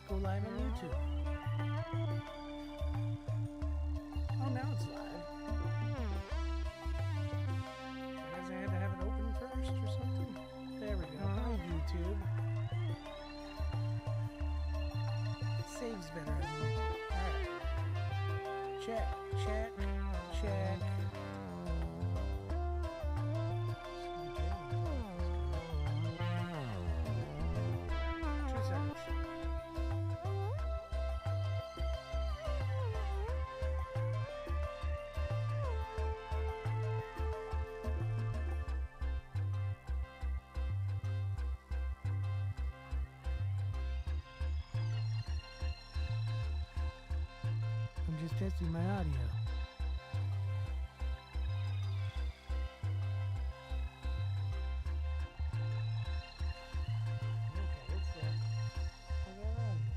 go live on YouTube. Oh, now it's live. I guess I had to have it open first or something. There we go. Hi, YouTube. It saves better on YouTube. Alright. Check, check, check. 2 seconds. I'm just testing my audio. Okay, it's there. I got audio.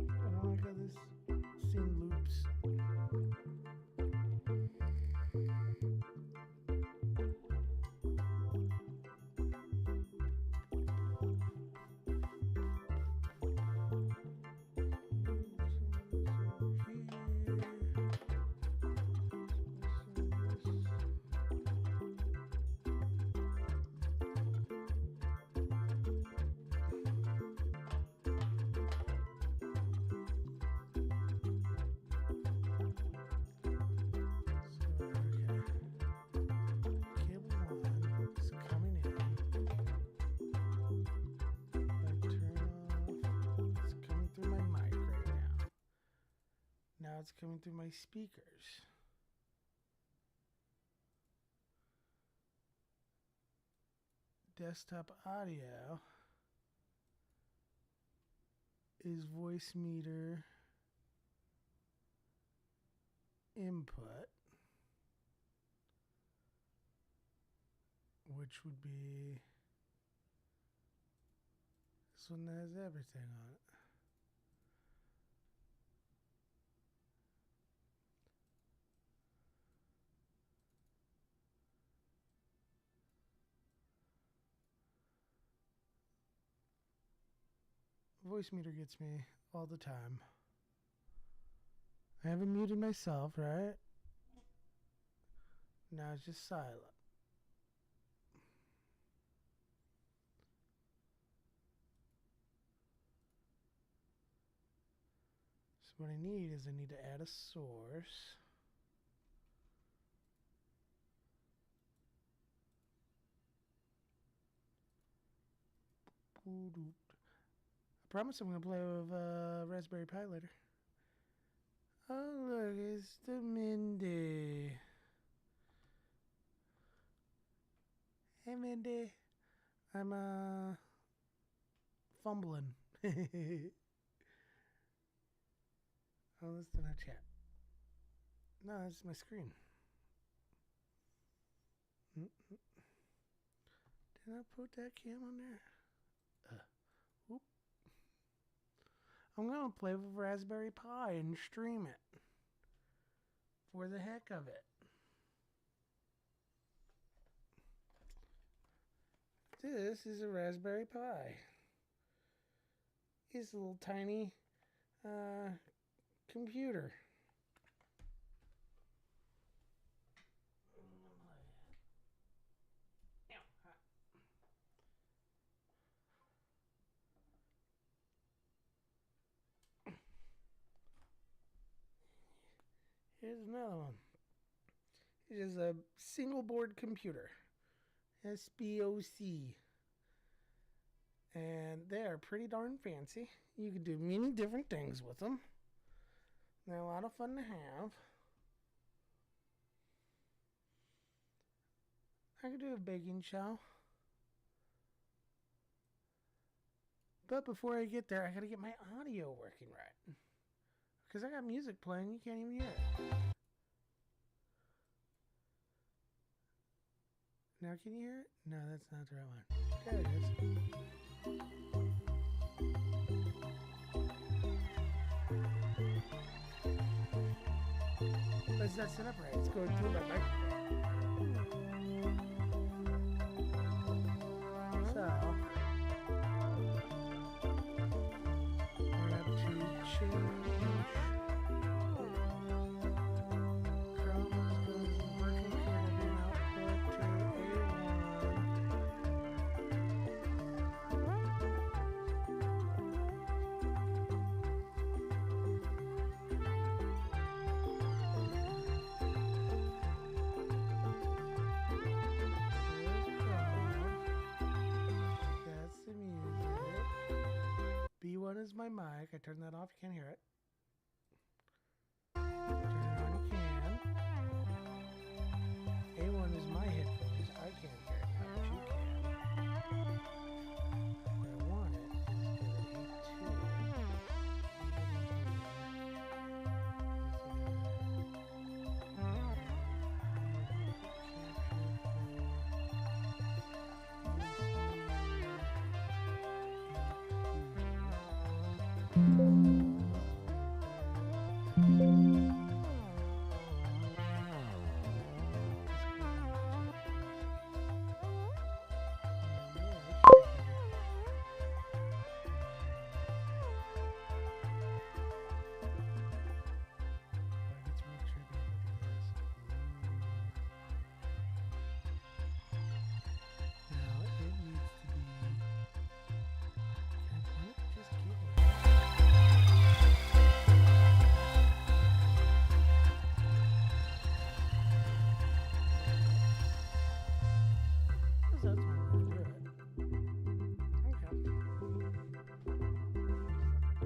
I don't like how this scene loops. Now it's coming through my speakers. Desktop audio is Voicemeeter input, which would be this one that has everything on it. Voicemeeter gets me all the time. I haven't muted myself, right? Now it's just silent. So what I need is I need to add a source. I promise I'm going to play with Raspberry Pi later. Oh, look, it's the Mindy. Hey, Mindy. I'm, fumbling. Oh, let's do not chat. No, that's my screen. Did I put that cam on there? Oop. I'm going to play with Raspberry Pi and stream it. For the heck of it. This is a Raspberry Pi. It's a little tiny computer. Here's another one. It is a single board computer. SBOC. And they are pretty darn fancy. You can do many different things with them. They're a lot of fun to have. I could do a baking show. But before I get there, I gotta get my audio working right. Because I got music playing, you can't even hear it. Now can you hear it? No, that's not the right one. There it is. It's not set up right. It's going through my microphone. So, we're up to change. Chrome is going from virtual cable beam output to A1. That's the music. B1 is my mic. I turn that off. You can't hear it. Turn it on. You can. A1 is my headphones. I can't hear it, but you can. Where I want it is give it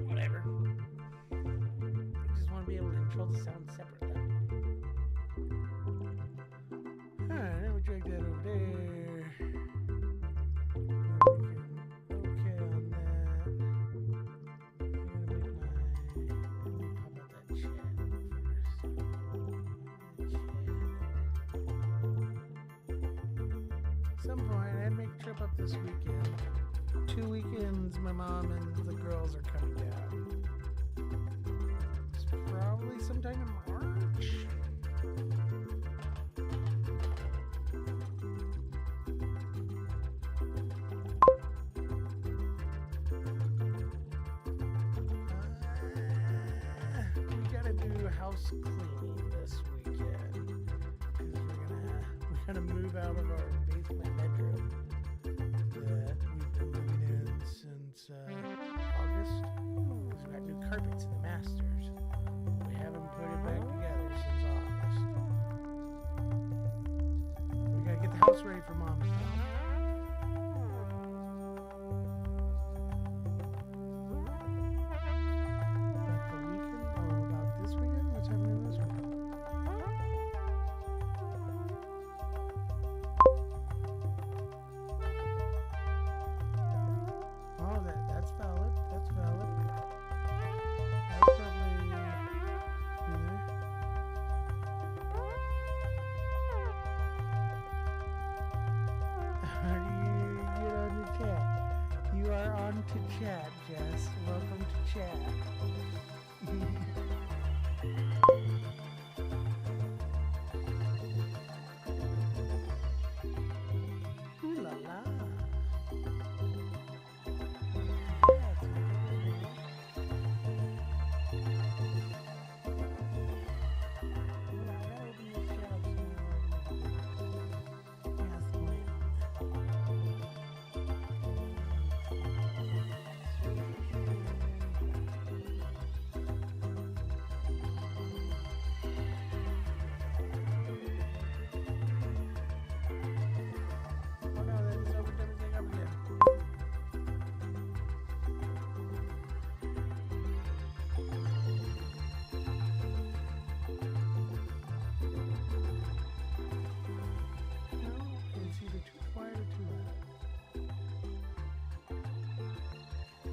whatever. I just want to be able to control the sound separately. Alright, now we drag that over there. Okay on that. I'm gonna make let me pop out that chat first. At some point, I'd make a trip up this weekend. 2 weekends, my mom and the girls are coming down. It's probably sometime in March. We gotta do house cleaning this weekend because we're gonna move out of our basement bedroom that we've been living in since August. Because we got new carpets in the masters. We haven't put it back together since August. We gotta get the house ready for Mom's mom. About the weekend? Oh, about this weekend? What's happening this weekend? Oh, that's valid. That's valid. I'll probably do that. How do you get on the chat? You are on to chat, Jess. Welcome to chat. Ooh la la.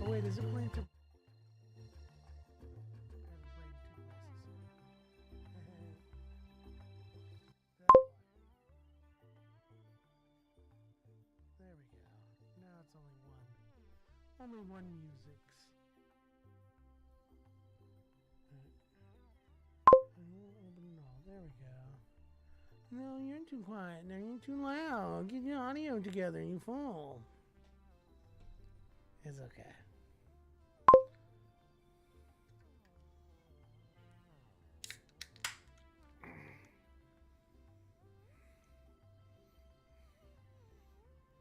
Wait, is it playing to... There we go. Now it's only one. Only one music's. And we'll open it all. There There we go. No, you're too quiet. No, you're too loud. Get your audio together, you fool. It's okay.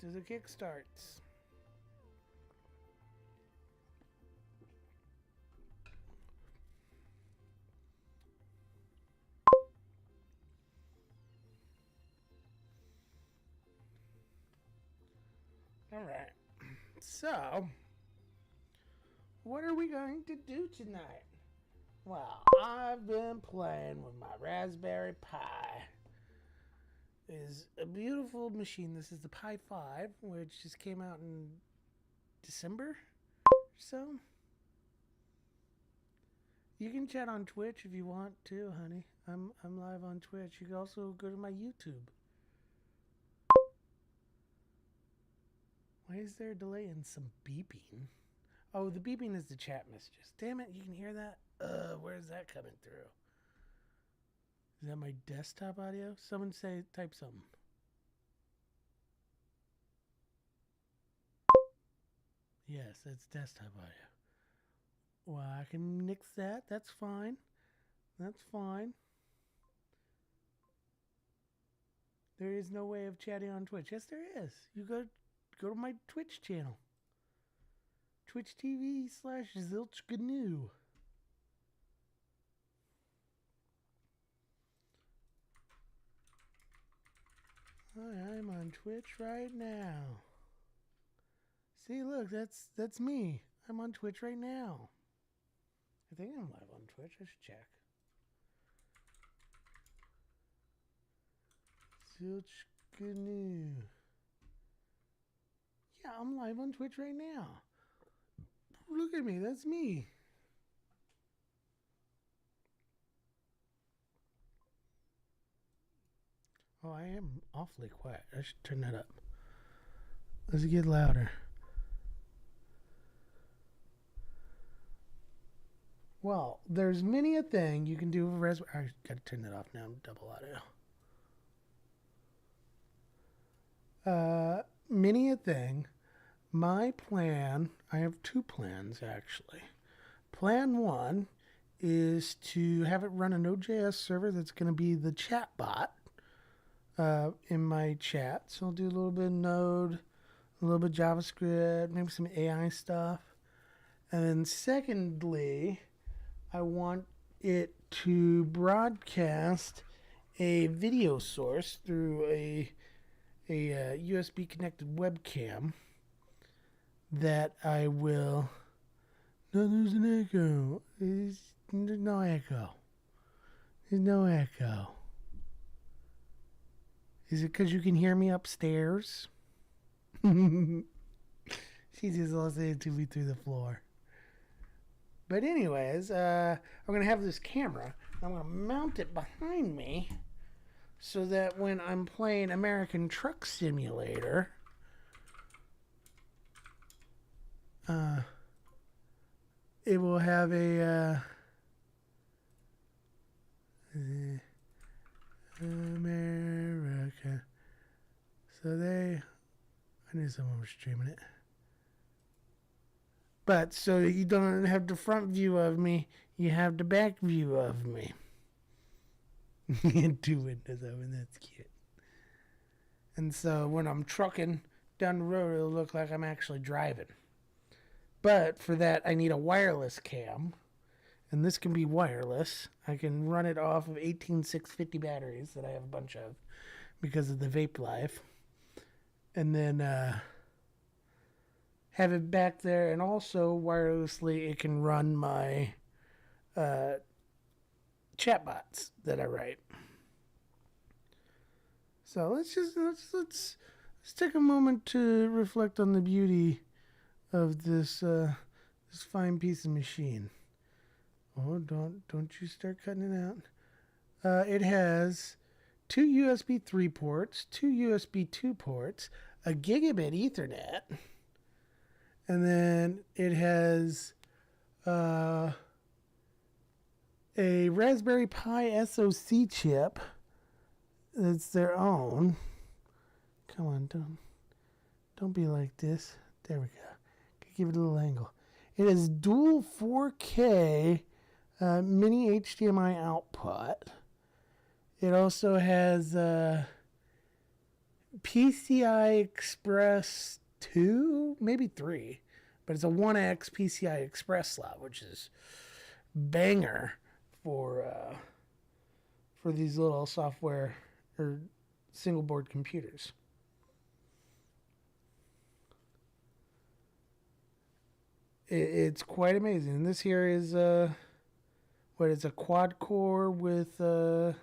To the kickstarts. All right. So, what are we going to do tonight? Well, I've been playing with my Raspberry Pi. Is a beautiful machine. This is the Pi 5, which just came out in December or so. You can chat on Twitch if you want to, honey. I'm live on Twitch. You can also go to my YouTube. Why is there a delay and some beeping? Oh, the beeping is the chat messages. Damn it, you can hear that? Where's that coming through? Is that my desktop audio? Someone say, type something. Yes, that's desktop audio. Well, I can nix that. That's fine. That's fine. There is no way of chatting on Twitch. Yes, there is. You go to my Twitch channel. Twitch TV/ZilchGNU. I'm on Twitch right now. See, look, that's me. I'm on Twitch right now. I think I'm live on Twitch. I should check. ZilchGNU. Yeah, I'm live on Twitch right now. Look at me. That's me. Oh, I am awfully quiet. I should turn that up. Let's get louder. Well, there's many a thing you can do with Raspberry. I gotta turn that off now. I'm double audio. Many a thing. My plan, I have two plans actually. Plan one is to have it run a Node.js server that's going to be the chat bot in my chat. So I'll do a little bit of Node, a little bit of JavaScript, maybe some AI stuff. And then secondly, I want it to broadcast a video source through a USB connected webcam that I will. No, there's an echo. There's no echo. There's no echo. Is it because you can hear me upstairs? She just listening to me through the floor. But anyways, I'm going to have this camera. I'm going to mount it behind me so that when I'm playing American Truck Simulator, it will have a America. So I knew someone was streaming it. But so you don't have the front view of me, you have the back view of me. Two windows open, that's cute. And so when I'm trucking down the road, it'll look like I'm actually driving. But for that, I need a wireless cam. And this can be wireless. I can run it off of 18650 batteries that I have a bunch of because of the vape life. And then have it back there. And also wirelessly, it can run my chatbots that I write. So let's take a moment to reflect on the beauty of this this fine piece of machine. Oh, don't you start cutting it out. It has two USB 3 ports, two USB 2 ports, a gigabit Ethernet, and then it has a Raspberry Pi SoC chip. It's their own. Come on, don't be like this. There we go. Give it a little angle. It is dual 4K mini HDMI output. It also has PCI Express 2, maybe 3, but it's a 1X PCI Express slot, which is banger for these little software or single board computers. It's quite amazing. This here is what is a quad core with a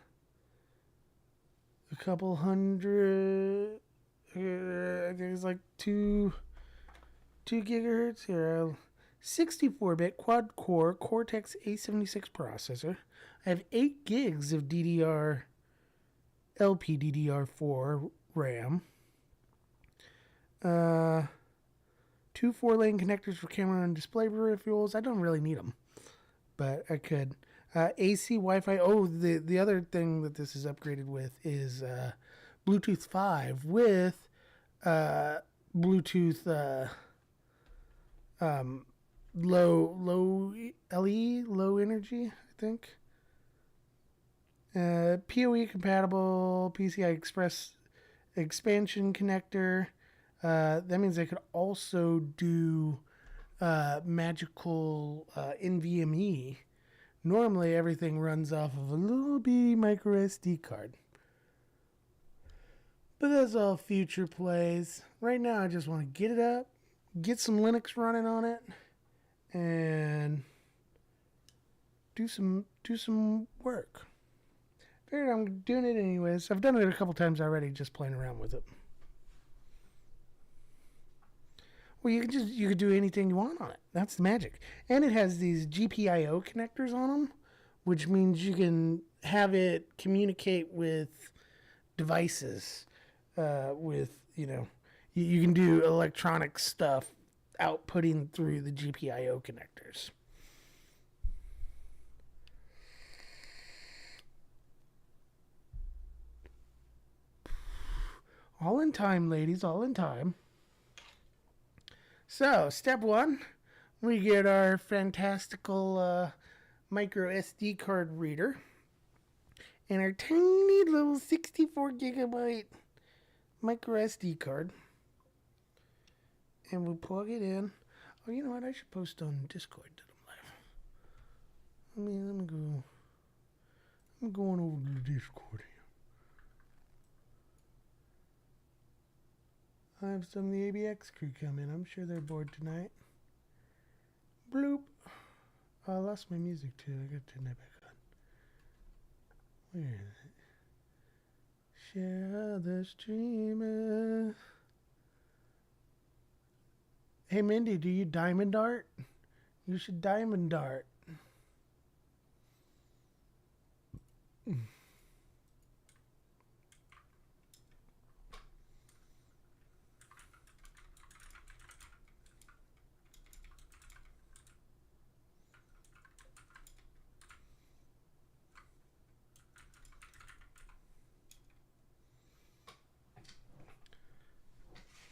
couple hundred. I think it's like 2 gigahertz here. 64-bit quad core Cortex A76 processor. I have 8 gigs of LPDDR4 RAM. 2 4-lane connectors for camera and display peripherals. I don't really need them, but I could. AC Wi-Fi. Oh, the other thing that this is upgraded with is Bluetooth 5 with Bluetooth low LE, low energy, I think. PoE compatible PCI Express expansion connector. That means I could also do magical NVMe. Normally, everything runs off of a little bitty micro SD card. But that's all future plays. Right now, I just want to get it up, get some Linux running on it, and do some work. Figured I'm doing it anyways. I've done it a couple times already, just playing around with it. Well, you could do anything you want on it. That's the magic. And it has these GPIO connectors on them, which means you can have it communicate with devices. You can do electronic stuff outputting through the GPIO connectors. All in time, ladies, all in time. So, step 1, we get our fantastical micro SD card reader and our tiny little 64 gigabyte micro SD card. And we'll plug it in. Oh, you know what? I should post on Discord that I'm live. Let me go. I'm going over to the Discord here. I have some of the ABX crew coming. I'm sure they're bored tonight. Bloop. Oh, I lost my music too. I gotta turn that back on. Where is it? Share the streamer. Hey Mindy, do you diamond dart? You should diamond dart.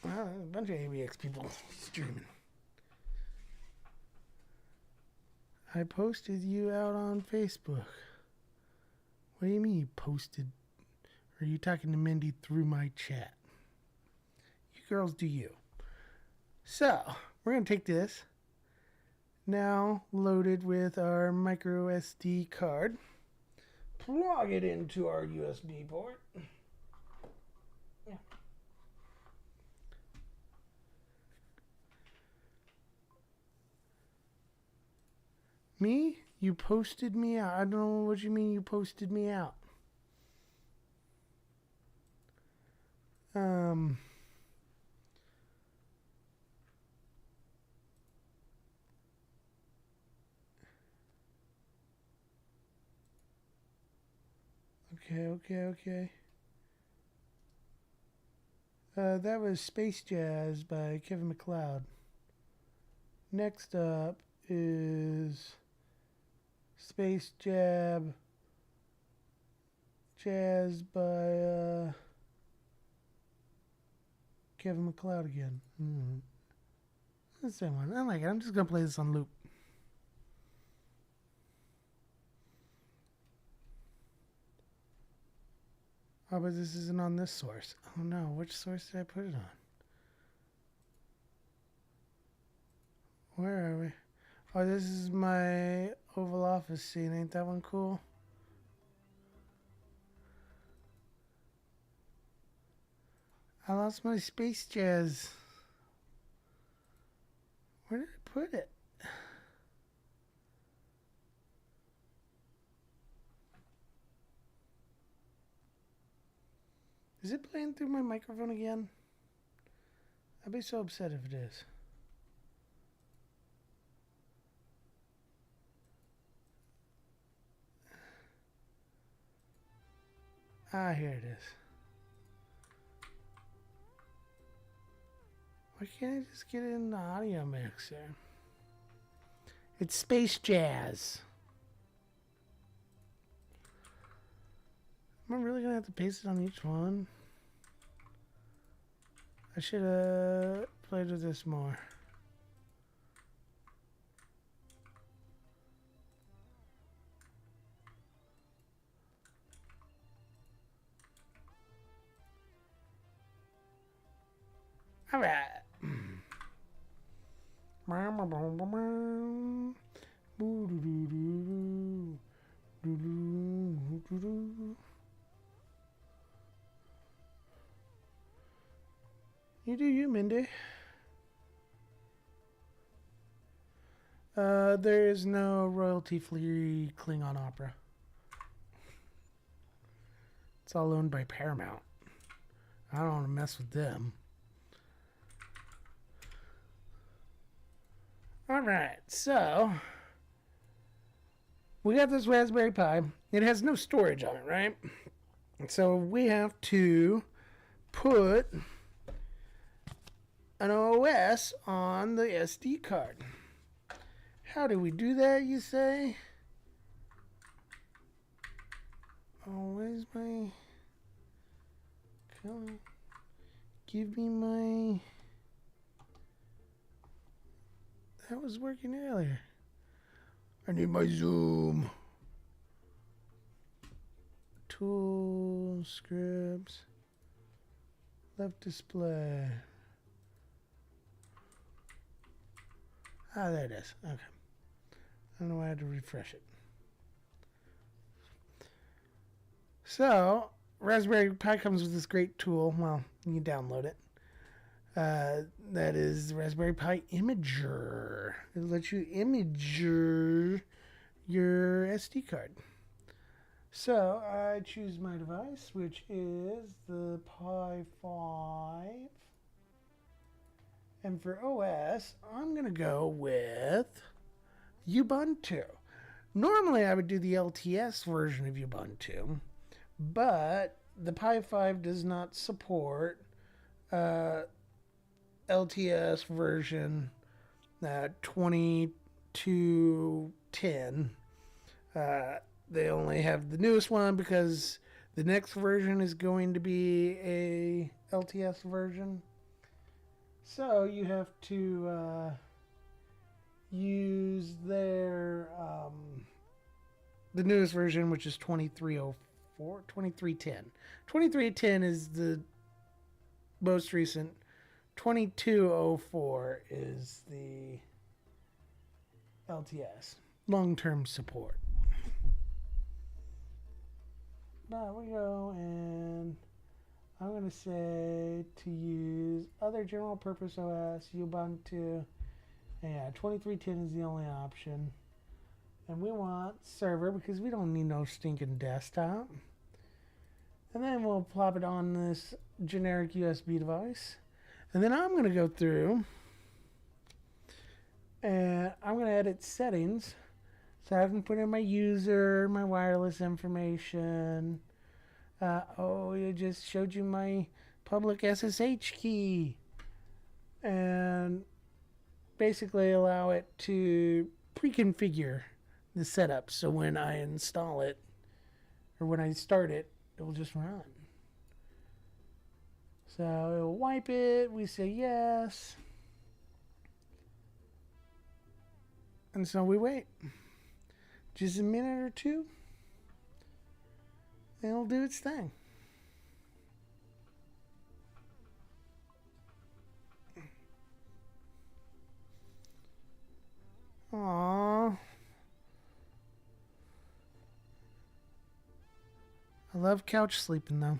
Wow, a bunch of ABX people streaming. I posted you out on Facebook. What do you mean you posted? Are you talking to Mindy through my chat? You girls do you. So, we're going to take this, now loaded with our micro SD card, plug it into our USB port. Yeah. Me? You posted me out. I don't know what you mean you posted me out. Okay. That was Space Jazz by Kevin MacLeod. Next up is Space Jazz by Kevin MacLeod again. The same one. I like it. I'm just gonna play this on loop. Oh, but this isn't on this source. Oh no, which source did I put it on? Where are we? Oh, this is my Oval Office scene. Ain't that one cool? I lost my Space Jazz. Where did I put it? Is it playing through my microphone again? I'd be so upset if it is. Ah, here it is. Why can't I just get it in the audio mixer? It's Space Jazz. Am I really gonna have to paste it on each one? I should have played with this more. All right. You do you, Mindy. There is no royalty-free Klingon opera. It's all owned by Paramount. I don't want to mess with them. Alright, so we got this Raspberry Pi. It has no storage on it, right? So we have to put an OS on the SD card. How do we do that, you say? Oh, where's my... Come on. Give me my... That was working earlier. I need my Zoom. Tools, scripts, left display. Ah, there it is. Okay. I don't know why I had to refresh it. So, Raspberry Pi comes with this great tool. Well, you download it. That is the Raspberry Pi Imager. It lets you image your SD card. So I choose my device, which is the Pi 5. And for OS, I'm going to go with Ubuntu. Normally I would do the LTS version of Ubuntu, but the Pi 5 does not support LTS version 2210. They only have the newest one because the next version is going to be a LTS version. So you have to use their the newest version, which is 2310. 2310 is the most recent. 2204 is the LTS, long-term support. Now we go, and I'm going to say to use other general purpose OS, Ubuntu. Yeah, 2310 is the only option. And we want server because we don't need no stinking desktop. And then we'll plop it on this generic USB device. And then I'm going to go through and I'm going to edit settings so I can put in my user, my wireless information. It just showed you my public SSH key. And basically allow it to pre-configure the setup. So when I install it, or when I start it, it will just run. So it will wipe it. We say yes. And so we wait. Just a minute or two. And it'll do its thing. Aww. I love couch sleeping though.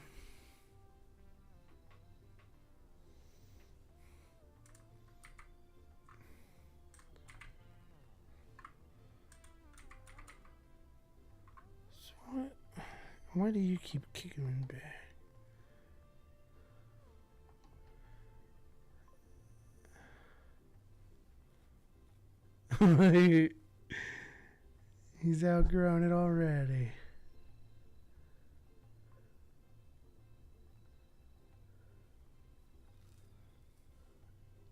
So what? Why do you keep kicking me back? He's outgrown it already.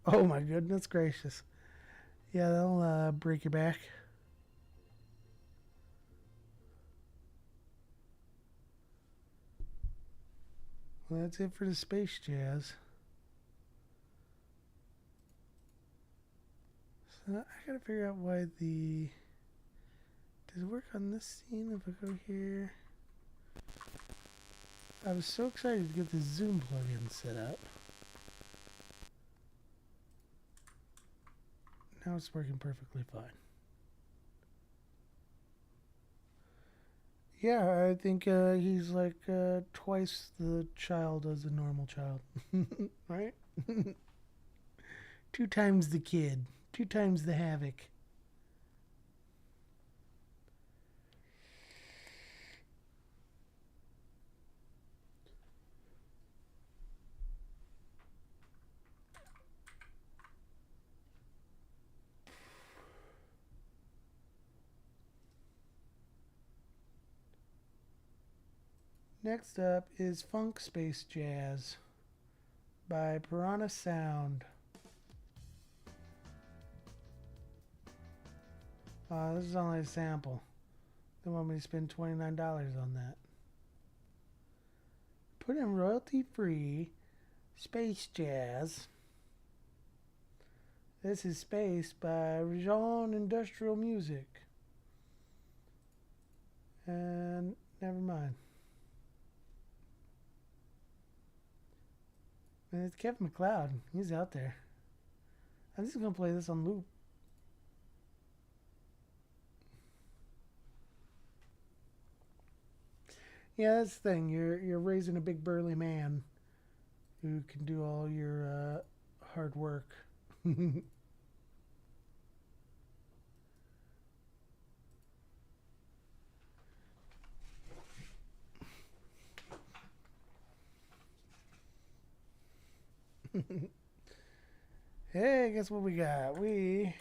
Oh my goodness gracious. Yeah, that'll break your back. Well, that's it for the space jazz. So I gotta figure out why the... Does it work on this scene if I go here? I was so excited to get the zoom plugin set up. Now it's working perfectly fine. Yeah, I think he's like twice the child as a normal child. Right? 2 times the kid. 2 times the havoc. Next up is Funk Space Jazz by Piranha Sound. This is only a sample. They want me to spend $29 on that. Put in royalty free Space Jazz. This is Space by Region Industrial Music. And never mind. And it's Kevin MacLeod. He's out there. I'm just gonna play this on loop. Yeah, that's the thing. You're raising a big burly man who can do all your hard work. Hey, guess what we got? We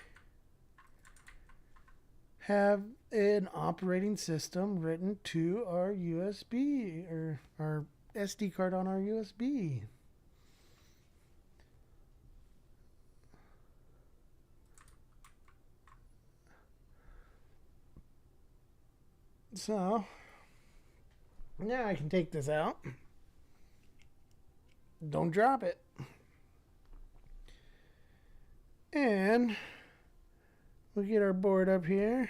have an operating system written to our USB or our SD card on our USB. So now I can take this out. Don't drop it. And we'll get our board up here.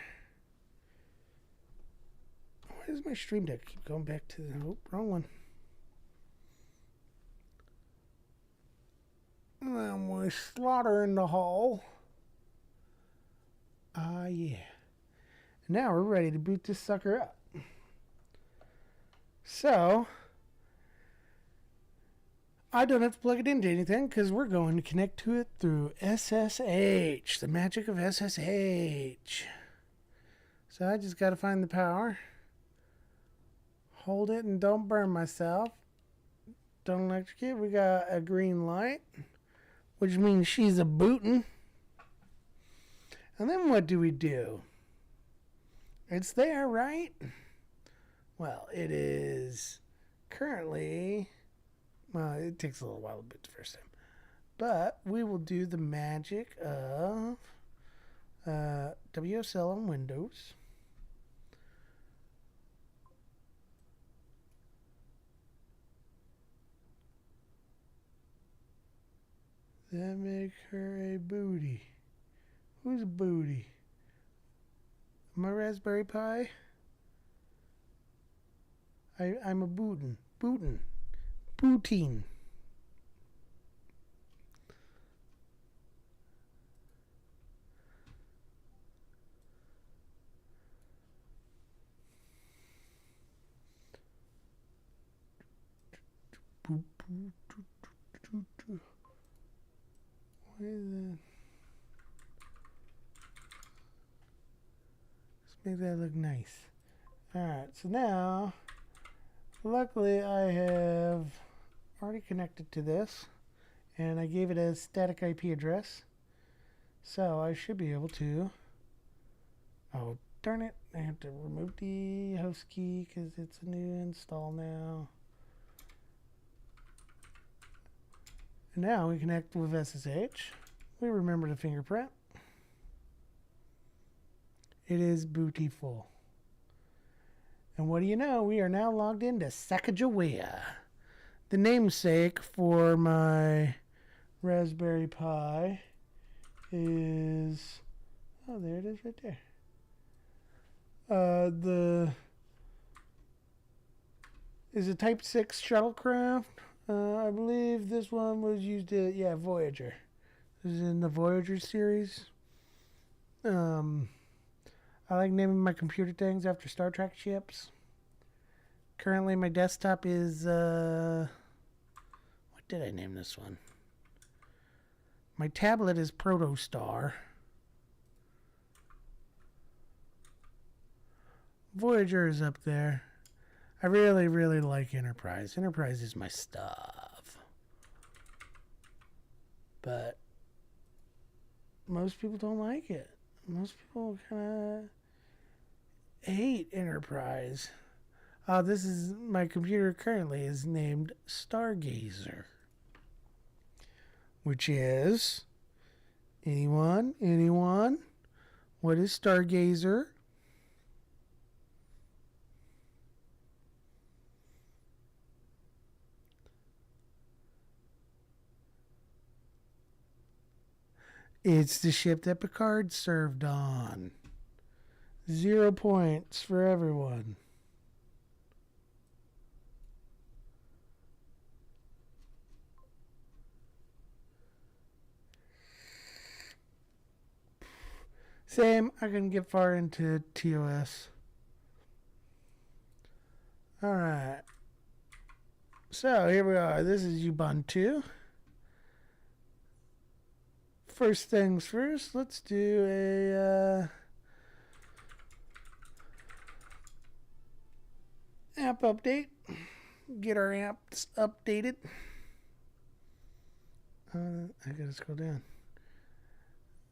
Why does my stream deck keep going back to the... Oh, wrong one. And then we slaughter in the hole. Yeah. Now we're ready to boot this sucker up. So I don't have to plug it into anything because we're going to connect to it through SSH, the magic of SSH. So I just got to find the power, hold it, and don't burn myself. Don't electrocute. We got a green light, which means she's a booting. And then what do we do? It's there, right? Well, it is currently... Well, it takes a little while to boot the first time. But we will do the magic of WSL on Windows. That make her a booty. Who's a booty? My Raspberry Pi? I'm a bootin. Bootin. Poutine. What is that? Let's make that look nice. Alright, so now, luckily I have already connected to this, and I gave it a static IP address. So I should be able to, oh darn it, I have to remove the host key because it's a new install now. And now we connect with SSH. We remember the fingerprint. It is bootyful. And what do you know? We are now logged into Sacagawea, the namesake for my Raspberry Pi is, oh, there it is right there. Is a Type 6 shuttlecraft. I believe this one was used at, yeah, Voyager. This is in the Voyager series. I like naming my computer things after Star Trek ships. Currently my desktop is, what did I name this one? My tablet is Protostar. Voyager is up there. I really, really like Enterprise. Enterprise is my stuff. But most people don't like it. Most people kind of hate Enterprise. This is my computer currently is named Stargazer, which is anyone? What is Stargazer? It's the ship that Picard served on. 0 points for everyone. Same, I couldn't get far into TOS. Alright. So here we are. This is Ubuntu. First things first, let's do a app update. Get our apps updated. I gotta scroll down.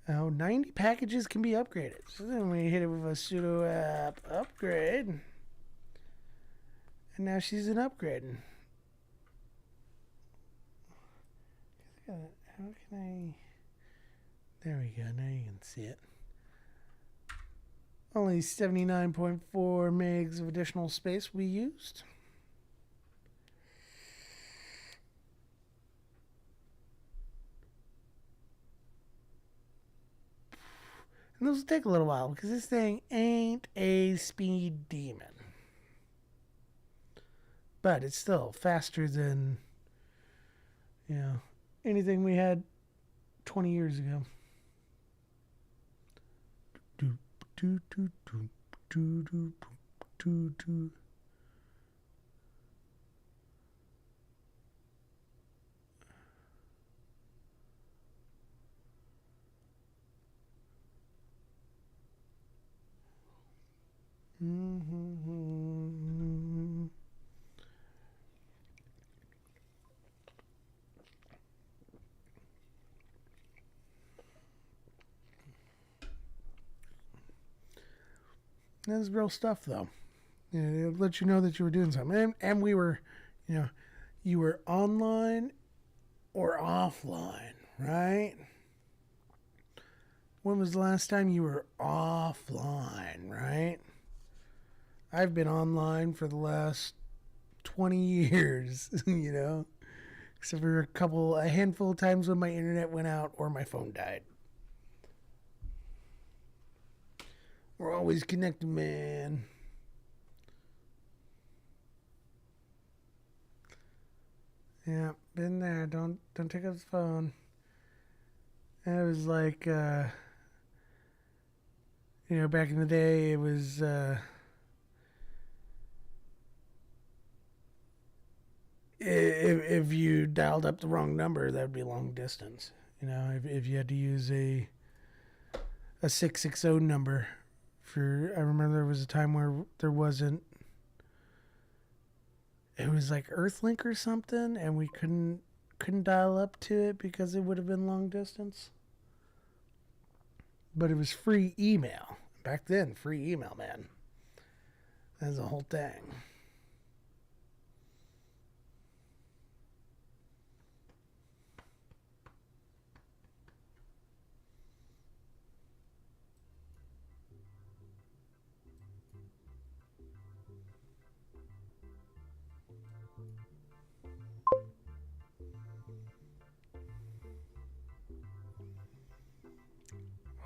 Oh, 90 packages can be upgraded. So then we hit it with a sudo app upgrade. And now she's an upgrade. How can I... There we go. Now you can see it. Only 79.4 megs of additional space we used. And this will take a little while because this thing ain't a speed demon. But it's still faster than, you know, anything we had 20 years ago. That's real stuff, though. You know, it'll let you know that you were doing something. And we were, you know, you were online or offline, right? When was the last time you were offline, right? I've been online for the last 20 years, you know. Except for a handful of times when my internet went out or my phone died. We're always connected, man. Yeah, been there. Don't take up the phone. And it was like, back in the day, it was. If you dialed up the wrong number, that would be long distance. If you had to use a 660 number I remember there was a time where there wasn't. It was like Earthlink or something, and we couldn't dial up to it because it would have been long distance. But it was free email back then. Free email, man. That's the whole thing.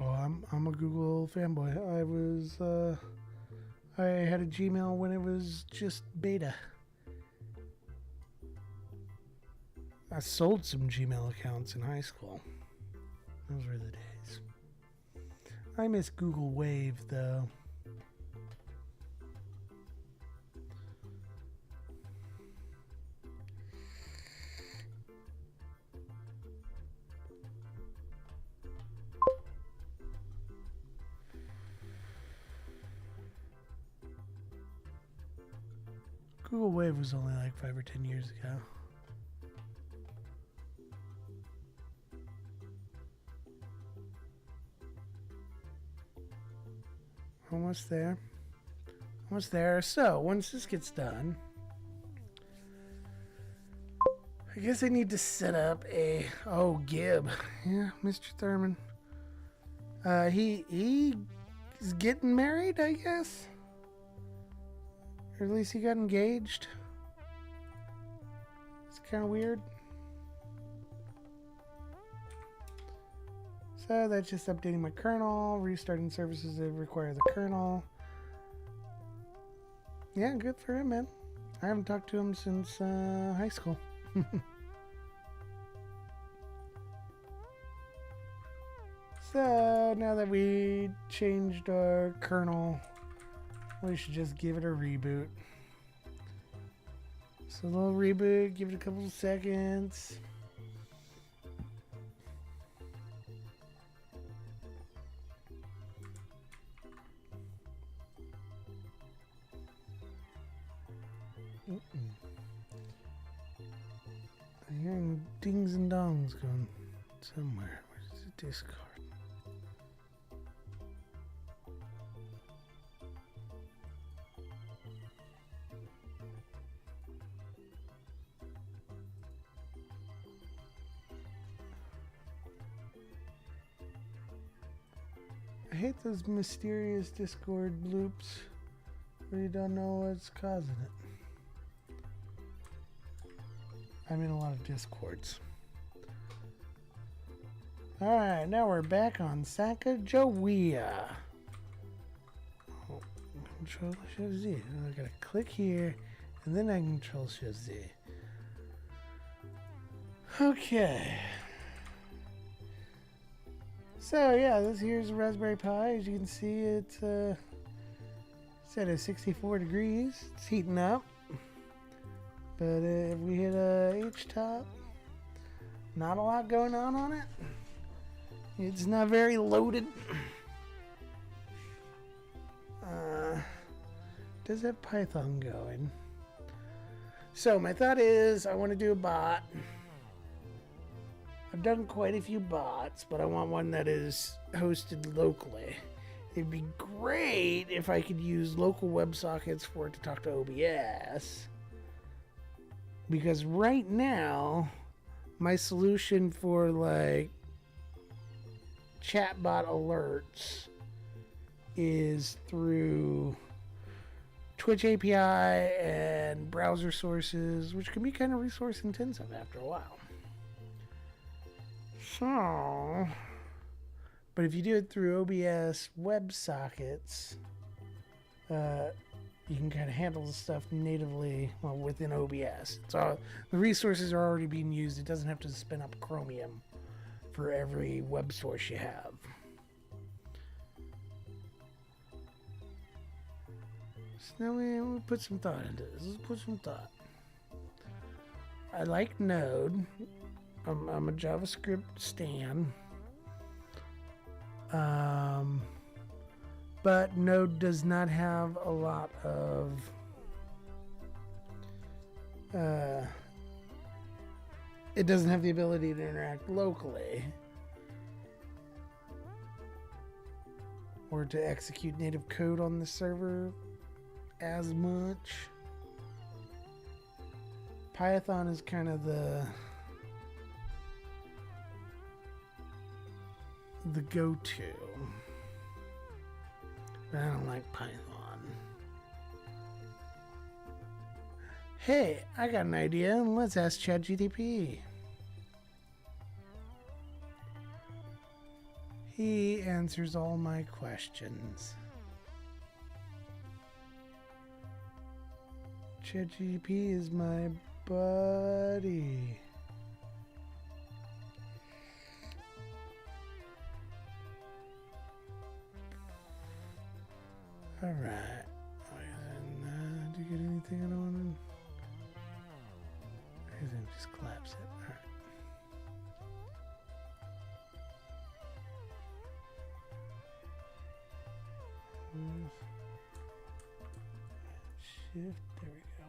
Oh, I'm a Google fanboy. I had a Gmail when it was just beta. I sold some Gmail accounts in high school. Those were the days. I miss Google Wave though. Google Wave was only like 5 or 10 years ago. Almost there. Almost there. So, once this gets done, I guess I need to set up Gib. Yeah, Mr. Thurman. He is getting married, I guess. Or at least he got engaged. It's kind of weird. So that's just updating my kernel, restarting services that require the kernel. Yeah, good for him, man. I haven't talked to him since high school. So now that we changed our kernel, we should just give it a reboot. So a little reboot, give it a couple of seconds. I'm hearing dings and dongs going somewhere. Where's the Discord? I hate those mysterious Discord loops where you don't know what's causing it. I'm in a lot of Discords. Alright, now we're back on Sacagawea. Oh, Control Shift Z. I gotta click here, and then I can Control Shift Z. Okay. So yeah, this here's a Raspberry Pi. As you can see, it's set at 64 degrees. It's heating up. But if we hit H-top, not a lot going on it. It's not very loaded. Does have Python going. So my thought is I want to do a bot. I've done quite a few bots, but I want one that is hosted locally. It'd be great if I could use local WebSockets for it to talk to OBS. Because right now, my solution for like chatbot alerts is through Twitch API and browser sources, which can be kind of resource intensive after a while. So, but if you do it through OBS WebSockets, you can kind of handle the stuff natively, well, within OBS. So the resources are already being used. It doesn't have to spin up Chromium for every web source you have. So now we put some thought into this. Let's put some thought. I like Node. I'm a JavaScript stan. But Node does not have a lot of it doesn't have the ability to interact locally or to execute native code on the server as much. Python is kind of the go-to. But I don't like Python. Hey, I got an idea. Let's ask ChatGPT. He answers all my questions. ChatGPT is my buddy. All right. Did you get anything I don't want to? I think just collapse it. All right. Shift. There we go.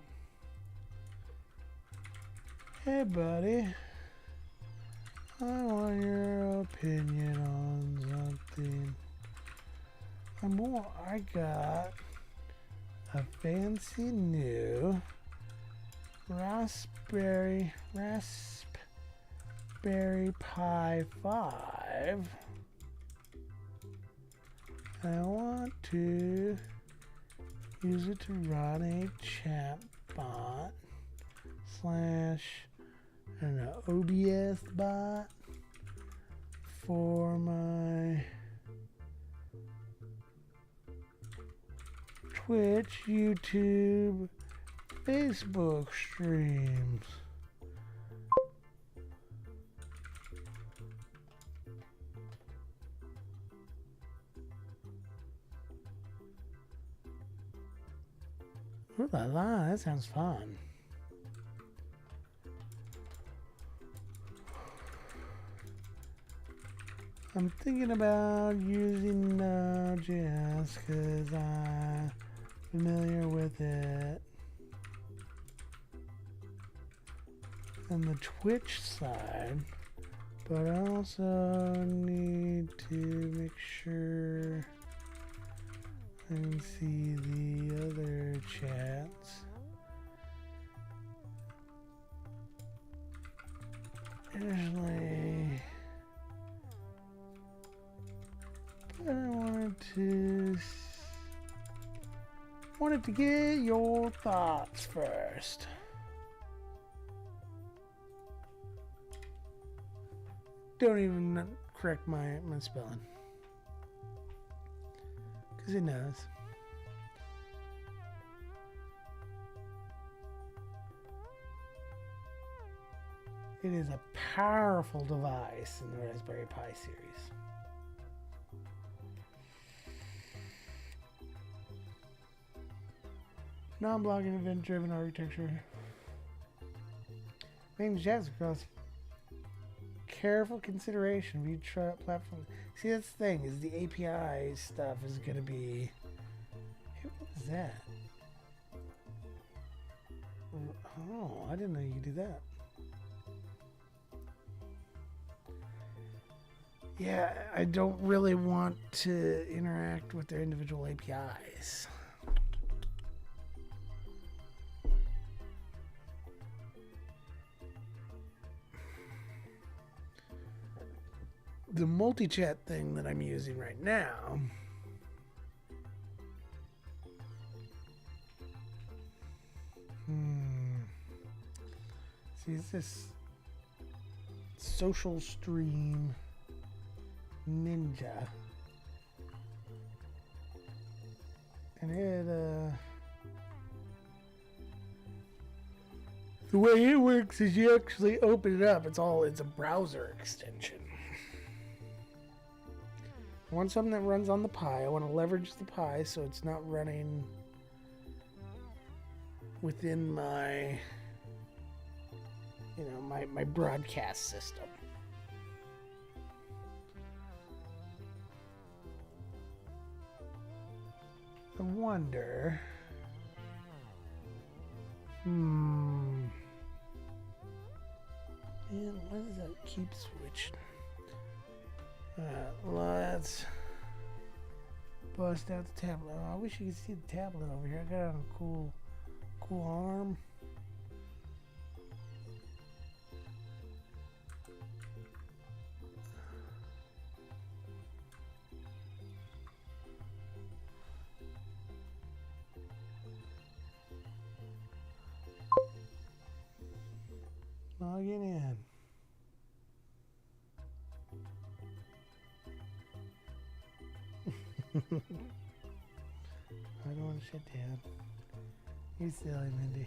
Hey, buddy. I want your opinion on something. I got a fancy new Raspberry Pi 5. I want to use it to run a chatbot / OBS bot for my Twitch, YouTube, Facebook streams. Ooh la la, that sounds fun. I'm thinking about using Node.js because I'm familiar with it. On the Twitch side, but I also need to make sure I can see the other chats. Usually, but I wanted to get your thoughts first. Don't even correct my spelling, because it knows. It is a powerful device in the Raspberry Pi series. Non-blocking event-driven architecture. Names jazz across careful consideration of each platform. See, that's the thing, is the API stuff is going to be... Hey, what is that? Oh, I didn't know you could do that. Yeah, I don't really want to interact with their individual APIs. The multi-chat thing that I'm using right now See, it's this Social Stream Ninja. And it, the way it works is you actually open it up. It's a browser extension. I want something that runs on the Pi. I want to leverage the Pi so it's not running within my, my broadcast system. I wonder. Man, why does that keep switching? Let's bust out the tablet. Oh, I wish you could see the tablet over here. I got it on a cool arm. Logging in. I don't want to shut down. You silly, Mindy.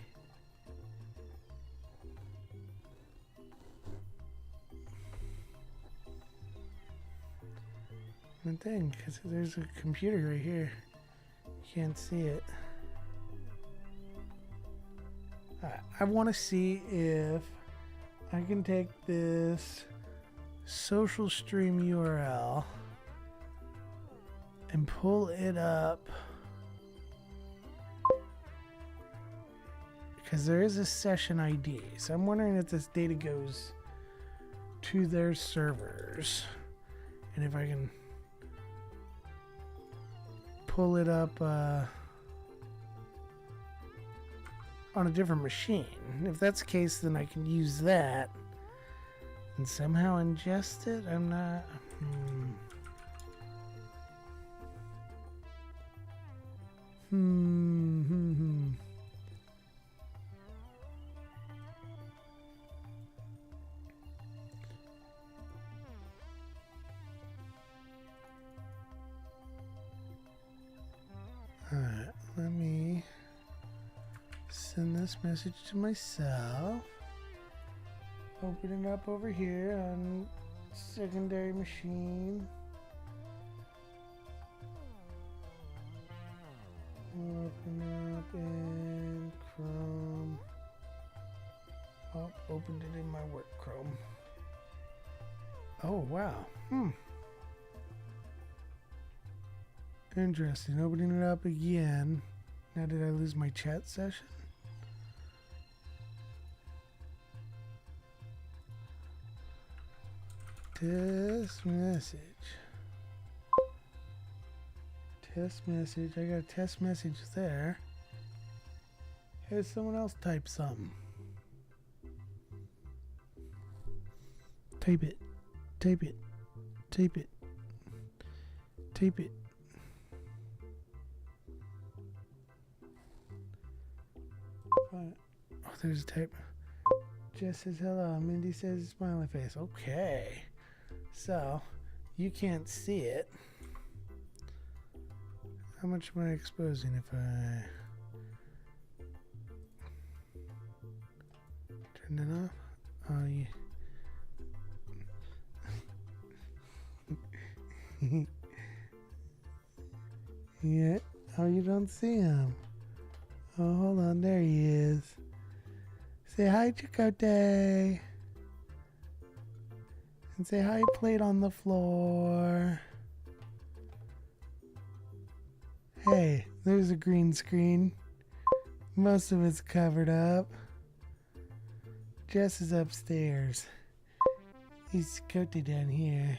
One thing, because there's a computer right here. You can't see it. I want to see if I can take this Social Stream URL and pull it up, because there is a session ID. So I'm wondering if this data goes to their servers and if I can pull it up on a different machine. If that's the case, then I can use that and somehow ingest it. I'm not... Alright, let me send this message to myself. Open it up over here on secondary machine. Open up in Chrome. Oh, opened it in my work Chrome. Oh, wow. Interesting. Opening it up again. Now, did I lose my chat session? Test message. Test message. I got a test message there. Hey, someone else type something. Type it. Type it. Type it. Type it. Oh, there's a type. Jess says hello. Mindy says smiley face. Okay. So, you can't see it. How much am I exposing if I turn it off? Oh, yeah. Yeah. Oh, you don't see him. Oh, hold on. There he is. Say hi, Chakotay. And say hi, plate on the floor. Hey, there's a green screen. Most of it's covered up. Jess is upstairs. He's Chakotay down here.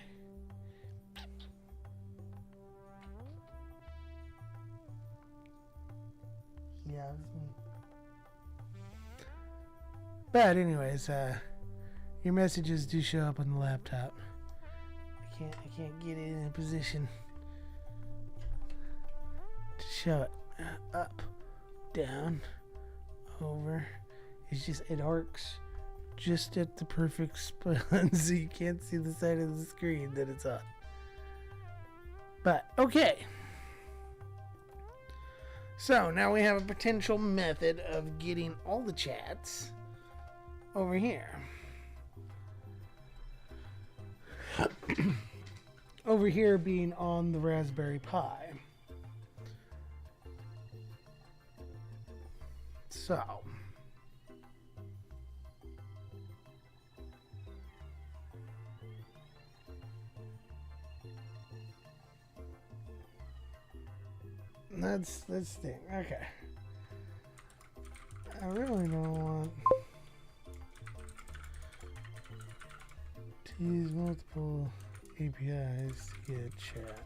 Yeah, it was me. But anyways, your messages do show up on the laptop. I can't get it in a position to show it. Up, down, over. It's just, it arcs just at the perfect spot so you can't see the side of the screen that it's on. But, okay. So, now we have a potential method of getting all the chats over here. Over here being on the Raspberry Pi. So, that's this thing. Okay. I really don't want to use multiple APIs to get chat.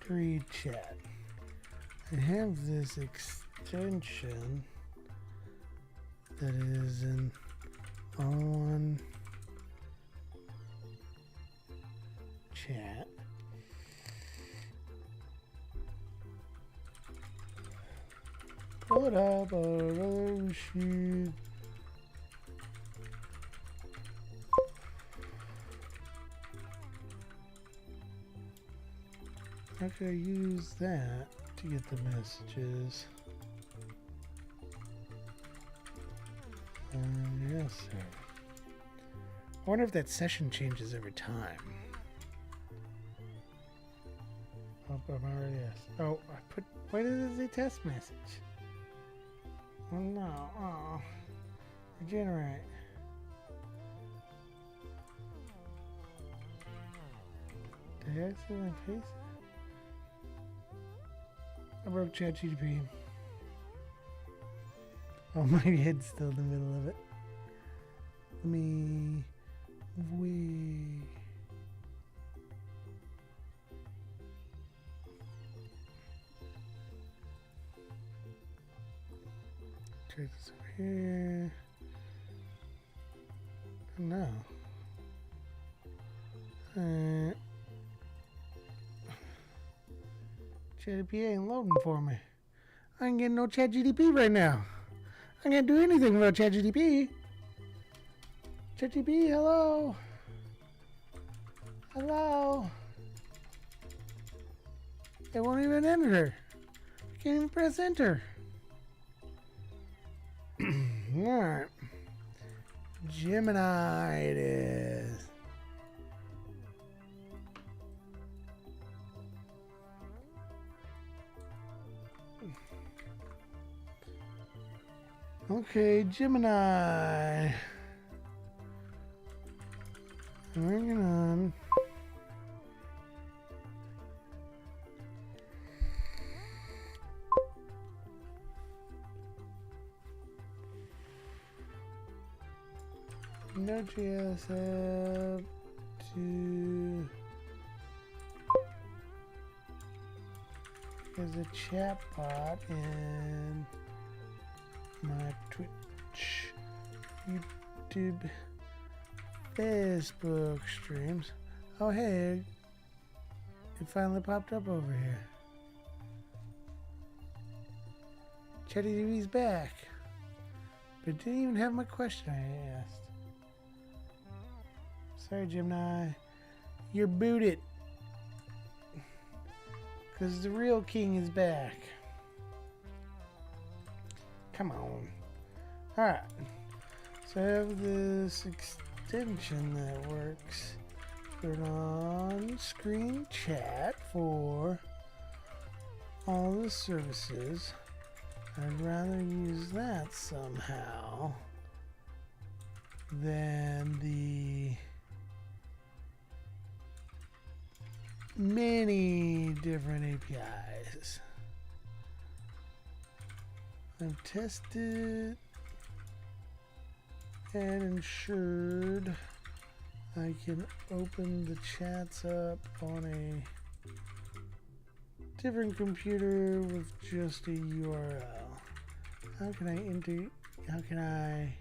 To read chat. I have this extension that is an all-in-one chat. Put up a sheet. How can I use that to get the messages? Yes, sir. I wonder if that session changes every time. Oh, I'm already asked. Oh, I put. Why does it say test message? Oh no. Oh. Regenerate. Did I accidentally paste it? I broke ChatGPT. Oh, my head's still in the middle of it. Let me wait. Check this over here. No. ChatGPT ain't loading for me. I ain't getting no ChatGPT right now. I can't do anything without ChatGPT. ChatGPT, hello. Hello. It won't even enter. I can't even press enter. Alright. Gemini it is. Okay, Gemini. Working on. Node.js app to as a chatbot in my Twitch, YouTube, Facebook streams. Oh hey, it finally popped up over here. ChatGPT's back, but it didn't even have my question I asked. Sorry, Gemini, you're booted, because the real king is back. Come on. Alright. So I have this extension that works for an on-screen chat for all the services. I'd rather use that somehow than the many different APIs. I've tested and ensured I can open the chats up on a different computer with just a URL. How can I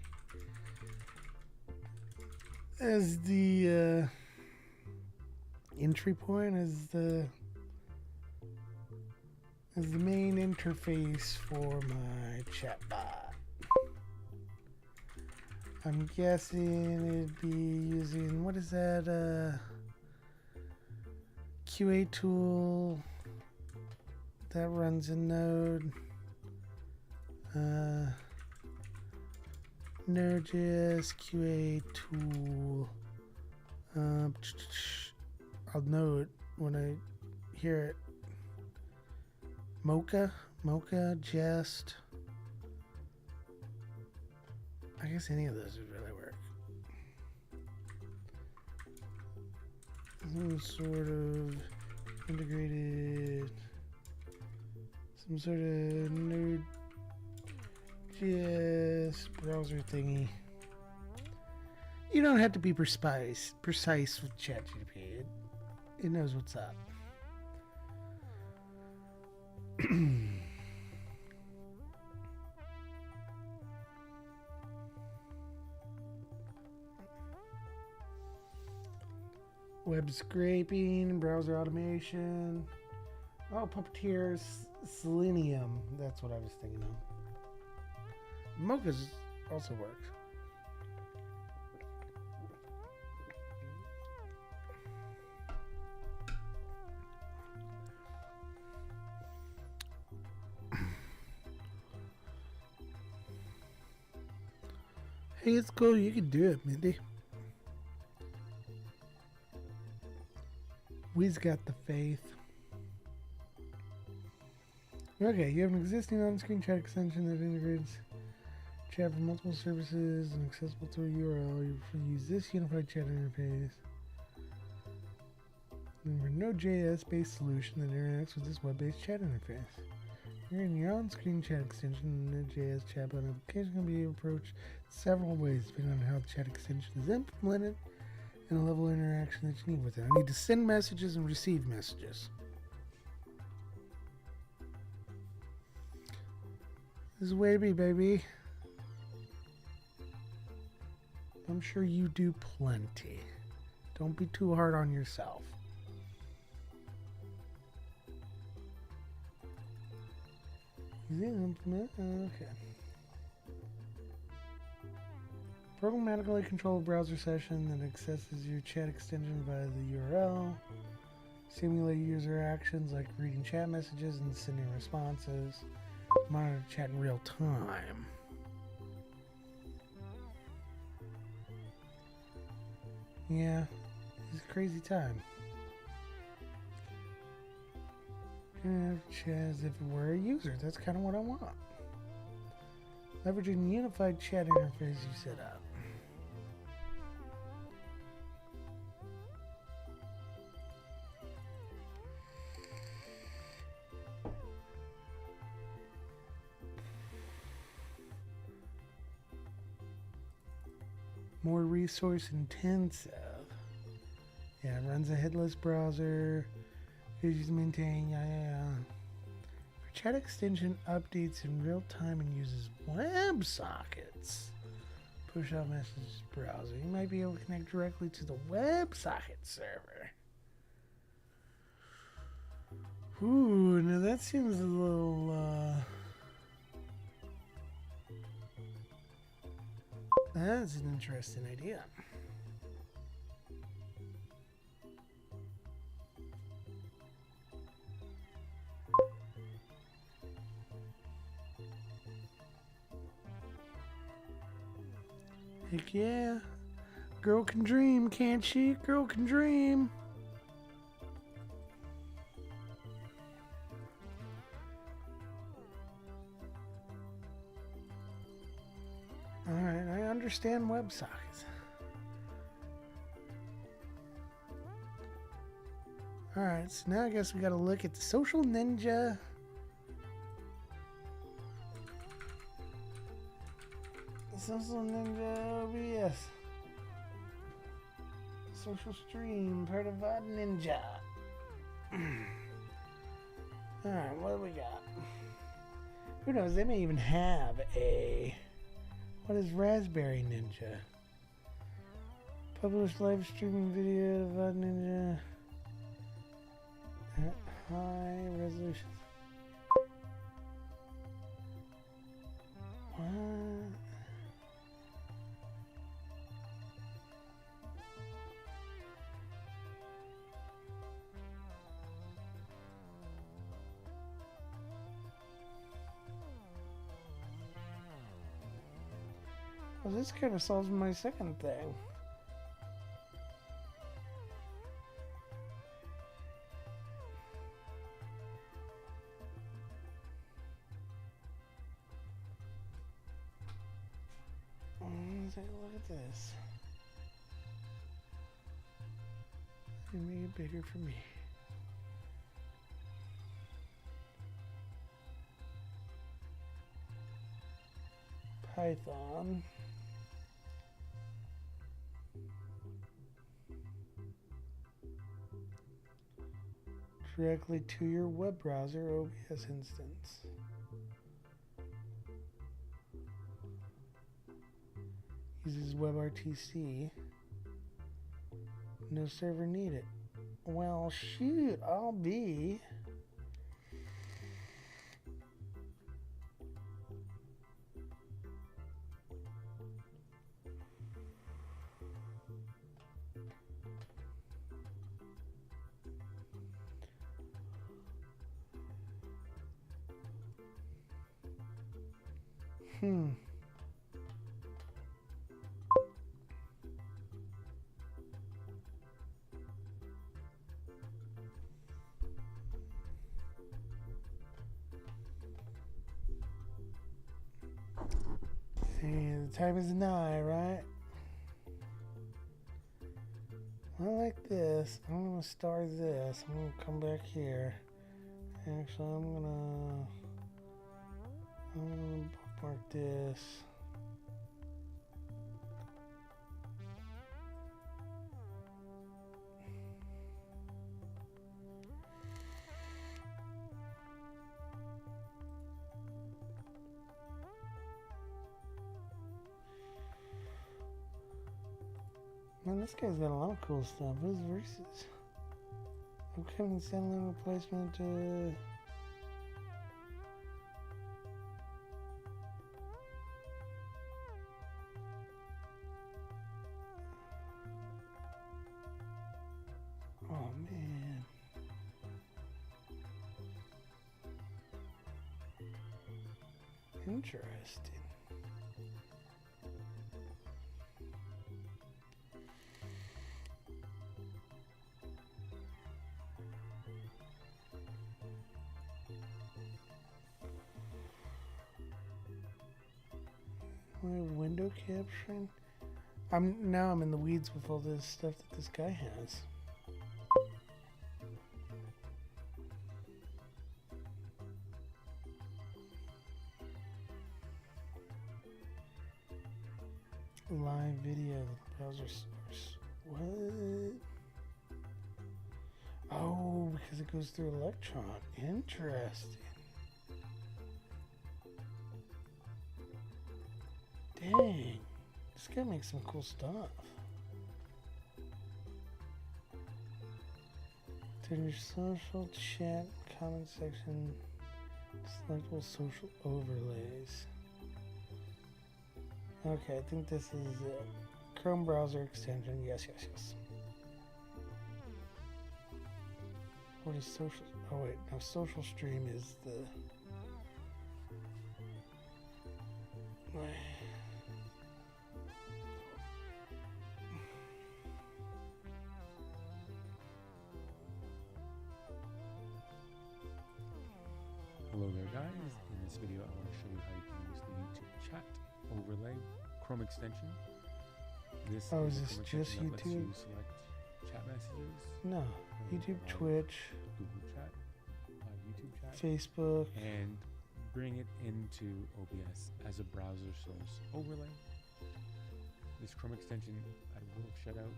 as the entry point, as the main interface for my chatbot. I'm guessing it'd be using, what is that, QA tool that runs in Node. Node.js QA tool. I'll know it when I hear it. Mocha, Jest. I guess any of those would really work. Some sort of integrated, some sort of Node.js browser thingy. You don't have to be precise with ChatGPT. It knows what's up. Web scraping, browser automation. Oh, Puppeteer, Selenium. That's what I was thinking of. Mocha also works. Hey, it's cool. You can do it, Mindy. We've got the faith. Okay, you have an existing on-screen chat extension that integrates chat from multiple services and accessible through a URL. You use this unified chat interface. We're a Node.js-based solution that interacts with this web-based chat interface. In your on-screen chat extension, the Node.js chatbot application can be approached several ways depending on how the chat extension is implemented and the level of interaction that you need with it. I need to send messages and receive messages. This is a way to be, baby. I'm sure you do plenty. Don't be too hard on yourself. Implement. Okay. Programmatically control a browser session that accesses your chat extension via the URL. Simulate user actions like reading chat messages and sending responses. Monitor chat in real time. Yeah, it's a crazy time. Chat as if it were a user. That's kind of what I want. Leveraging the unified chat interface you set up. More resource intensive. Yeah, it runs a headless browser. Easy to maintain. Yeah. For chat extension updates in real time and uses WebSockets. Push out messages browser. You might be able to connect directly to the WebSocket server. Ooh, now that seems a little, that's an interesting idea. Heck yeah. Girl can dream, can't she? Girl can dream. Alright, I understand WebSockets. Alright, so now I guess we gotta look at the Social Ninja. Social Ninja OBS. Social Stream, part of Odd Ninja. Alright, what do we got? Who knows, they may even have a... What is Raspberry Ninja? Published live streaming video of Odd Ninja at high resolution. What? Well, this kind of solves my second thing. Take a look at this. Let me make it bigger for me. Python. Directly to your web browser OBS instance. Uses WebRTC. No server needed. Well, shoot, I'll be. See, the time is nigh, right? I like this. I'm gonna star this. I'm gonna come back here. Actually, I'm gonna bookmark this. Man, this guy's got a lot of cool stuff. His verses. Upcoming standalone replacement. Oh man. Interesting. Window capturing. I'm in the weeds with all this stuff that this guy has. Live video browser source. What? Oh, because it goes through Electron. Interesting. Dang, this guy makes some cool stuff. Turn your social chat comment section, selectable social overlays. Okay, I think this is it. Chrome browser extension. Yes. What is social? Oh wait, no. Social stream is the. Hello there guys, in this video I want to show you how you can use the YouTube chat overlay Chrome extension. This is a this Chrome just extension that lets YouTube? you select chat messages. No, YouTube, Twitch, Google Chat, YouTube Chat, Facebook, and bring it into OBS as a browser source overlay. This Chrome extension, I will shout out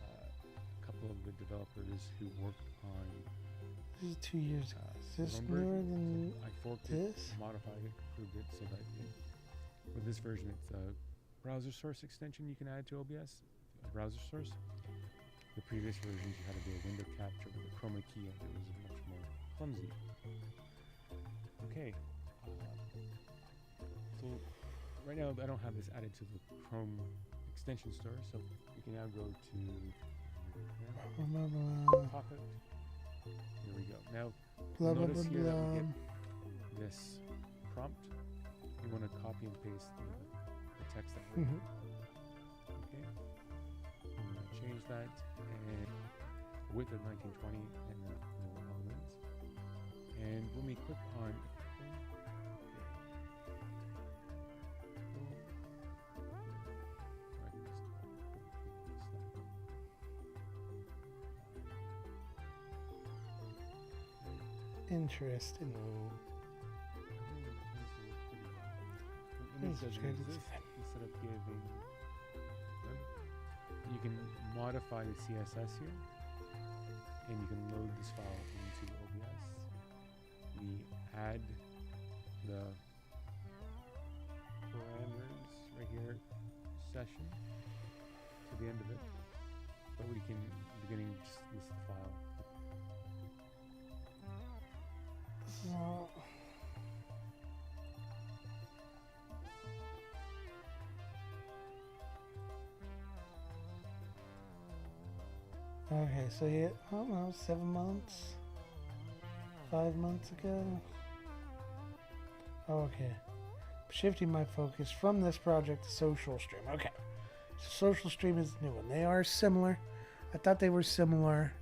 a couple of the developers who worked on. This is 2 years ago. Is this Chrome newer version. than So I forked this? it, modified it, improved it so that with this version it's a browser source extension you can add to OBS, a browser source. The previous versions you had to do a window capture with a chroma key and it was much more clumsy. Okay, so right now I don't have this added to the Chrome extension store, so we can now go to Pocket. Here we go. Now, notice here that we get this prompt. You want to copy and paste the text that we're Mhm. Okay. I'm going to change that and width of 1920 and the no elements. And when we click on Interesting. Image doesn't exist instead of giving. You can modify the CSS here, and you can load this file into OBS. We add the parameters right here, session, to the end of it, but we can, in the beginning, just list the file. Well, okay, so yeah, I don't know, 7 months, 5 months ago. Oh, okay, shifting my focus from this project to Social Stream. Okay, so Social Stream is the new one. They are similar. I thought they were similar.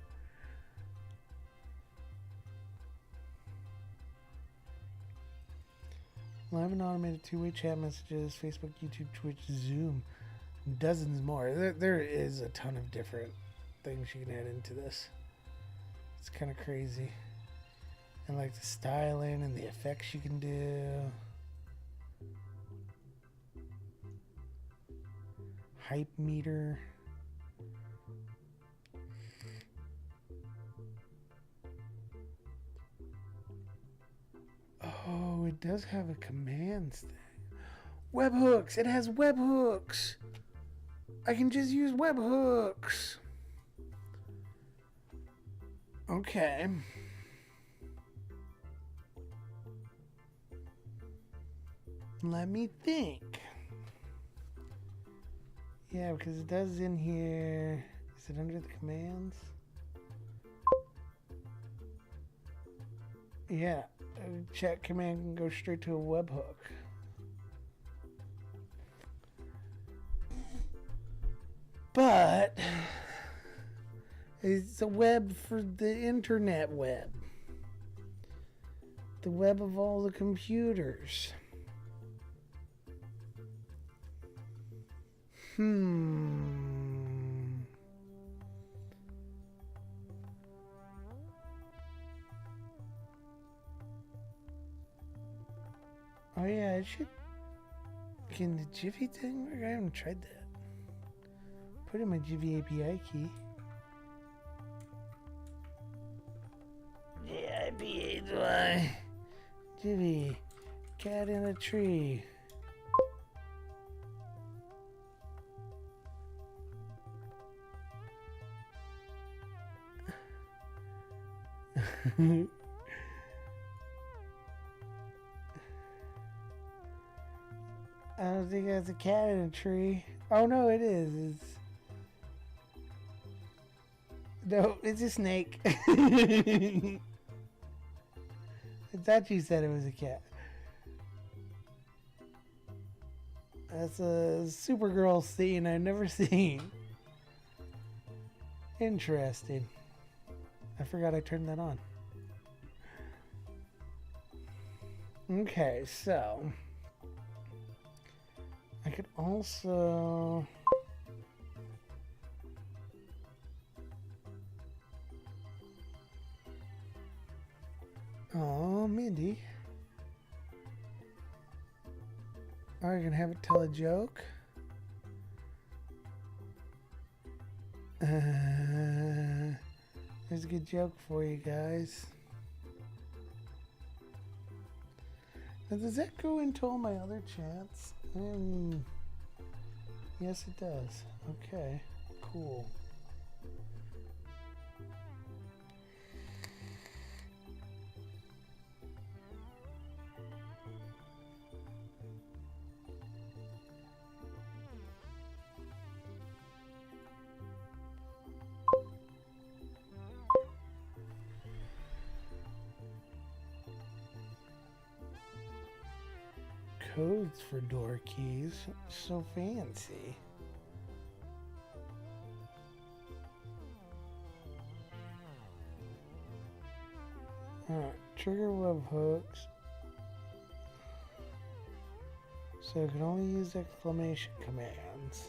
Live and automated two-way chat messages, Facebook, YouTube, Twitch, Zoom, dozens more. There is a ton of different things you can add into this. It's kind of crazy. And like the styling and the effects you can do. Hype meter. Oh, it does have a commands thing. Webhooks. It has webhooks. I can just use webhooks. Okay. Let me think. Yeah, because it does in here. Is it under the commands? Yeah. A chat command can go straight to a webhook. But it's a web for the internet web. The web of all the computers. Oh yeah, it should. Can the Jiffy thing work? I haven't tried that. Put in my Jiffy API key. Jiffy, Jiffy, cat in a tree. I don't think that's a cat in a tree. Oh no, it is. No, it's a snake. I thought you said it was a cat. That's a Supergirl scene I've never seen. Interesting. I forgot I turned that on. Okay, so I could also oh, Mindy. Are you gonna have it tell a joke? There's a good joke for you guys. Now, does that go into all my other chats? Yes, it does. Okay, cool. codes for door keys. So fancy. Alright, trigger web hooks. So I can only use exclamation commands.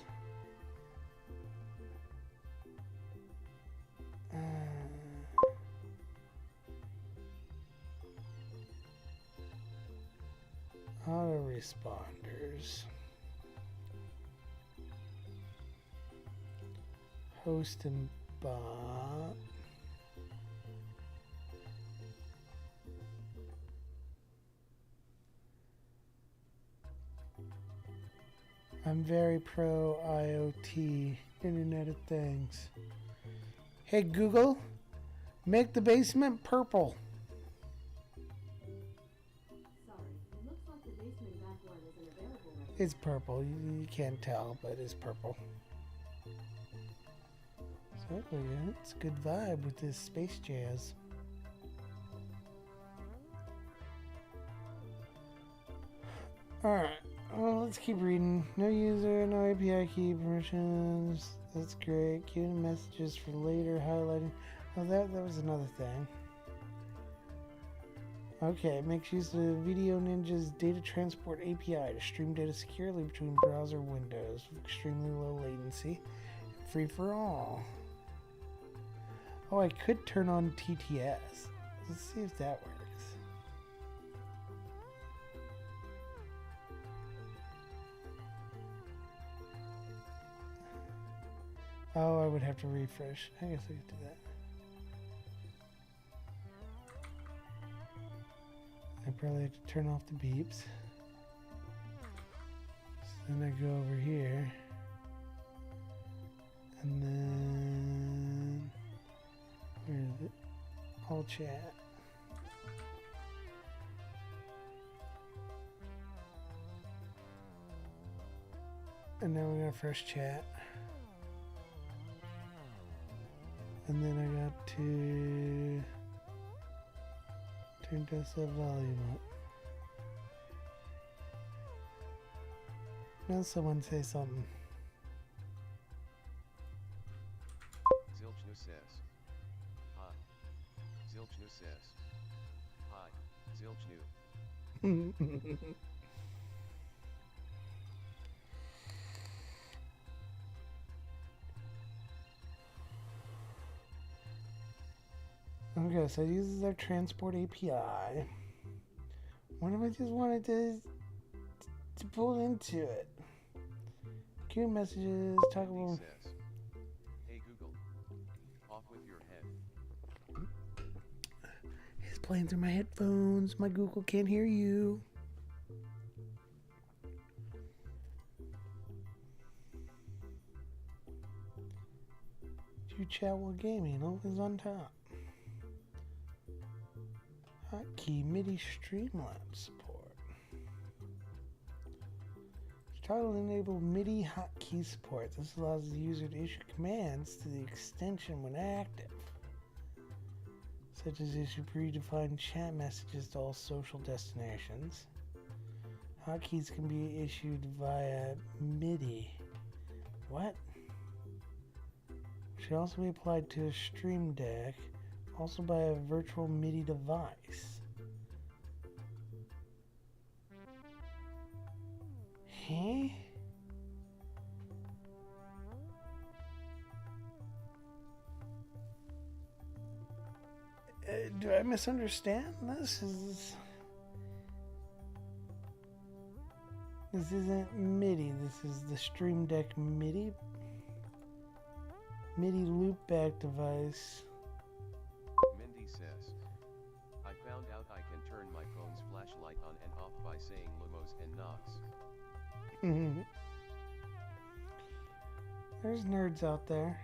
Autoresponders. Host and bot. I'm very pro IoT, Internet of Things. Hey Google, make the basement purple. Sorry, it looks like the basement back one isn't available right now. It's purple. You can't tell, but it's purple. So yeah, it's a good vibe with this space jazz. Alright, well, let's keep reading. No user, no API key permissions. That's great. Queuing messages for later, highlighting. Oh, that was another thing. Okay, it makes use of Video Ninja's data transport API to stream data securely between browser windows with extremely low latency and free for all. Oh, I could turn on TTS. Let's see if that works. Oh, I would have to refresh. I guess I could do that. I probably have to turn off the beeps. So then I go over here. And then... where is it? All chat. And now we got first chat. And then I got to turn desktop volume up. Now someone say something. Zilchnu says. Hi. Zilchnu says. Hi, Zilchnu. Okay, so it uses our transport API. What if I just wanted to pull into it? Queue messages, talk Andy about... says. Hey Google. Off with your head. It's playing through my headphones. My Google can't hear you. Do chat while gaming, always on top. Hotkey MIDI Streamlabs support. Toggle enable MIDI hotkey support. This allows the user to issue commands to the extension when active, such as issue predefined chat messages to all social destinations. Hotkeys can be issued via MIDI. What? Should also be applied to a Stream Deck. Also by a virtual MIDI device. Huh? Do I misunderstand? This isn't MIDI. This is the Stream Deck MIDI. MIDI loopback device. Says, I found out I can turn my phone's flashlight on and off by saying Lumos and Knox. There's nerds out there.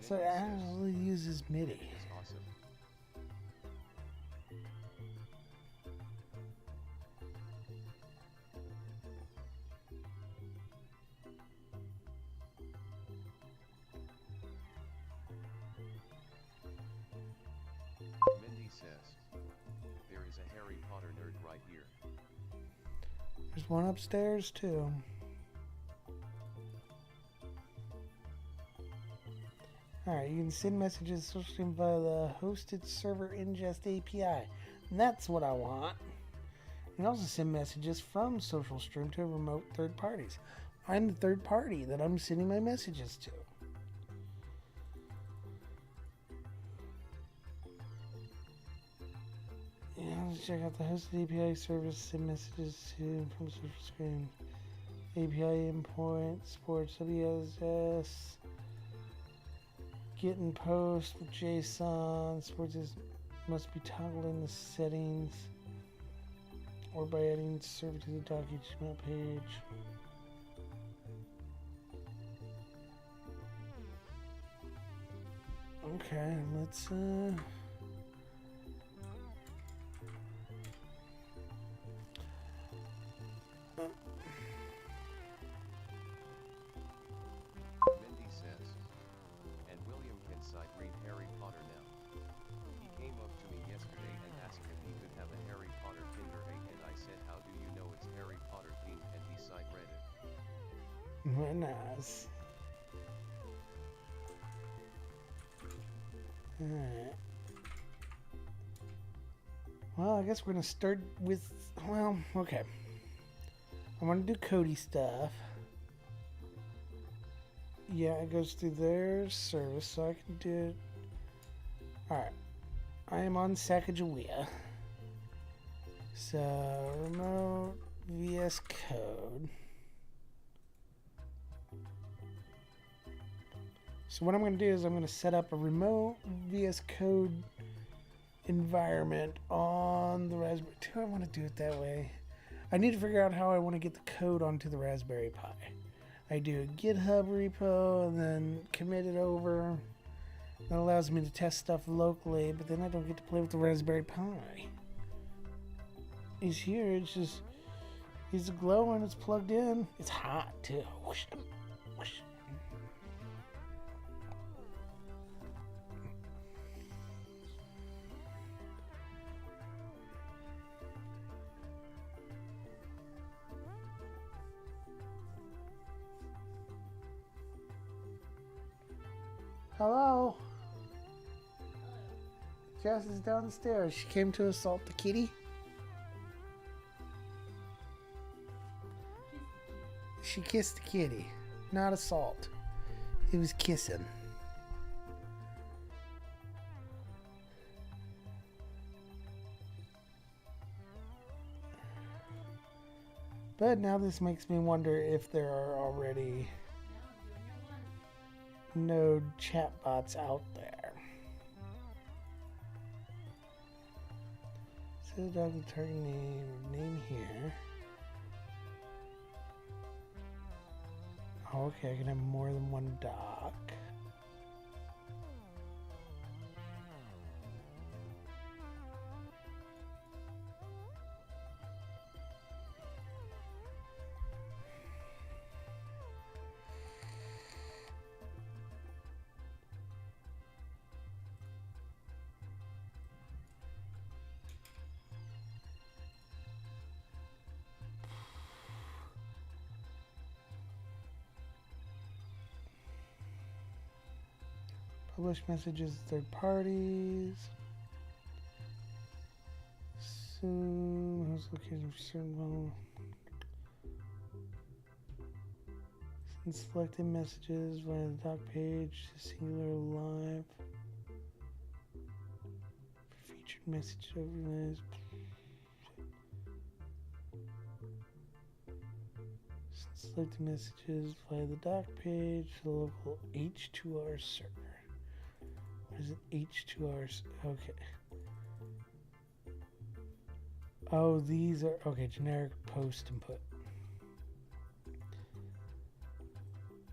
So it actually uses MIDI. Awesome. Harry Potter nerd right here. There's one upstairs too. Alright, you can send messages to social stream via the hosted server ingest API. That's what I want. You can also send messages from social stream to remote third parties. I'm the third party that I'm sending my messages to. Yeah, let's check out the hosted API service, send messages to from social stream. API endpoint, supports WSS, get and post with JSON, supports this must be toggled in the settings or by adding server to the doc.html page. Okay, let's Mindy says. And William can sight read Harry Potter now. He came up to me yesterday and asked if he could have a Harry Potter Kinder Egg and I said how do you know it's Harry Potter themed and he sight read it. very nice. Alright. Well, I guess we're gonna start with, well, okay. I want to do Cody stuff. Yeah, it goes through their service, so I can do it. Alright. I am on Sacagawea. So, remote VS Code. So what I'm going to do is I'm going to set up a remote VS Code environment on the Raspberry. Do I want to do it that way? I need to figure out how I want to get the code onto the Raspberry Pi. I do a GitHub repo and then commit it over. That allows me to test stuff locally, but then I don't get to play with the Raspberry Pi. It's here, it's just, it's glowing, it's plugged in. It's hot too. Whoosh, whoosh. Hello? Jess is downstairs. She came to assault the kitty. She kissed the kitty. Not assault. It was kissing. But now this makes me wonder if there are already Node chatbots out there. So the dog and target name here. Oh, okay, I can have more than one doc. Publish messages to third parties. Assume who's located for certain level. Send selected messages via the doc page to singular live. For featured message overlays. Send selected messages via the doc page to the local H2R server. What is it? H2R. Okay. Oh, these are okay. Generic post input.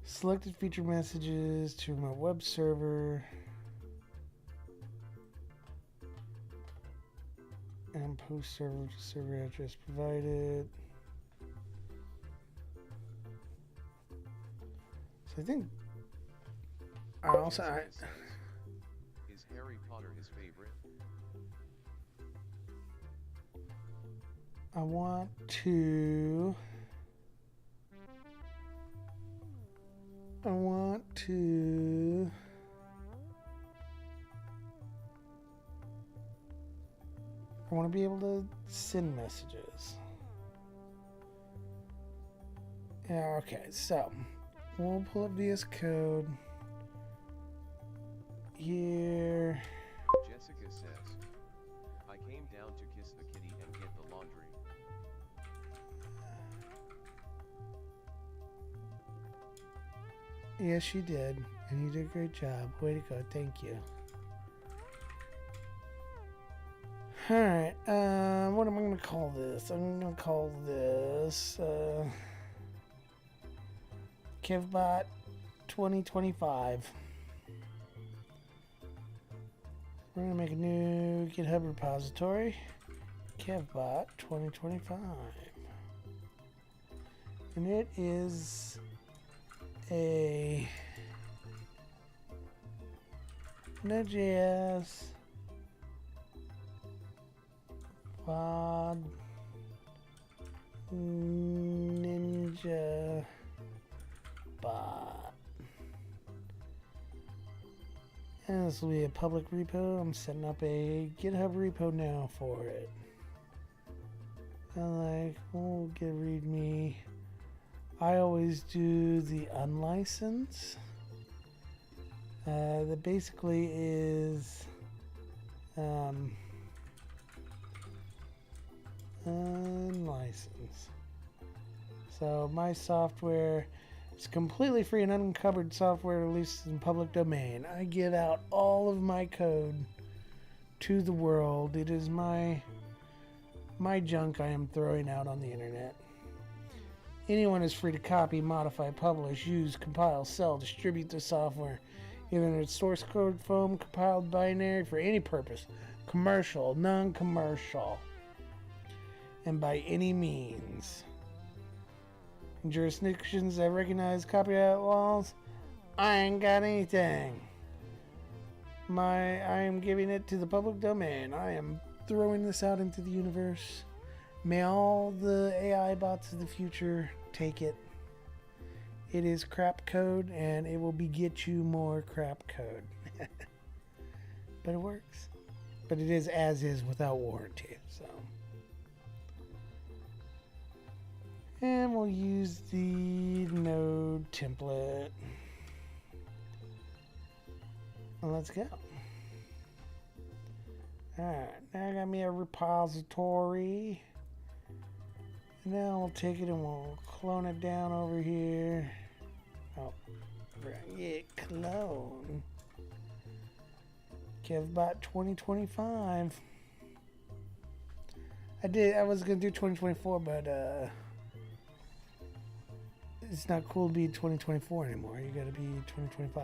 Selected feature messages to remote web server. And post server to server address provided. So I think. I also. Is Harry Potter his favorite? I want to. I want to. I want to be able to send messages. Yeah, okay, so we'll pull up VS Code here. Jessica says, I came down to kiss the kitty and get the laundry. Yes, you did, and you did a great job. Way to go, thank you. Alright, what am I going to call this? I'm going to call this, KevBot 2025. We're going to make a new GitHub repository, KevBot 2025. And it is a Node.js Pod Ninja bot. And this will be a public repo. I'm setting up a GitHub repo now for it. And we'll get README. I always do the unlicensed. That basically is unlicensed. So my software is completely free and unencumbered software released in public domain. I give out all of my code to the world. It is my junk I am throwing out on the internet. Anyone is free to copy, modify, publish, use, compile, sell, distribute the software, either in its source code form, compiled binary, for any purpose, commercial, non-commercial, and by any means. In jurisdictions that recognize copyright laws, I ain't got anything. I am giving it to the public domain. I am throwing this out into the universe. May all the AI bots of the future take it. It is crap code, and it will beget you more crap code. But it works. But it is as is without warranty. So, and we'll use the node template. And let's go. Alright, now I got me a repository. Now we'll take it and we'll clone it down over here. Oh, yeah, clone. KevBot 2025. I was gonna do 2024, but it's not cool to be 2024 anymore. You gotta be 2025.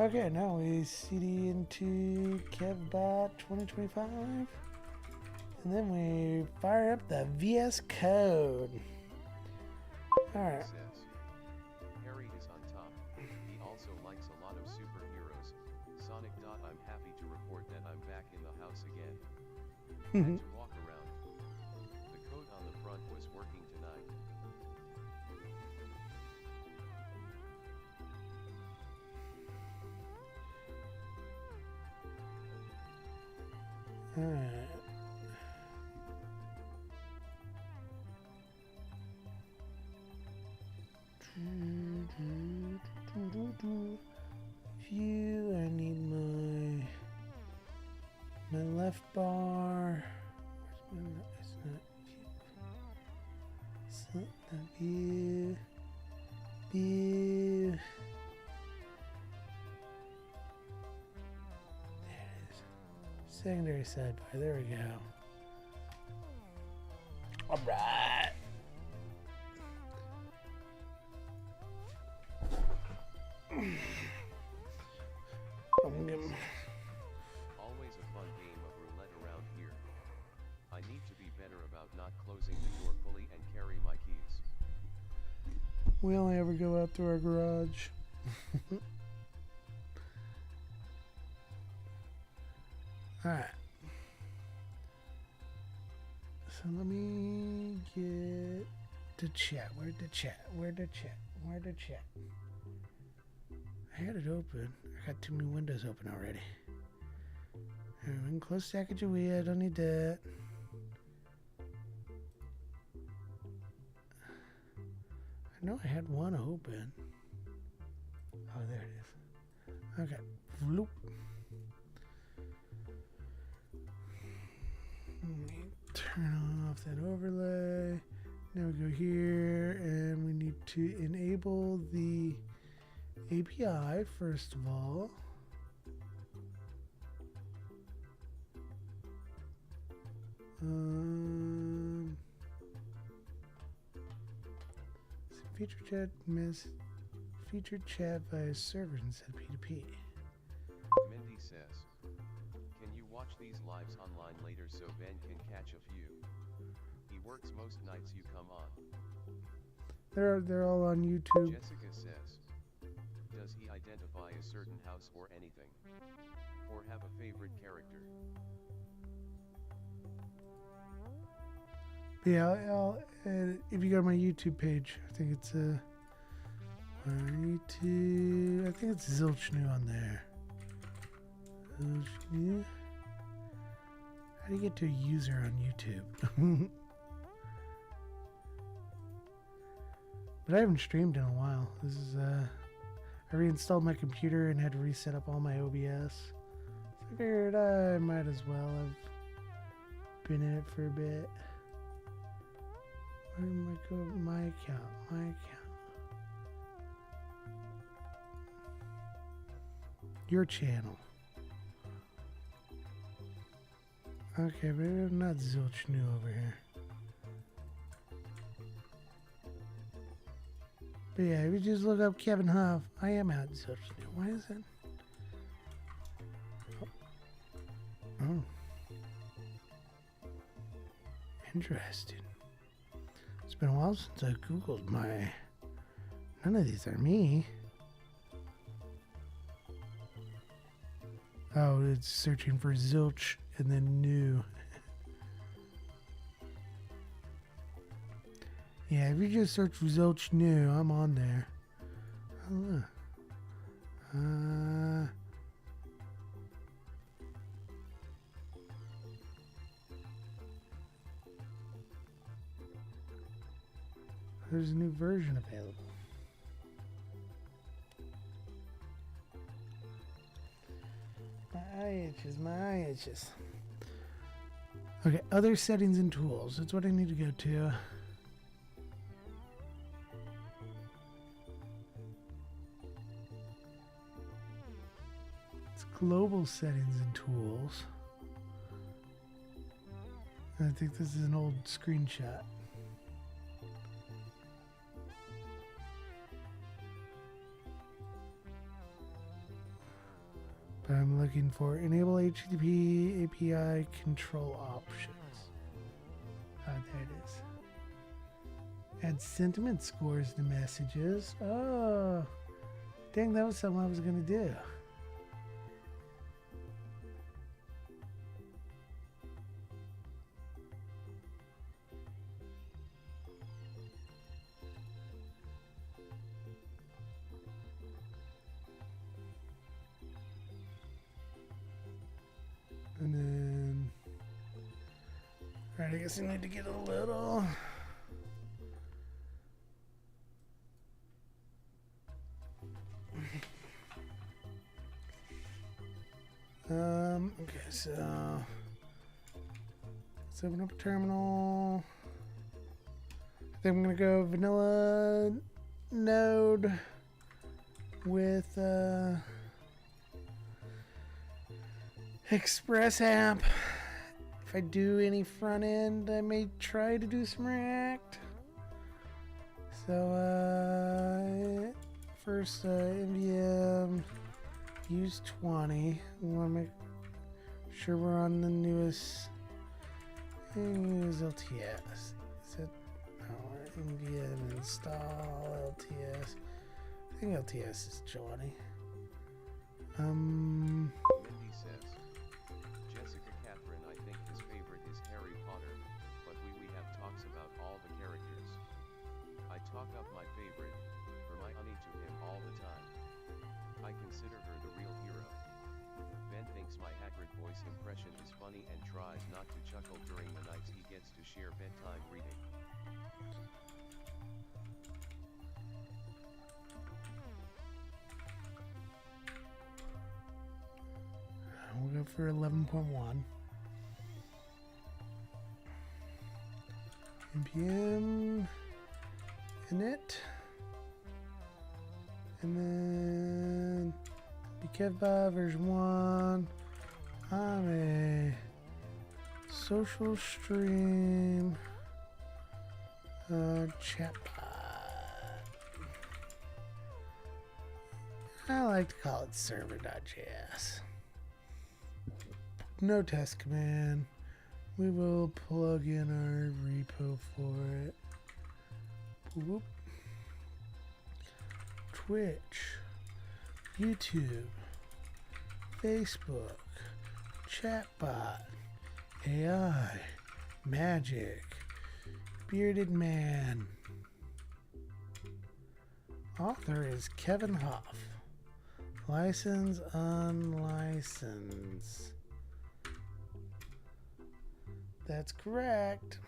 Okay, now we cd into KevBot 2025, and then we fire up the VS Code. Alright. Says, Harry is on top. He also likes a lot of superheroes. Sonic. I'm happy to report that I'm back in the house again. And to walk around. The code on the front was working tonight. Alright. View, I need my left bar. Where's my, it's not view. View. There it is. Secondary sidebar. There we go. All right. Always a fun game of roulette around here. I need to be better about not closing the door fully and carry my keys. We only ever go out through our garage. Alright. So let me get to chat. Where'd the chat? Where'd the chat? Where'd the chat? I had it open. I got too many windows open already. Alright, we can close Sacagawea. I don't need that. I know I had one open. Oh, there it is. Okay. Bloop. Turn off that overlay. Now we go here and we need to enable the API first of all. Feature chat via servers instead of P2P. Mindy says, can you watch these lives online later so Ben can catch a few? He works most nights you come on. They're all on YouTube. Jessica says, does he identify a certain house or anything? Or have a favorite character? Yeah, if you go to my YouTube page, I think it's YouTube. I think it's Zilchnu on there. Zilchnu. How do you get to a user on YouTube? But I haven't streamed in a while. This is I reinstalled my computer and had to reset up all my OBS. So I figured I might as well. I've been in it for a bit. Where am I going? My account. My account. Your channel. Okay, but I'm not Zilchnu over here. But yeah, if you just look up Kevin Huff, I am out Zilchnu. Why is it? Oh. Interesting. It's been a while since I googled my... None of these are me. Oh, it's searching for Zilch and then new. Yeah, if you just search for Zilch new, I'm on there. Oh, look. There's a new version available. My itches. Okay, other settings and tools. That's what I need to go to. It's global settings and tools. I think this is an old screenshot. But I'm looking for enable HTTP API control options. Oh, there it is. Add sentiment scores to messages. Oh, dang, that was something I was going to do. And then, alright, I guess I need to get a little. Okay, so let's open up a terminal. I think I'm gonna go vanilla node with Express app. If I do any front end, I may try to do some React. So first MVM use 20. We want to make sure we're on the newest. And use LTS. Is it MVM install LTS? I think LTS is 20. Mindy says, Jessica voice impression is funny and tries not to chuckle during the nights he gets to share bedtime reading. We'll go for 11.1. npm init, and then bkevbot version 1. I'm a social stream chatbot. I like to call it server.js. No test command. We will plug in our repo for it. Whoop. Twitch, YouTube, Facebook, chatbot, AI, magic, bearded man. Author is Kevin Hoff. License unlicensed. That's correct.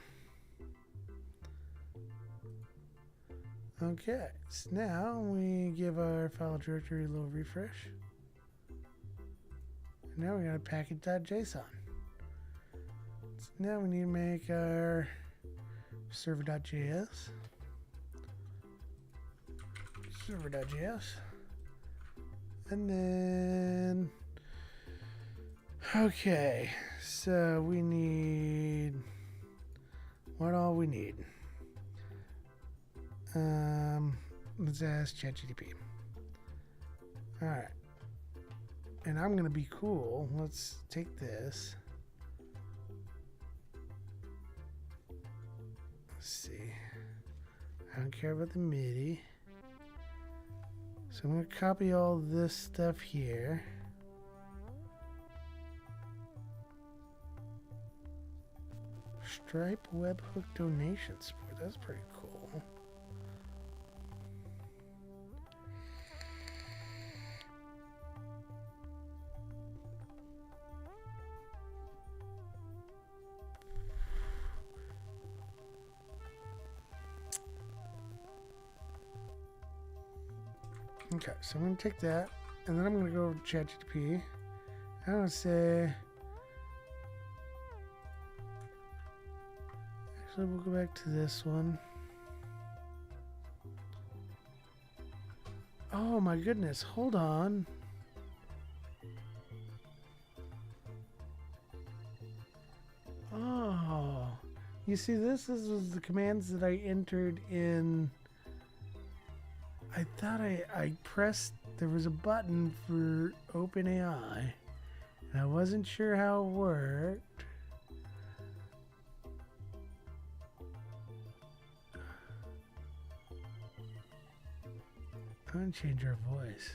Okay, so now we give our file directory a little refresh. And now we got a package.json. So now we need to make our server.js. Server.js. And then, okay, so we need, what all we need? Let's ask ChatGPT. All right, and I'm gonna be cool. Let's take this. Let's see. I don't care about the MIDI. So I'm going to copy all this stuff here. Stripe webhook donation support. That's pretty cool. Okay, so I'm going to take that, and then I'm going to go over to ChatGPT. I'm going to say, actually, we'll go back to this one. Oh my goodness, hold on. Oh, you see, this was the commands that I entered in. I thought I pressed, there was a button for OpenAI, and I wasn't sure how it worked. I'm going to change our voice.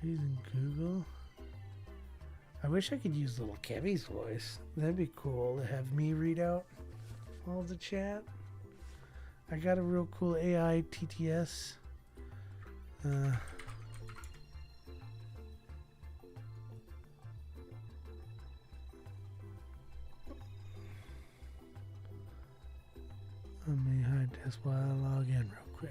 We're using Google. I wish I could use little Kevy's voice. That'd be cool to have me read out all the chat. I got a real cool AI TTS. Let me hide this while I log in real quick.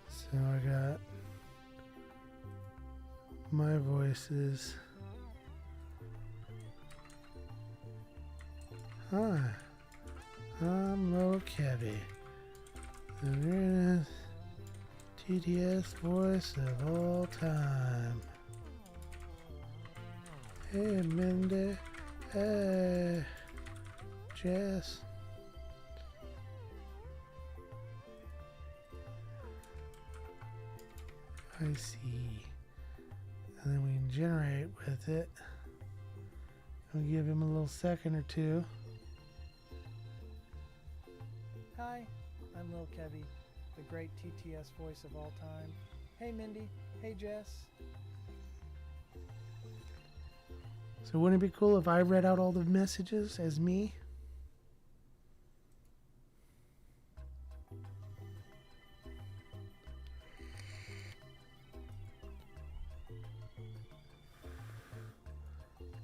So I got my voices. Hi, I'm Lil Kevy, the greatest TTS voice of all time. Hey Mindy, hey Jess. I see. And then we can generate with it. We'll give him a little second or two. Hi, I'm Lil Kevy, the great TTS voice of all time. Hey Mindy, hey Jess. So wouldn't it be cool if I read out all the messages as me?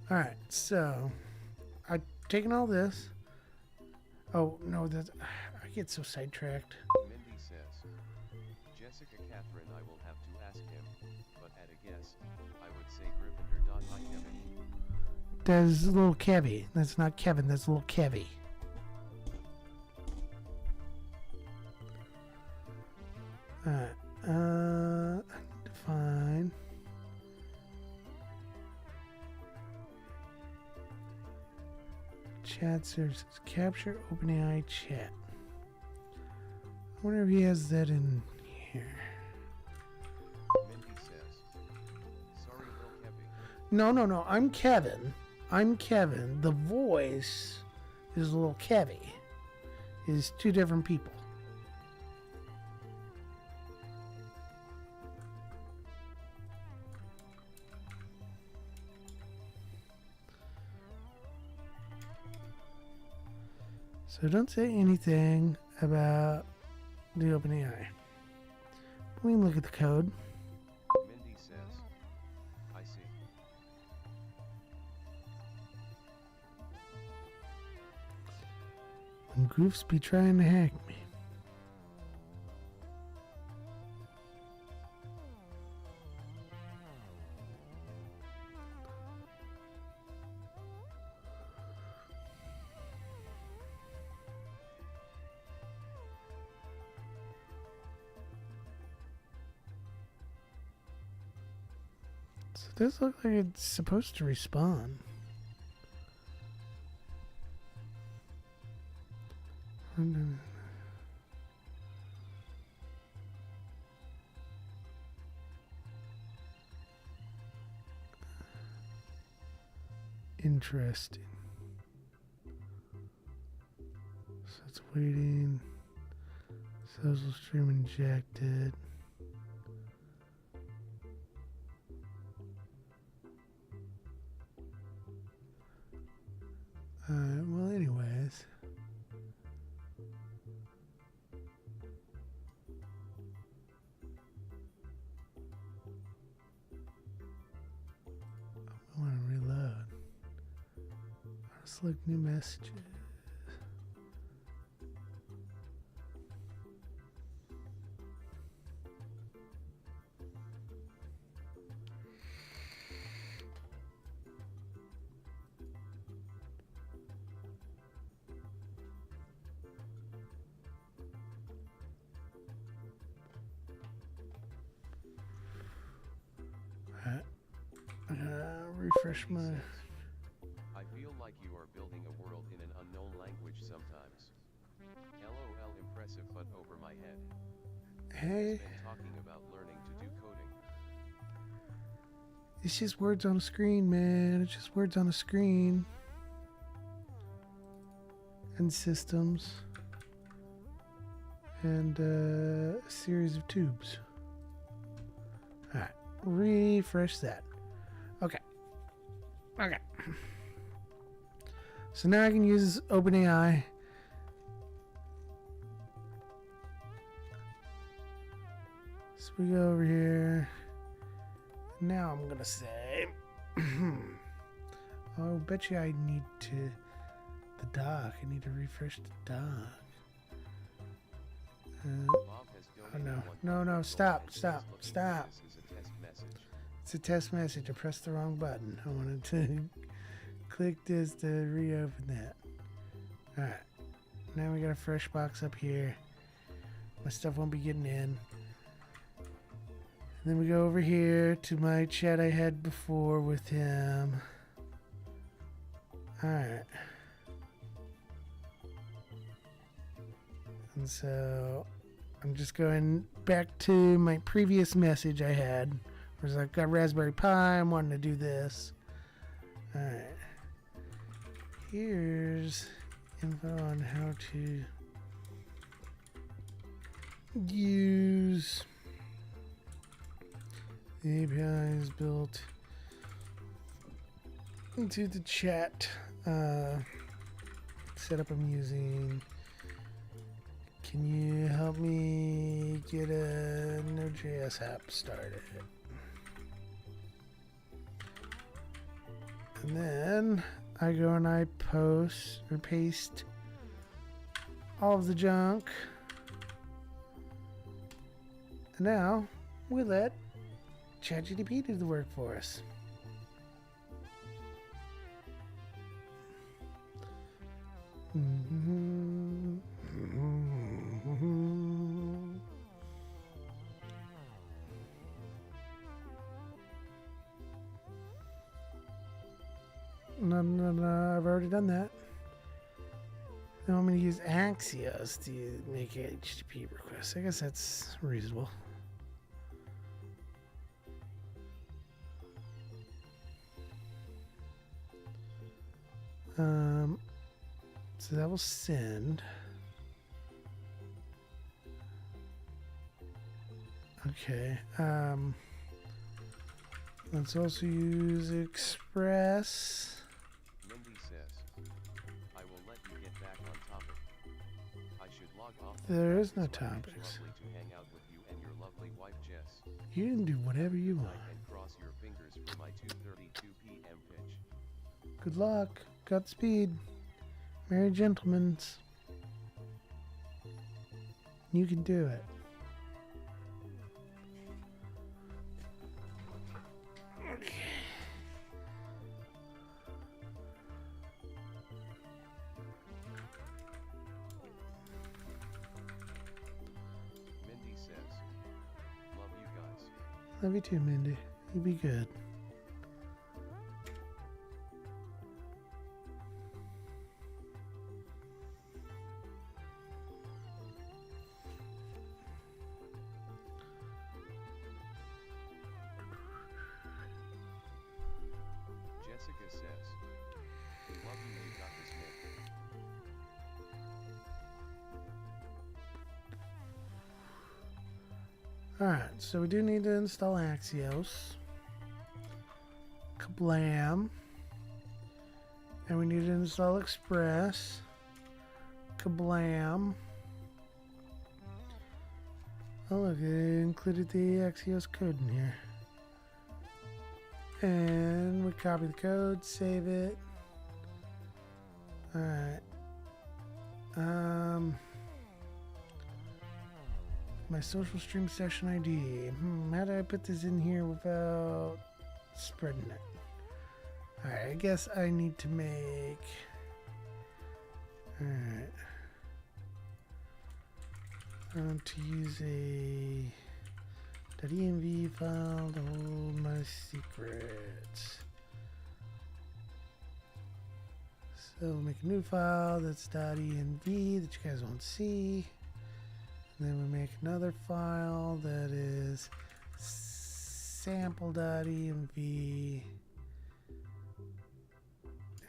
All right, so I've taken all this. Oh no, that I get so sidetracked. Mindy says, Jessica Catherine, I will have to ask him, but at a guess, I would say Gryffindor. Hi Kevin. There's little Kevy. That's not Kevin. That's little Kevy. All right. I need to find. Chat services. Capture OpenAI chat. I wonder if he has that in here. Mindy says, sorry Lil Kevin. No. I'm Kevin. The voice is little Kevy. Is two different people. So don't say anything about the OpenAI. We can look at the code. Mindy says, I see. And Goofs be trying to hack me. So it does look like it's supposed to respawn. Interesting. So it's waiting. Social stream injected. Well, anyways. I want to reload. Select new messages. Refresh my. I feel like you are building a world in an unknown language sometimes. LOL, impressive but over my head. Hey, Been talking about learning to do coding. it's just words on a screen, man. It's just words on a screen. And systems. And a series of tubes. Alright, refresh that. Okay. So now I can use OpenAI. So we go over here. Now I'm gonna say, oh, bet you I need to the dock. I need to refresh the dock. Bob has Oh donated no, $1 stop. and says, "Looking for this is a test message." It's a test message. I pressed the wrong button. I wanted to click this to reopen that. Alright. Now we got a fresh box up here. My stuff won't be getting in. And then we go over here to my chat I had before with him. Alright. And so I'm just going back to my previous message I had. Where I've got Raspberry Pi, I'm wanting to do this. Alright. Here's info on how to use the APIs built into the chat setup I'm using. Can you help me get a Node.js app started? And then I go and I post or paste all of the junk. And now we let ChatGPT do the work for us. No, I've already done that. They want me to use Axios to make HTTP requests. I guess that's reasonable. So that will send. Okay. Let's also use Express. Mindy says, I will let you get back on topic. I should log off. There is no It's topics. lovely to hang out with you and your lovely wife Jess. You can do whatever you want. And cross your fingers for my 2:32 p.m. pitch. Good luck. Godspeed. Merry gentlemens. You can do it. Okay. Mindy says, love you guys. Love you too, Mindy. You be good. Jessica says, love you, you got this, man. Alright, so we do need to install Axios. Kablam. And we need to install Express. Kablam. Oh look, it included the Axios code in here. And we copy the code, save it. Alright. My social stream session ID. How do I put this in here without spreading it? Alright, I guess I need to make... Alright. I want to use a .env file to hold my secrets. So we'll make a new file that's .env that you guys won't see. And then we make another file that is sample.env.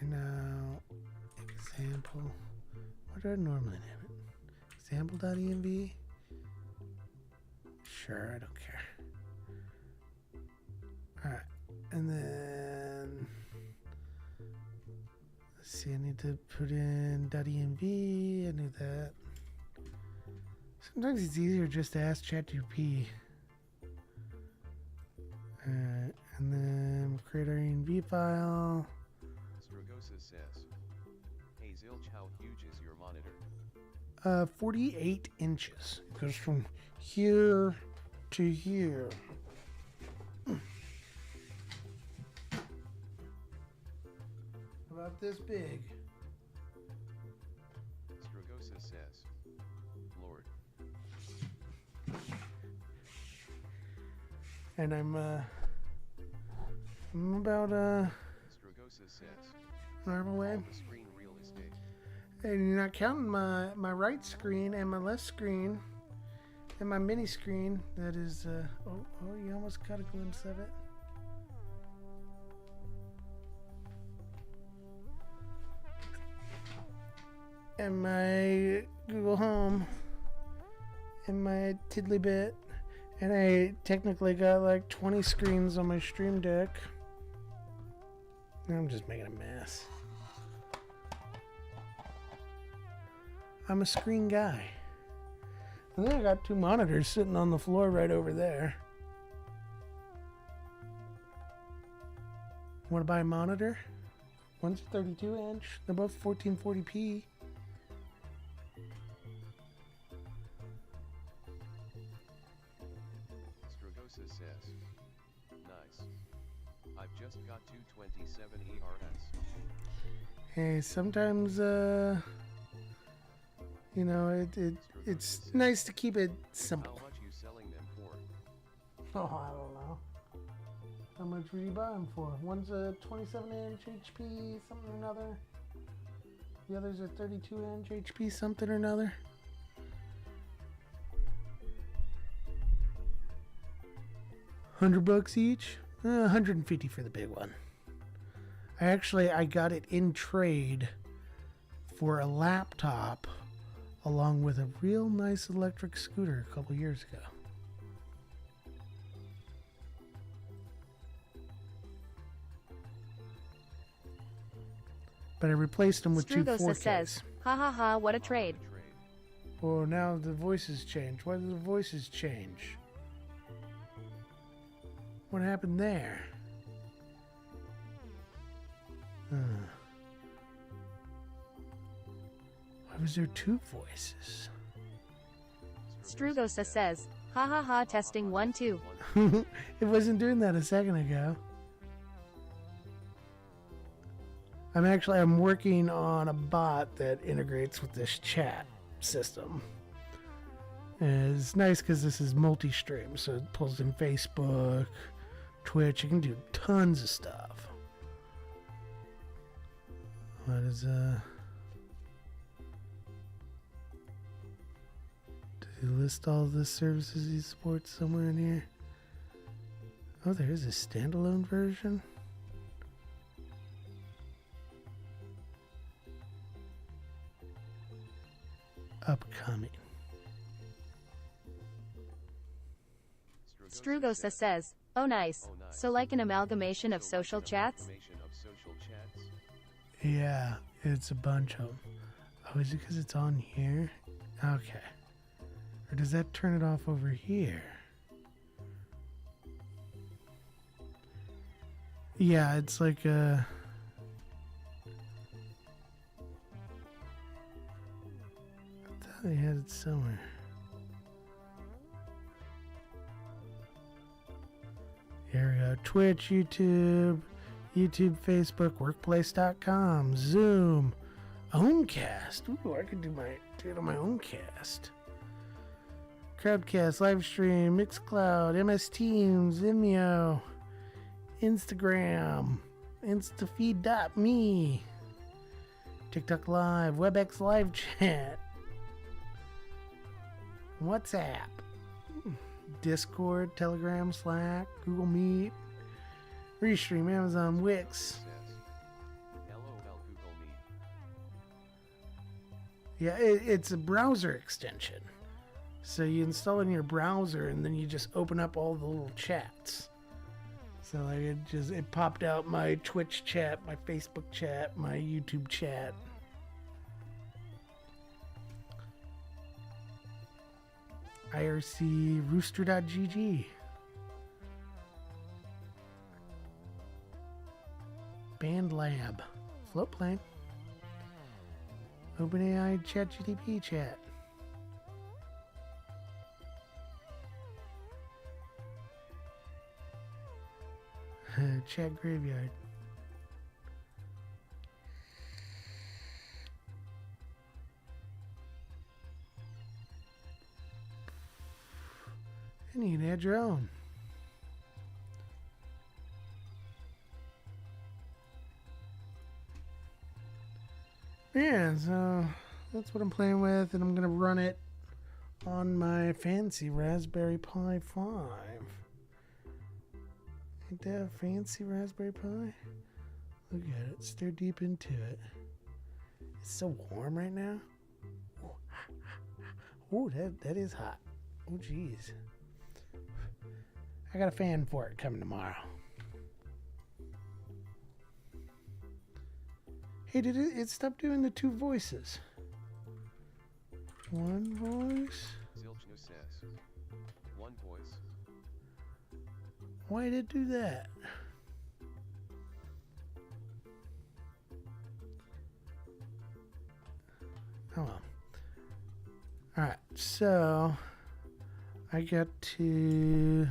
And now example. What do I normally name it? Sample.env? Sure, I don't care. Alright, and then let's see, I need to put in .env. I knew that. Sometimes it's easier just to ask ChatGPT. Alright, and then we'll create our env file. Stragosa says, hey Zilch, how huge is your monitor? 48 inches. It goes from here to here. About this big. Stragosa says, Lord. And I'm about Stragosa says, an arm away. all the screen real estate. And you're not counting my right screen and my left screen and my mini screen. That is, oh, you almost got a glimpse of it. And my Google Home and my Tiddly Bit. And I technically got like 20 screens on my Stream Deck. I'm just making a mess. I'm a screen guy. And then I got two monitors sitting on the floor right over there. Want to buy a monitor? One's a 32 inch. They're both 1440p. Stragosa says, nice. I've just got 227 ERS. Hey, sometimes, you know, it's nice to keep it How simple. much you selling them for? Oh, I don't know. How much would you buy them for? One's a 27-inch HP something or another. The other's a 32-inch HP something or another. $100 each? 150 for the big one. I got it in trade for a laptop along with a real nice electric scooter a couple years ago. But I replaced them with two Strugosa 4Ks. says, ha ha ha, what a trade. Oh, now the voices change. Why did the voices change? What happened there? Why was there two voices? Strugosa says, ha ha ha, testing 1 2. It wasn't doing that a second ago. I'm working on a bot that integrates with this chat system. And it's nice because this is multi-stream, so it pulls in Facebook, Twitch. You can do tons of stuff. What is Does he list all the services he supports somewhere in here? Oh, there is a standalone version. Upcoming. Strugosa says, oh nice. So like an amalgamation of social chats? Yeah, it's a bunch of them. Oh, is it because it's on here? Okay. Or does that turn it off over here? Yeah, it's like a... I thought I had it somewhere. Here we go. Twitch, YouTube, Facebook, Workplace.com, Zoom, Owncast. Ooh, I could do it on my own cast. Crowdcast, Livestream, Mixcloud, MS Teams, Vimeo, Instagram, Instafeed.me, TikTok Live, WebEx Live Chat, WhatsApp, Discord, Telegram, Slack, Google Meet, Restream, Amazon, Wix. LOL Google Meet. Yeah, it's a browser extension. So you install it in your browser and then you just open up all the little chats. So like it popped out my Twitch chat, my Facebook chat, my YouTube chat. IRC Rooster.gg. BandLab. Floatplane. OpenAI ChatGPT chat. Chat Graveyard. And you can add your own. Yeah, so that's what I'm playing with, and I'm going to run it on my fancy Raspberry Pi 5. Ain't that a fancy Raspberry Pi? Look at it. Stare deep into it. It's so warm right now. Oh, that is hot. Oh, geez. I got a fan for it coming tomorrow. Hey, did it stop doing the two voices? One voice? Zilchno says. One voice. Why did it do that? Oh well. Alright, so I got to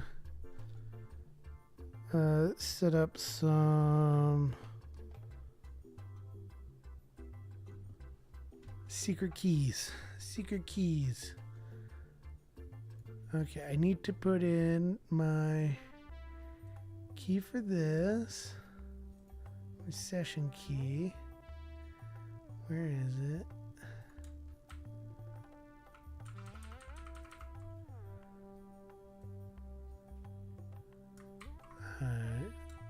set up some secret keys. Secret keys. Okay, I need to put in my key for this. My session key. Where is it?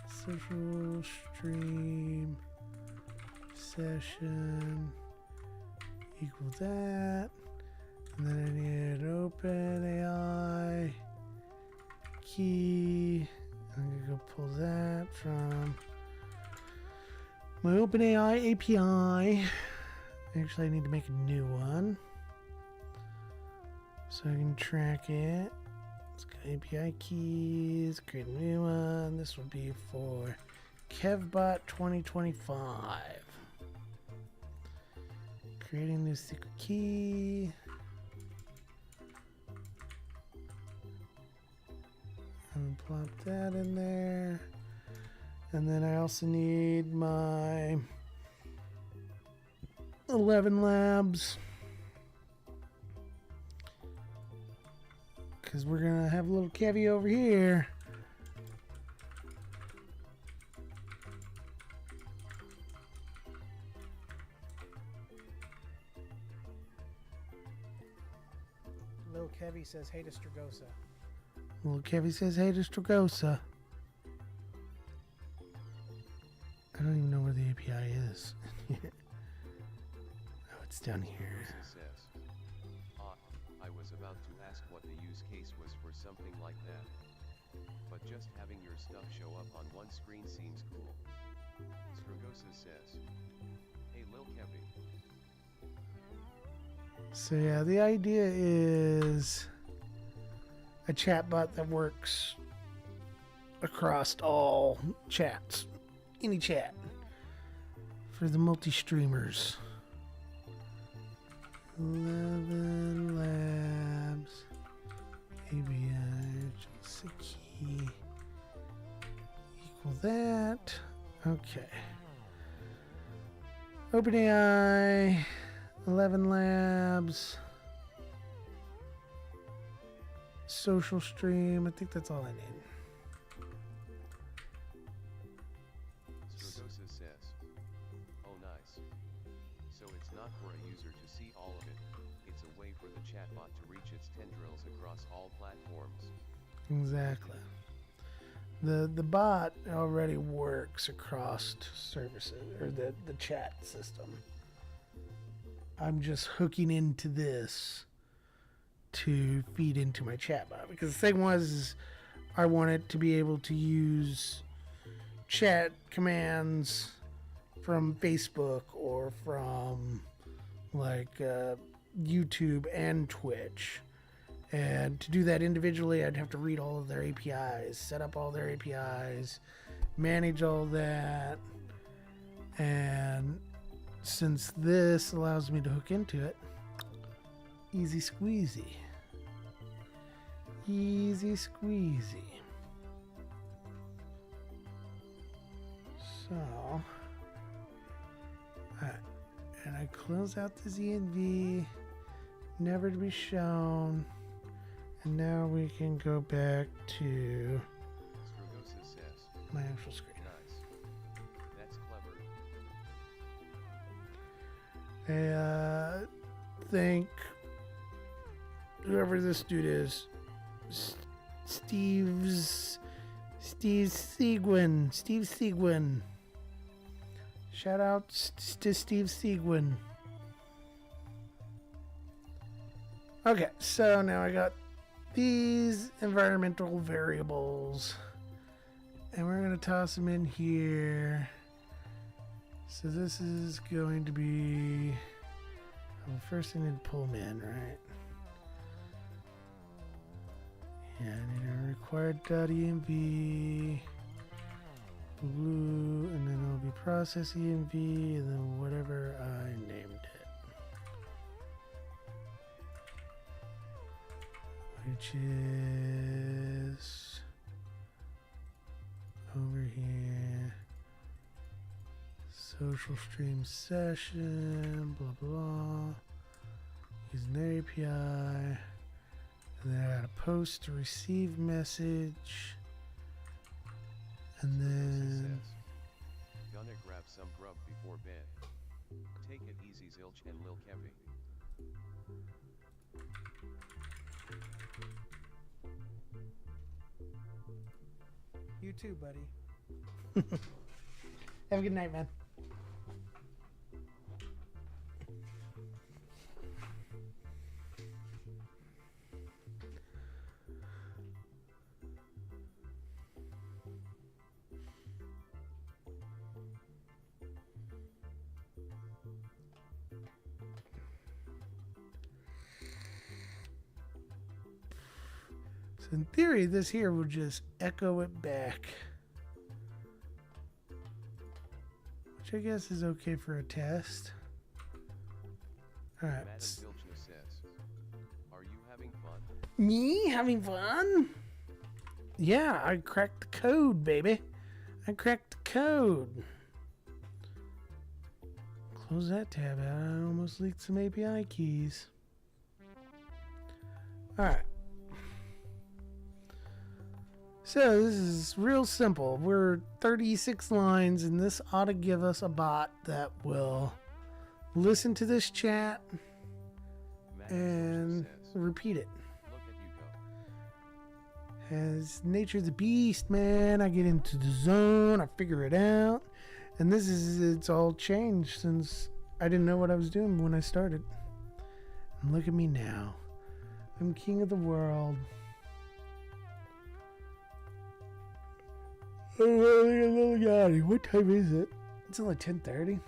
Social stream session equal that, and then I need an OpenAI key. I'm gonna go pull that from my OpenAI API. Actually, I need to make a new one so I can track it. Let's go API keys, create a new one. This will be for KevBot 2025. Creating new secret key. And plop that in there. And then I also need my 11 labs. Because we're going to have a little Kevy over here. Lil Kevy says, hey to Stragosa. Little Kevy says, hey to Stragosa. I don't even know where the API is. Oh, it's down here. Rosa says. I was about to ask what the use case was for something like that. But just having your stuff show up on one screen seems cool. Stragosa says. Hey Lil Kevin. So yeah, the idea is a chatbot that works across all chats, any chat, for the multi-streamers. 11 labs, ABI, just a key, equal that. Okay. OpenAI, 11 labs, social stream. I think that's all I need. Stragosa says. Oh nice. So it's not for a user to see all of it, it's a way for the chatbot to reach its tendrils across all platforms. Exactly. The bot already works across services, or the chat system. I'm just hooking into this to feed into my chatbot, because the thing was is I wanted to be able to use chat commands from Facebook or from like YouTube and Twitch. And to do that individually, I'd have to read all of their APIs, set up all their APIs, manage all that. And since this allows me to hook into it, easy squeezy. Easy squeezy. So, alright, and I close out the ZNV, never to be shown, and now we can go back to Stragosa says. my actual screen. Nice. That's clever. I think whoever this dude is, Steve Seguin. Shout out to Steve Seguin. Okay, so now I got these environmental variables, and we're gonna toss them in here. So this is going to be. Well, first I need to pull them in, right? Yeah, I need a required.env blue, and then it'll be process env, and then whatever I named it, which is over here. Social stream session, blah blah. Use an API. And then I got a post to receive message. And then. Gonna grab some grub before bed. Take it easy, Zilch and Lil Kevy. You too, buddy. Have a good night, man. So in theory, this here will just echo it back. Which I guess is okay for a test. Alright. Madam Zilchna says, are you having fun? Me having fun? Yeah, I cracked the code, baby. I cracked the code. Close that tab out. I almost leaked some API keys. Alright. So this is real simple. We're 36 lines, and this ought to give us a bot that will listen to this chat Madam and Zilchna says, repeat it. look at you go. As nature of the beast, man, I get into the zone, I figure it out. And it's all changed since I didn't know what I was doing when I started. And look at me now. I'm king of the world. Oh, little Yachty. What time is it? It's only 10:30.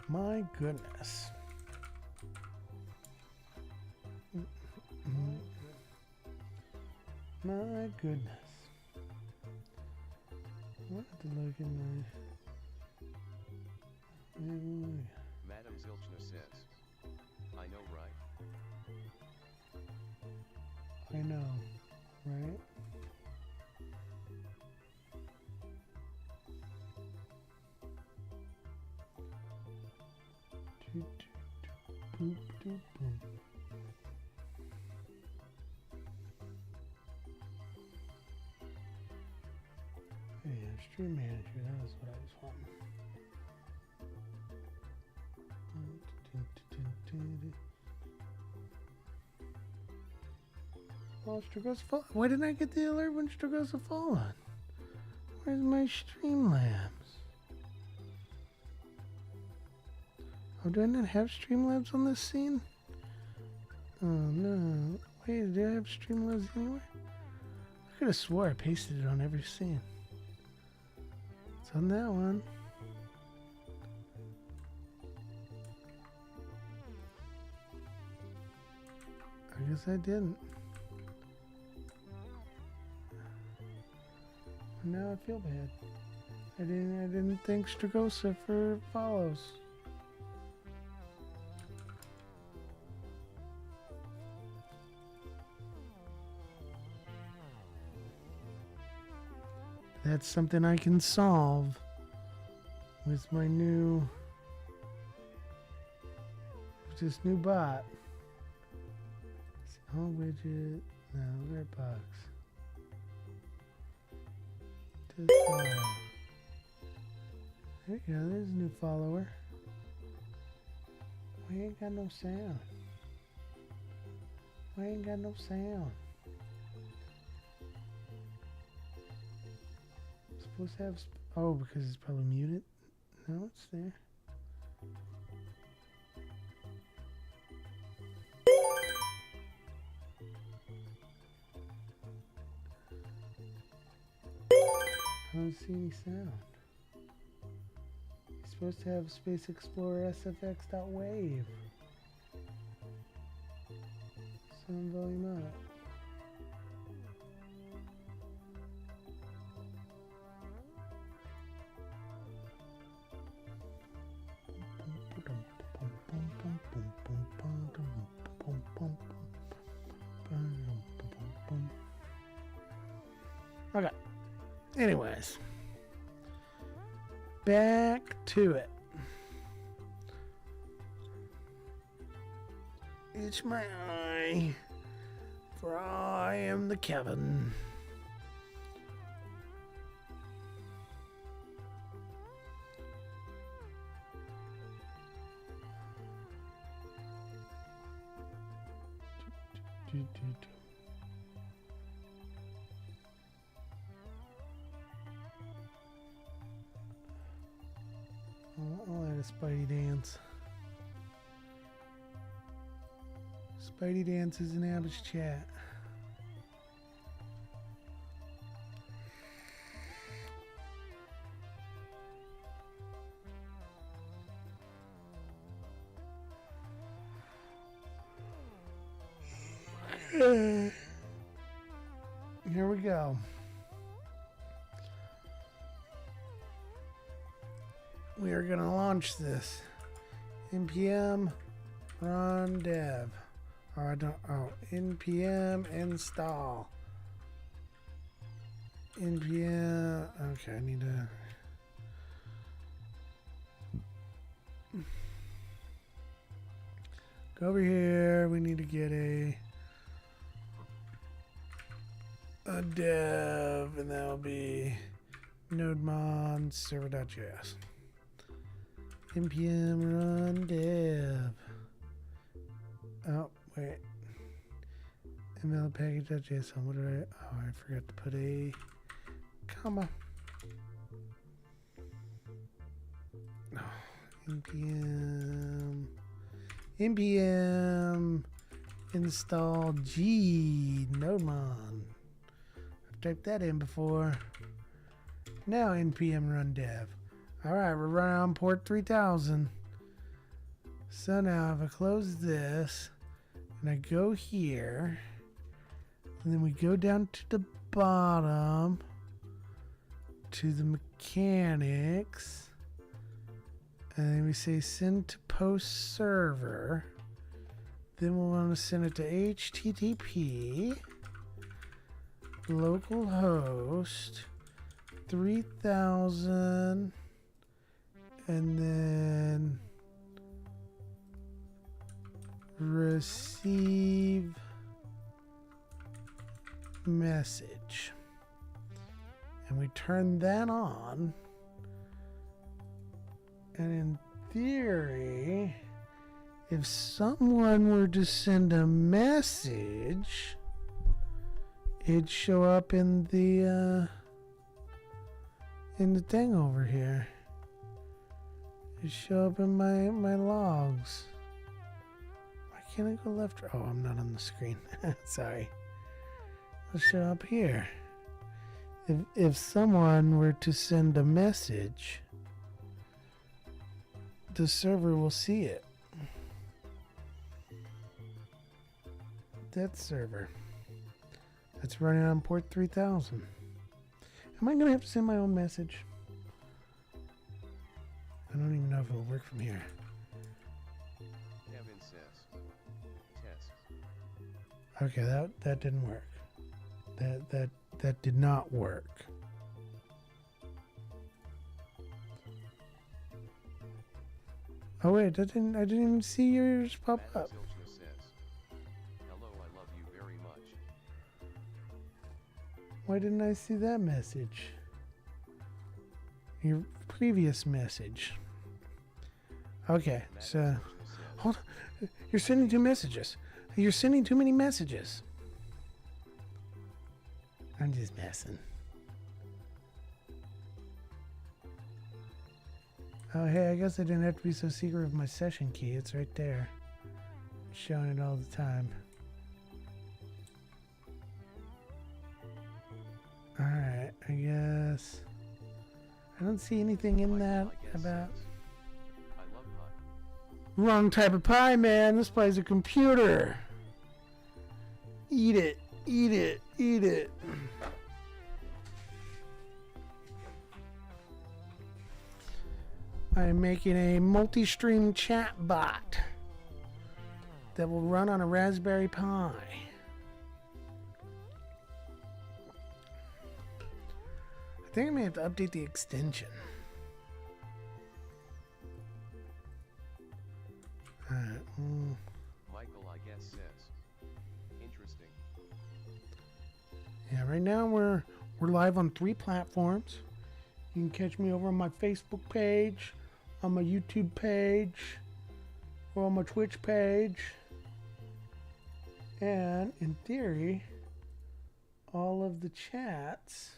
My goodness. My goodness. I have to look in my. Madam Zilchna says, I know, right? I know, right? Boop, doop, boom. Yeah, stream manager, that was what I was wanting. Oh, Stragosa Fall. Why didn't I get the alert when Stragosa Fallen? Where's my Streamlabs? Oh, do I not have Streamlabs on this scene? Oh no. Wait, do I have Streamlabs anywhere? I could have swore I pasted it on every scene. It's on that one. I guess I didn't. Now I feel bad. I didn't thank Stragosa for follows. That's something I can solve with my this new bot. Oh, widget. No, alert box. Just follow. There you go. There's a new follower. We ain't got no sound. We ain't got no sound. Supposed to have. Oh, because it's probably muted. No, it's there. I don't see any sound. supposed to have Space Explorer SFX.wave. Sound volume up. Okay. Anyways, back to it. It's my eye, for I am the Kevin. I'll add a Spidey dance. Spidey dance is in Abbott's chat. Here we go. We are going to launch this. npm run dev. npm install. npm. Okay, I need to. Go over here. We need to get a dev, and that'll be nodemon server.js. npm run dev. Oh, wait. ml package.json. What did I? Oh, I forgot to put a comma. No. npm install g nodemon. I've typed that in before. Now npm run dev. Alright, we're running on port 3000. So now if I close this and I go here, and then we go down to the bottom to the mechanics, and then we say send to post server. Then we'll want to send it to HTTP localhost 3000 and then receive message, and we turn that on, and in theory, if someone were to send a message, it'd show up in the thing over here. It'd show up in my logs. Why can't I go left? Oh, I'm not on the screen. Sorry. It'll show up here. If someone were to send a message, the server will see it. That server. That's running on port 3000. Am I going to have to send my own message? I don't even know if it'll work from here. Kevin says. Test. Okay, that didn't work. That did not work. Oh wait, I didn't even see yours pop Matt up. Zilchner says. Hello, I love you very much. Why didn't I see that message? Your previous message. Okay, Matt so Zilchner says. hold on. You're sending two messages. You're sending too many messages. I'm just messing. Oh, hey, I guess I didn't have to be so secret with my session key. It's right there. I'm showing it all the time. Alright, I guess. I don't see anything in Like that I guess about. says. Wrong type of pie, man. This pie's a computer. Eat it. Eat it. Eat it. I am making a multi-stream chat bot that will run on a Raspberry Pi. I think I may have to update the extension. Michael, I guess, says. Interesting. Yeah, right now we're live on 3 platforms. You can catch me over on my Facebook page, on my YouTube page, or on my Twitch page. And in theory, all of the chats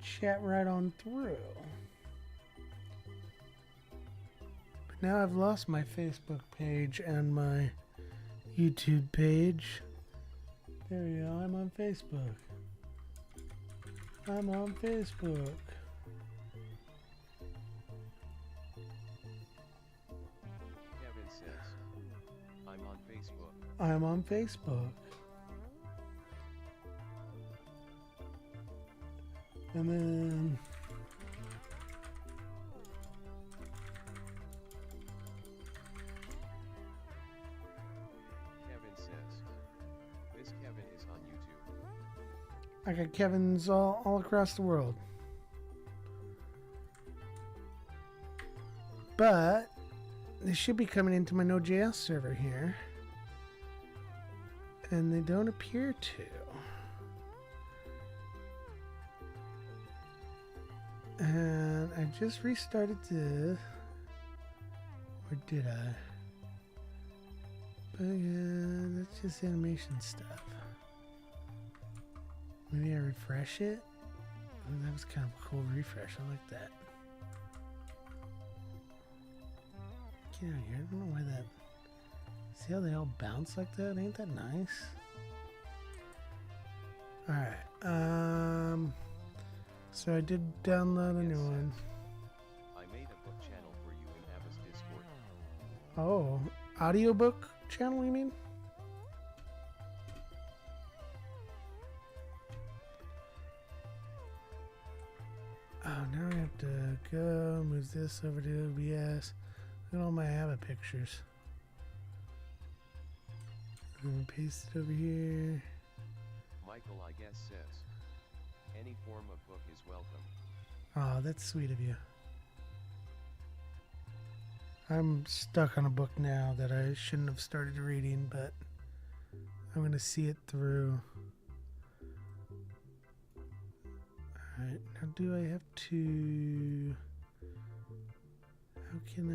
chat right on through. But now I've lost my Facebook page and my YouTube page. There we go, I'm on Facebook. I'm on Facebook. Kevin says. I'm on Facebook. I'm on Facebook. And then Kevin says. This Kevin is on YouTube. I got Kevin's all across the world. But they should be coming into my Node.js server here. And they don't appear to. And I just restarted this. Or did I? But yeah, that's just animation stuff. Maybe I refresh it? Oh, that was kind of a cool refresh. I like that. Get out of here. I don't know why that... See how they all bounce like that? Ain't that nice? Alright. So I did download a new one. I made a book channel for you in Abba's Discord. Oh, audiobook channel you mean? Oh, now I have to go move this over to OBS. Look at all my Abba pictures. I'm gonna paste it over here. Michael, I guess, says. Any form of book is welcome. Oh, that's sweet of you. I'm stuck on a book now that I shouldn't have started reading, but I'm going to see it through. Alright, now do I have to... How can I...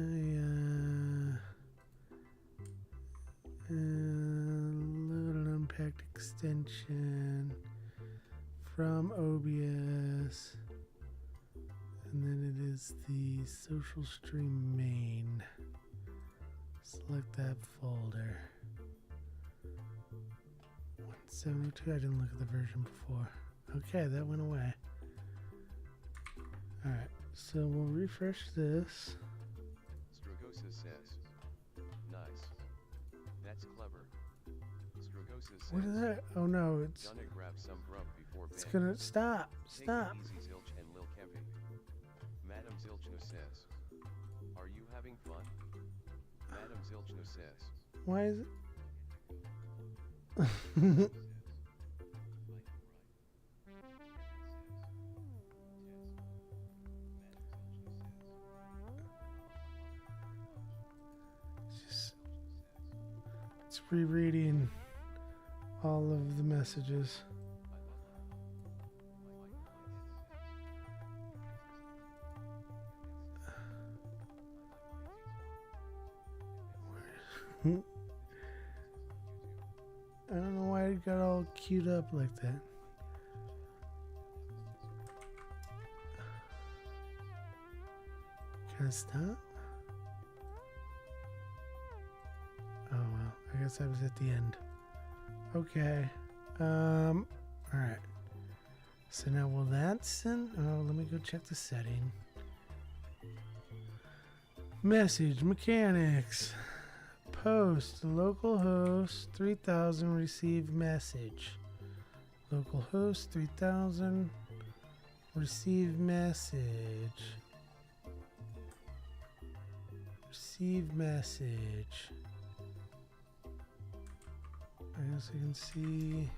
load an unpacked extension from OBS, and then it is the social stream main. Select that folder. 172. I didn't look at the version before. Okay, that went away. Alright, so we'll refresh this. Stragosa says. Nice. That's clever. Stragosa says. What is that? Oh no, it's Gonna grab some grub before it's bed. gonna stop. Take Stop. it easy, Zilch and Lil Kevin. Madam Zilchno says. Are you having fun? Madam Zilchno says. Why is it? It's rereading all of the messages. I don't know why it got all queued up like that. Can I stop? Oh well, I guess I was at the end. Okay. Alright. So now will that send? Oh, let me go check the setting. Message mechanics. Post local host 3000 receive message. Local host 3000 receive message. Receive message. I guess I can see.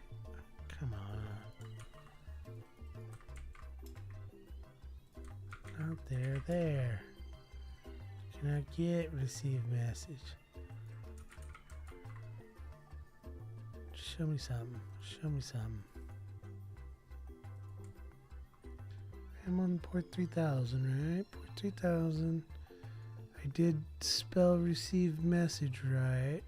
Come on. Out there, there. Can I get receive message? Show me something. Show me something. I'm on port 3000, right? Port 3000. I did spell receive message right.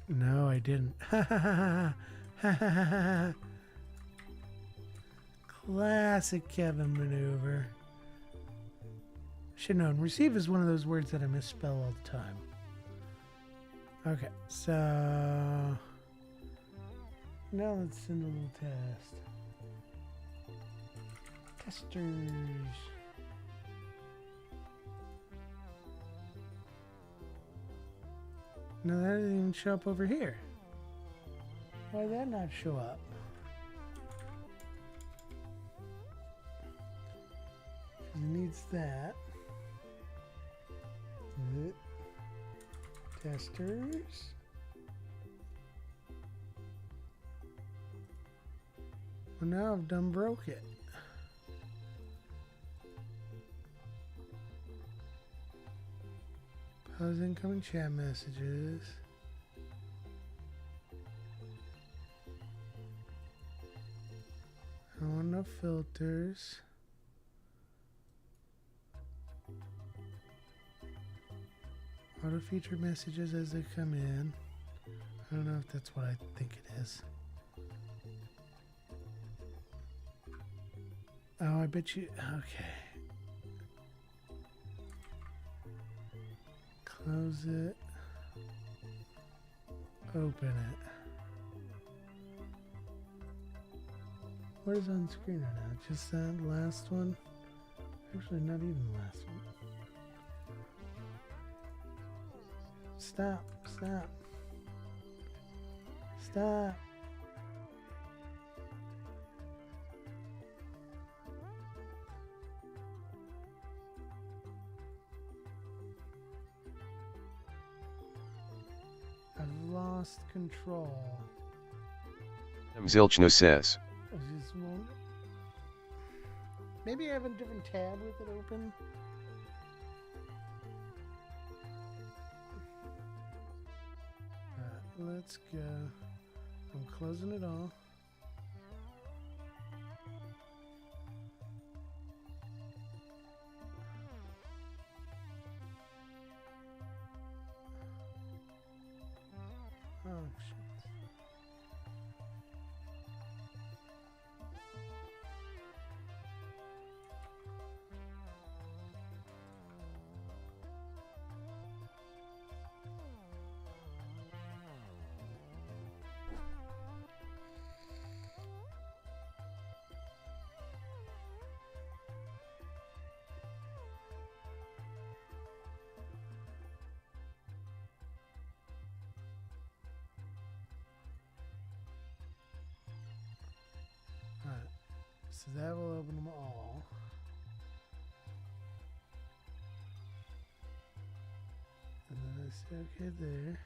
No, I didn't. Ha ha ha ha ha ha. Classic Kevin maneuver. Should have known. Receive is one of those words that I misspell all the time. Okay, so now let's send a little test. Testers. No, that didn't even show up over here. Why did that not show up? It needs that. Testers. Well, now I've done broke it. Pause incoming chat messages. I don't want no filters. Auto feature messages as they come in. I don't know if that's what I think it is. Oh, I bet you. Okay. Close it. Open it. What is on screen right now? Just that last one? Actually, not even the last one. Stop. Stop. Stop. I've lost control. Zilchno says. I just won't. Maybe I have a different tab with it open. Let's go. I'm closing it all. Oh, shit. Alright, so that will open them all. And then I say okay there.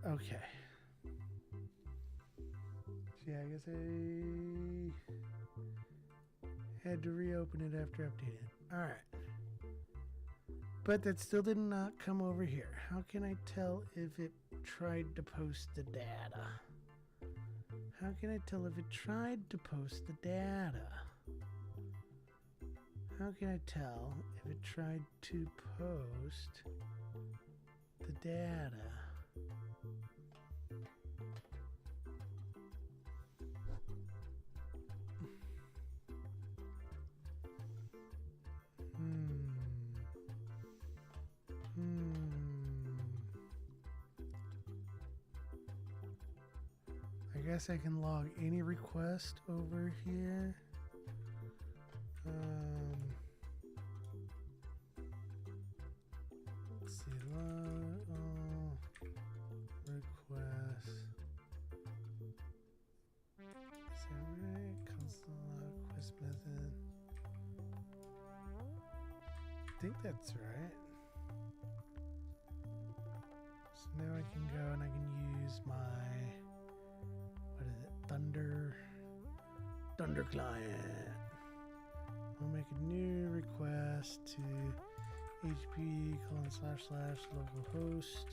Okay. So yeah, I guess I had to reopen it after updating. Alright. But that still did not come over here. How can I tell if it tried to post the data? How can I tell if it tried to post the data? How can I tell if it tried to post the data? guess I can log any request over here. Let's see, log all requests. Is that right? Console log quest method. I think that's right. So now I can go and I can use my, what is it, Thunder client. I'll make a new request to hp://localhost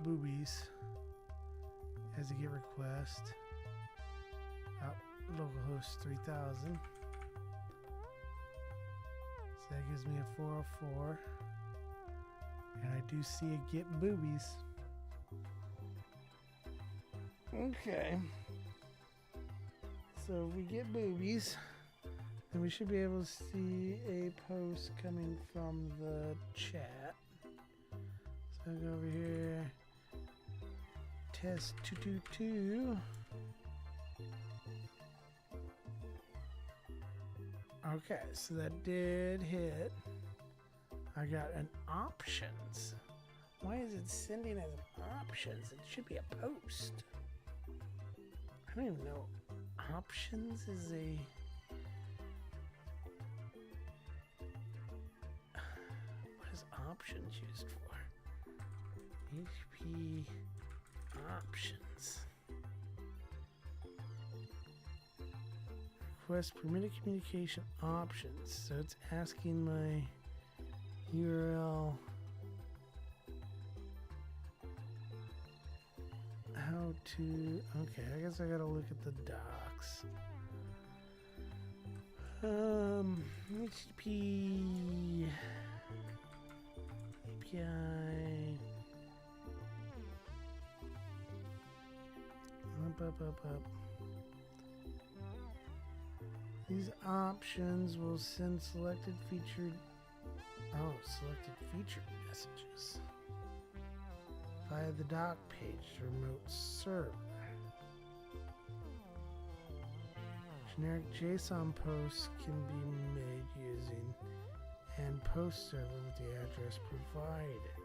/ boobies as a get request. Localhost 3000. So that gives me a 404. And I do see a get boobies. Okay. So if we get boobies, then we should be able to see a post coming from the chat. So I go over here. Test 222. Okay, so that did hit. I got an options. Why is it sending as options? It should be a post. I don't even know. Options is a... What is options used for? HP options. Request permitted communication options. So it's asking my URL how to... Okay, I guess I gotta look at the docs. HTTP API up. These options will send selected featured messages via the doc page to remote server. Generic JSON posts can be made using and post server with the address provided.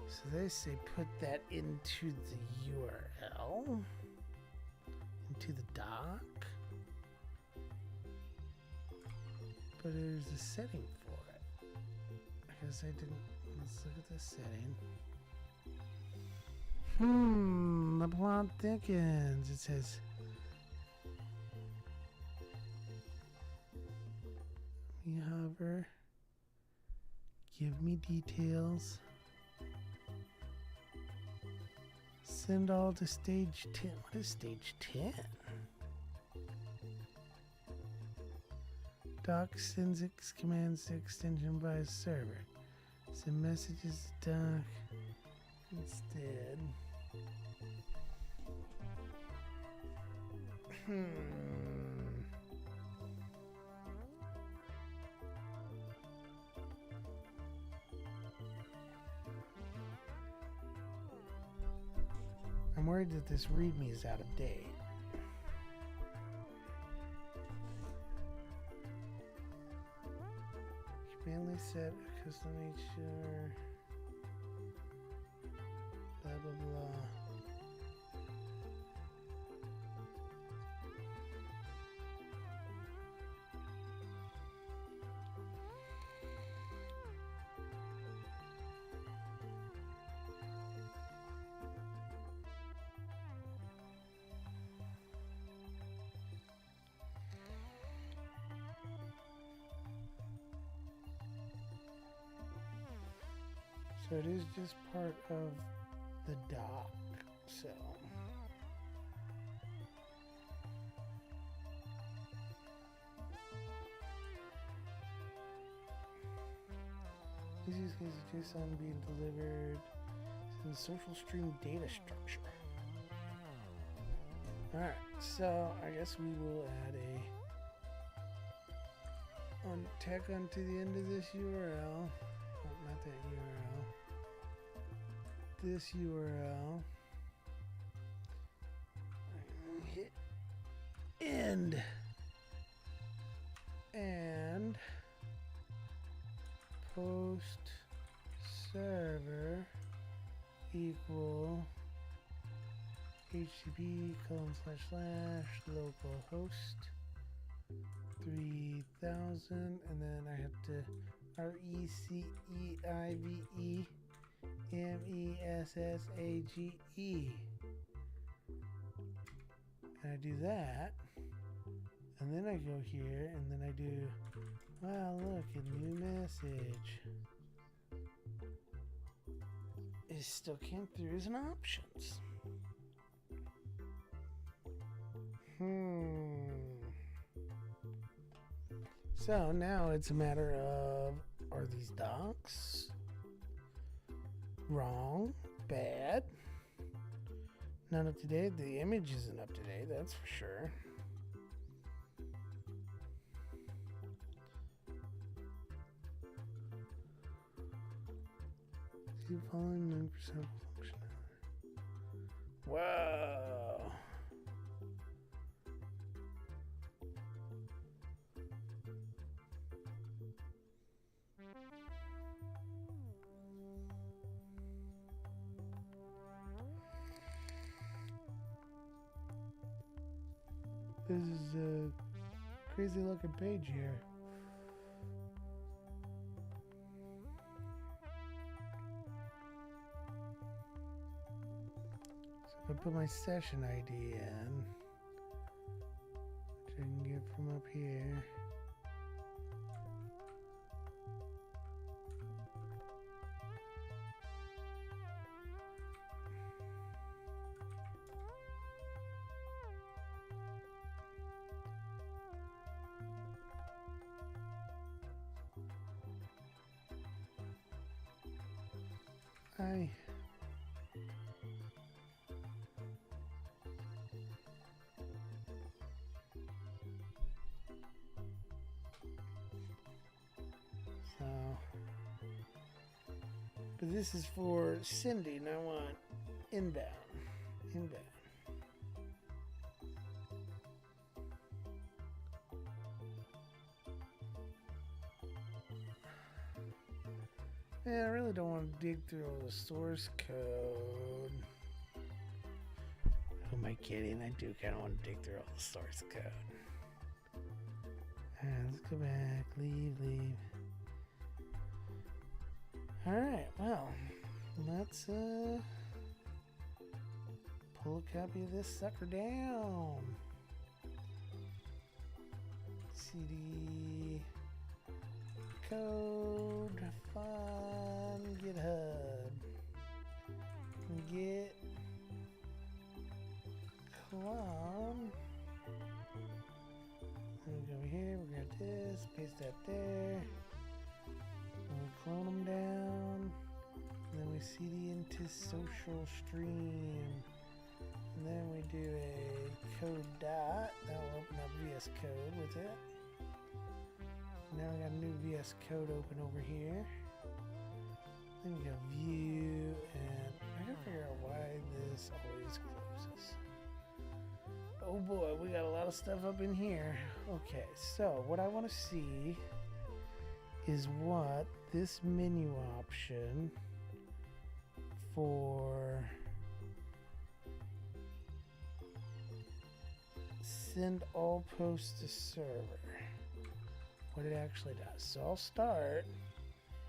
So they say put that into the URL, into the doc. But there's a setting for it. I guess I didn't. Let's look at the setting. The plot thickens. It says me hover. Give me details. Send all to stage 10. What is stage 10? Doc sends commands to extension by a server. Send messages to doc instead. I'm worried that this README is out of date. Mainly set a custom nature, blah blah blah. So it is just part of the doc, so. These use cases JSON being delivered in the social stream data structure. Alright, so I guess we will add a tag onto the end of this URL. Oh, not that URL. this URL. I'm gonna hit end and post server equal http://localhost 3000, and then I have to RECEIVEMESSAGE, and I do that, and then I go here and then I do, wow, look, a new message. It still came through as an options. So now it's a matter of, are these docs wrong, bad, not up to date? The image isn't up to date, that's for sure. Keep following 9% functionality. Wow. This is a crazy looking page here. So if I put my session ID in, which I can get from up here. Hi. So, but this is for Cindy, and I want inbound. Yeah, I really don't want to dig through all the source code. Who am I kidding? I do kind of want to dig through all the source code. Alright, let's go back. Leave. Alright, well, let's pull a copy of this sucker down. CD code fun GitHub. Git clone. We go over here, we got this, paste that there. And we clone them down. And then we CD into social stream. And then we do a code dot. That will open up VS Code with it. Now we got a new VS Code open over here. Then we go view, and I gotta figure out why this always closes. Oh boy, we got a lot of stuff up in here. Okay, so what I want to see is what this menu option for send all posts to server, what it actually does. So I'll start.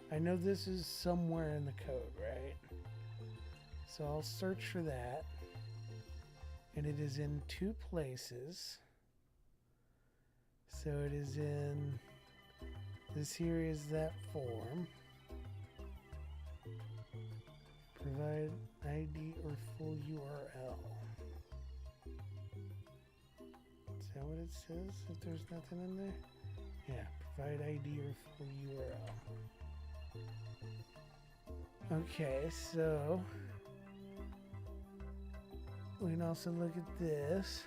I know this is somewhere in the code, right? So I'll search for that. And it is in two places. So it is in, this here is that form. Provide ID or full URL. Is that what it says? If there's nothing in there? Yeah, provide ID or full URL. Okay, so we can also look at this.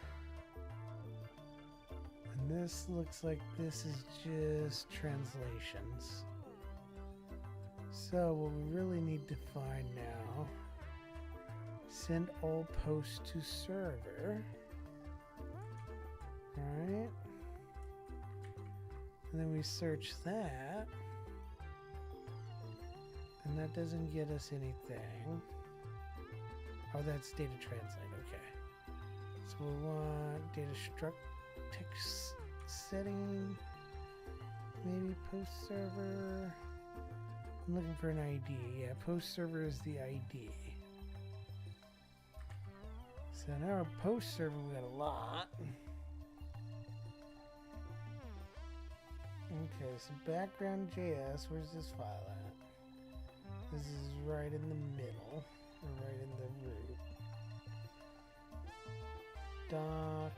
And this looks like this is just translations. So what we really need to find now Send all posts to server. Alright. And then we search that. And that doesn't get us anything. Oh, that's data translate. Okay. So we want data struct text setting. Maybe post server. I'm looking for an ID. Yeah, post server is the ID. So now our post server, we got a lot. Okay, so background JS, where's this file at? This is right in the middle, or right in the root. Doc.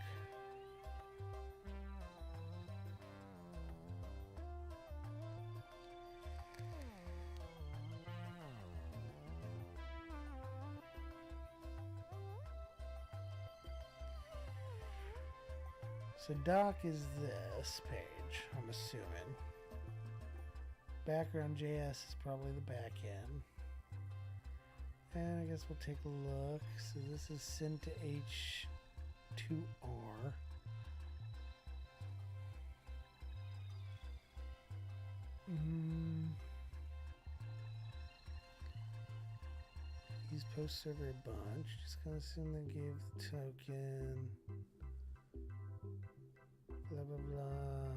So doc is this page, I'm assuming. Background JS is probably the back end. And I guess we'll take a look. So this is sent to H2R. Use post server a bunch. Just gonna assume they gave the token. Blah blah blah.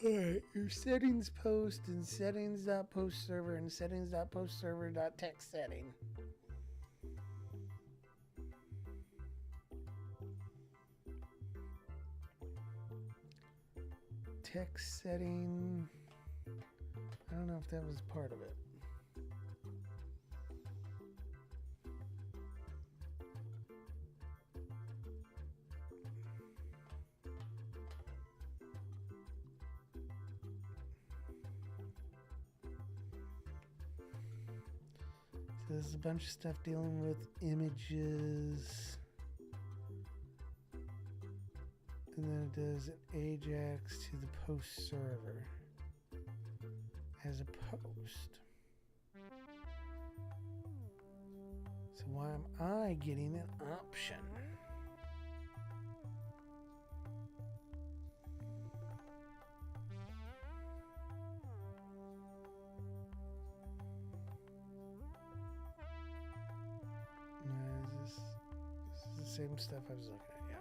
Alright, your settings post and settings.post server and settings.post server.text setting. Text setting. I don't know if that was part of it. So there's a bunch of stuff dealing with images. And then it does an Ajax to the post server as a post. So why am I getting an option? No, this is the same stuff I was looking at, yeah.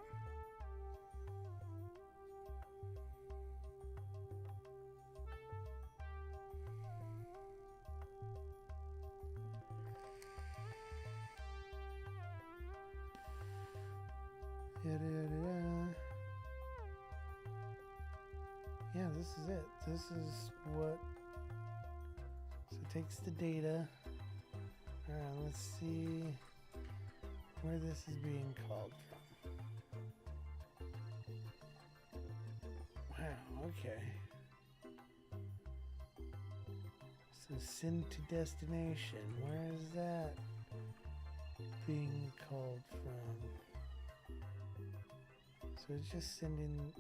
Yeah, this is it. This is what. So it takes the data. Alright, let's see where this is being called from. Wow, okay. So send to destination. Where is that being called from? So it's just sending.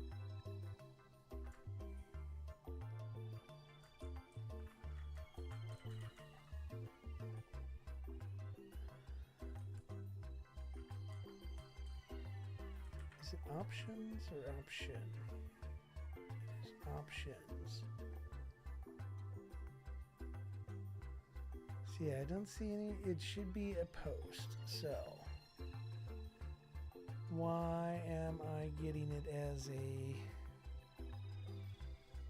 Is it options or option? It's options. So yeah, I don't see any. It should be a post. So why am I getting it as a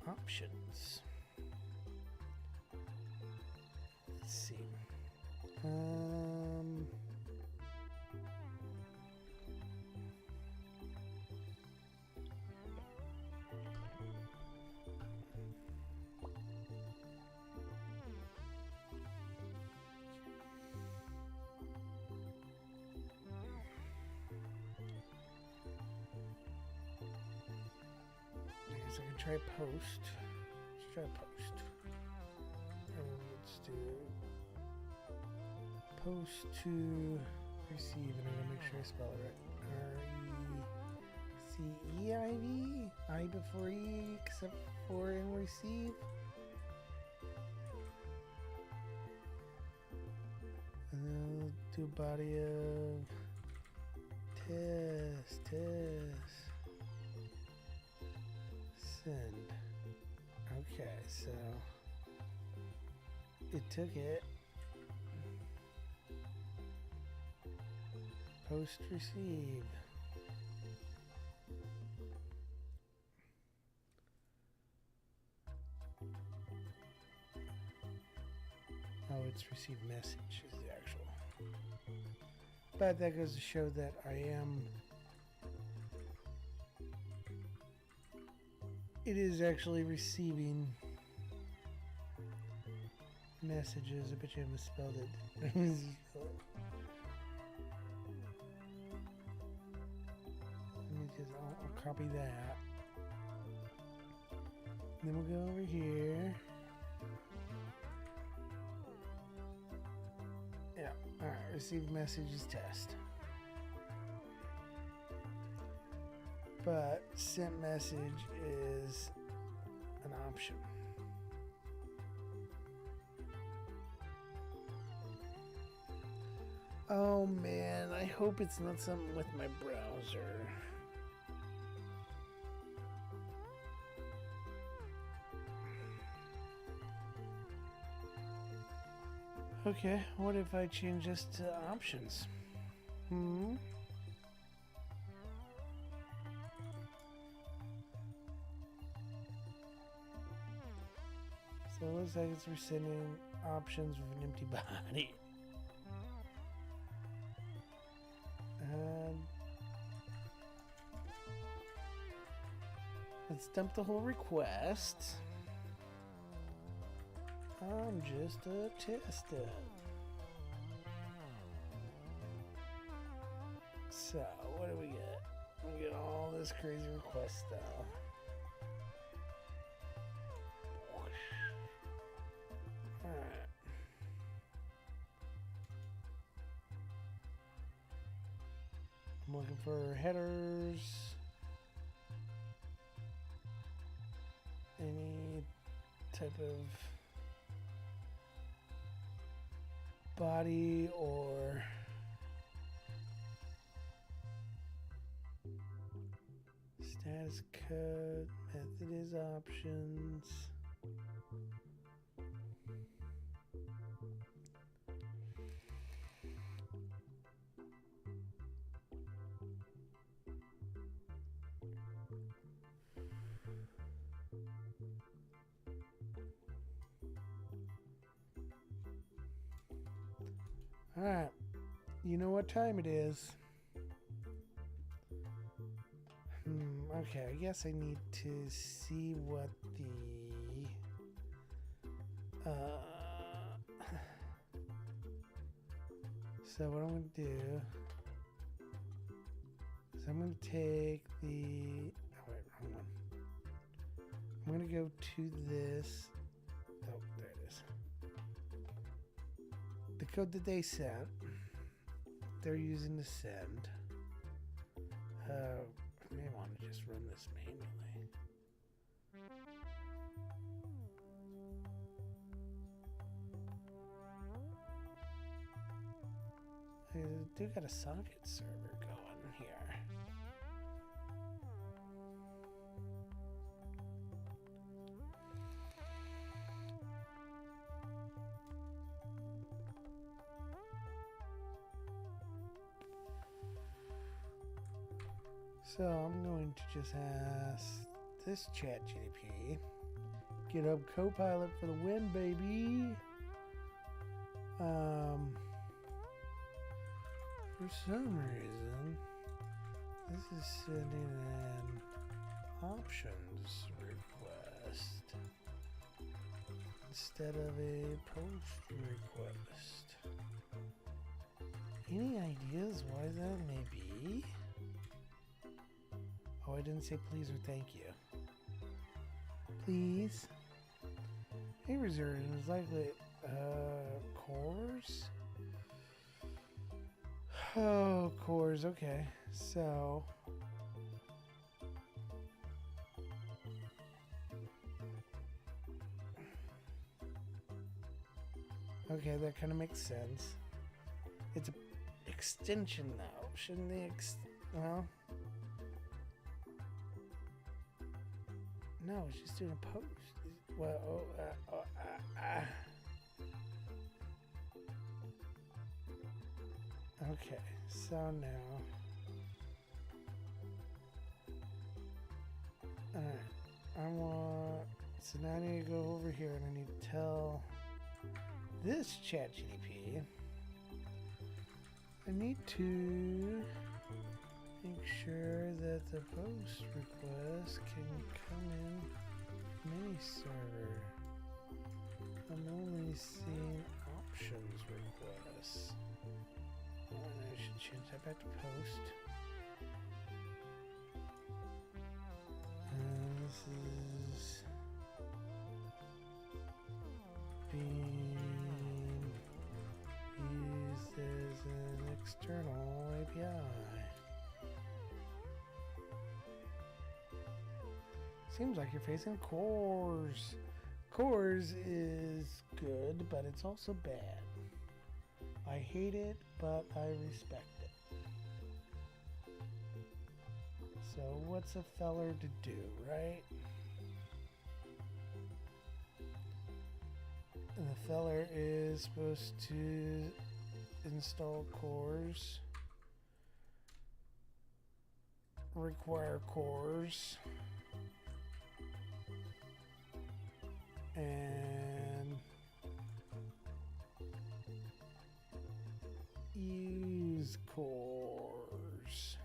options? Let's see. I can try post. Let's try post. Let's do post to receive, and I'm gonna make sure I spell it right. CEIV, I before E, except for in receive. And then we'll do body of test, send. Okay, so it took it. Post receive. Oh, it's received message is the actual. But that goes to show that I am. It is actually receiving messages. I bet you I misspelled it. Let me just, I'll copy that. Then we'll go over here. Yeah, alright, receive messages test. But sent message is an option. Oh man, I hope it's not something with my browser. Okay, what if I change this to options? So it looks like it's resending options with an empty body. And let's dump the whole request. I'm just a tester. So, what do we get? We get all this crazy request stuff. Alright. I'm looking for headers. Any type of body or status code, method is options. Alright, you know what time it is. Okay, I guess I need to see what the so what I'm going to do is I'm going to take the wrong one. I'm going to go to this. Oh, there it is. The code that they sent, they're using to send. I may want to just run this manually. I do got a socket server going here. So I'm going to just ask this ChatGPT, GitHub Copilot for the win, baby. For some reason, this is sending an options request instead of a post request. Any ideas why that may be? Oh, I didn't say please or thank you. Please. A reserve is likely cores. Oh, cores. Okay, so Okay, that kind of makes sense. It's an extension, though. Shouldn't the well... No, it's just doing a post. Well, Okay, so now... Alright, so now I need to go over here and I need to tell this ChatGPT I need to make sure that the post request can come in mini server. I'm only seeing options requests. Oh, and I should change that back to post. This is being used as an external API. Seems like you're facing CORS. CORS is good, but it's also bad. I hate it, but I respect it. So what's a feller to do, right? And the feller is supposed to install CORS, require CORS, and use CORS.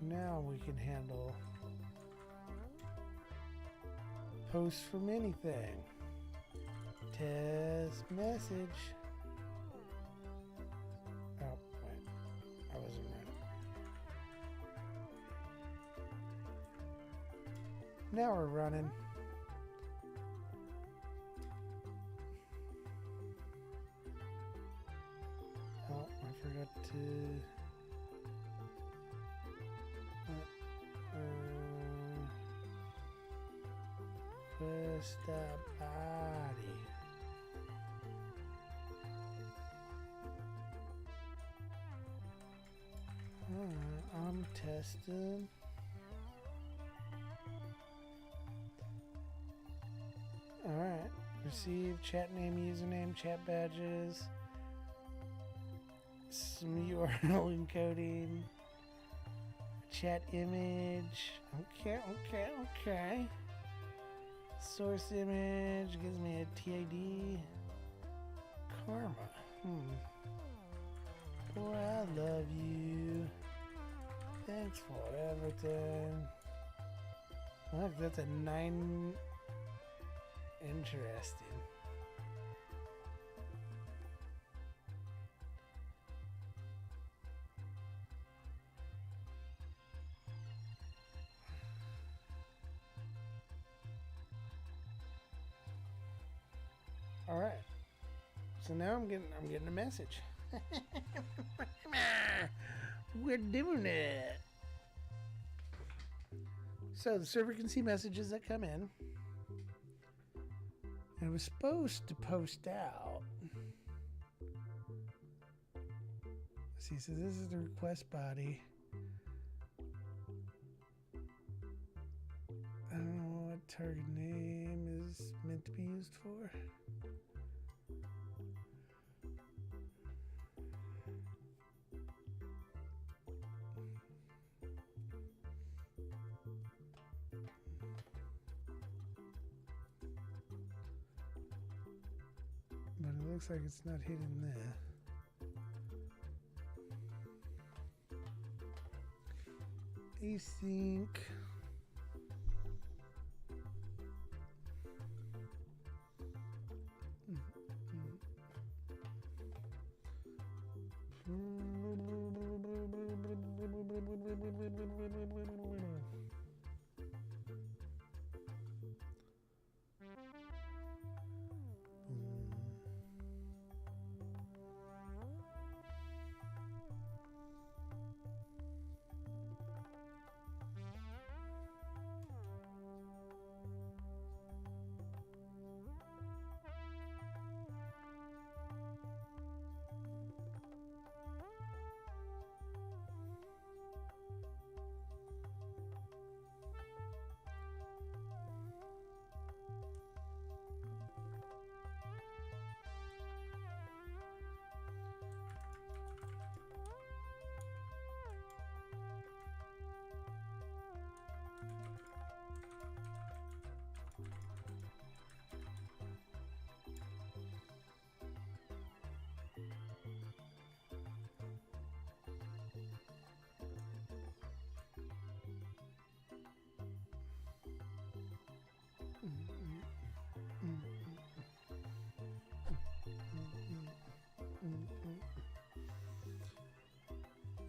Now we can handle posts from anything. Test message. Oh, wait. I wasn't ready. Now we're running. Oh, I forgot to... Push the body. Alright, I'm testing. Alright, receive chat name, username, chat badges, some URL encoding, chat image. Okay. Source image gives me a TID. Karma. Boy, I love you. Thanks for everything. Look, that's a 9. Interesting. All right. So now I'm getting a message. We're doing it. So the server can see messages that come in. And it was supposed to post out. See, so this is the request body. I don't know what target name is meant to be used for. But it looks like it's not hidden there. Async.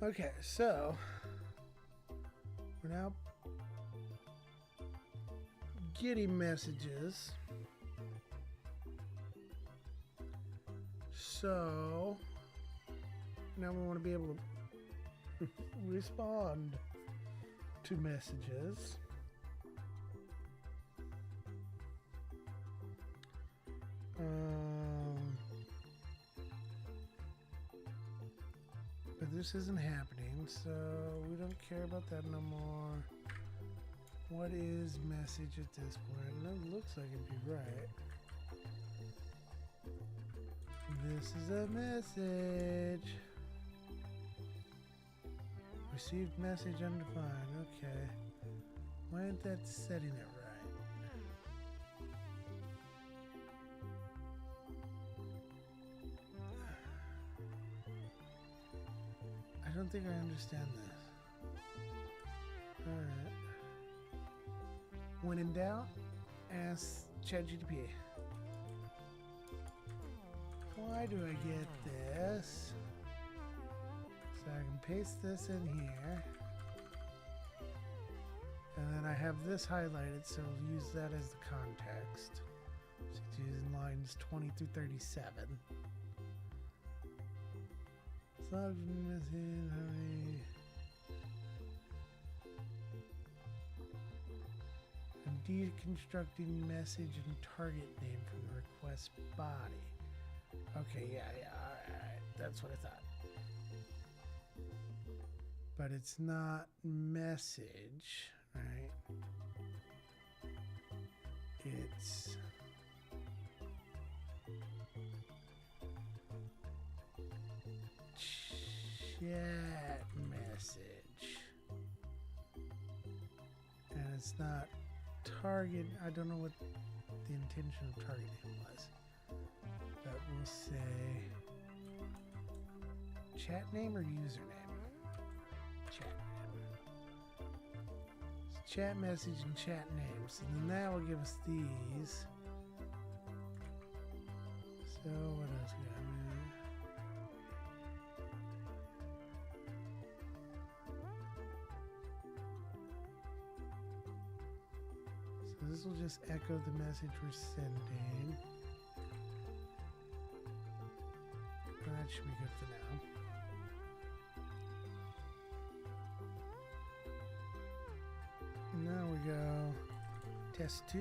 Okay, so we're now getting messages. So now we want to be able to respond to messages. But this isn't happening, so we don't care about that no more. What is message at this point? It looks like it'd be right. This is a message. Received message undefined. Okay. Why ain't that setting it right? I don't think I understand this. Alright. When in doubt, ask ChatGPT. Why do I get this? So I can paste this in here. And then I have this highlighted, so I'll use that as the context. So it's using lines 20 through 37. Subject message, hurry. I'm deconstructing message and target name from the request body. Okay, yeah, alright. That's what I thought. But it's not message, right? It's chat message. And it's not target. I don't know what the intention of targeting was. But we'll say chat name or username? Chat name. So chat message and chat names. And then that will give us these. So what else we got? So this will just echo the message we're sending. That should be good for now. Now we go test 2.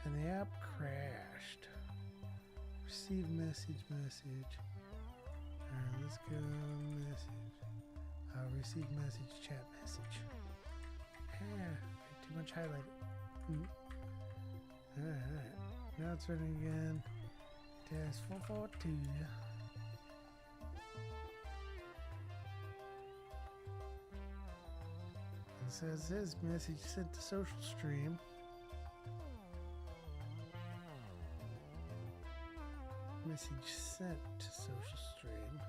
And the app crashed. Receive message. Alright, let's go message. Receive message, chat message. Too much highlighted. Alright. Now it's running again. Test 442. It says this message sent to social stream. Message sent to social stream.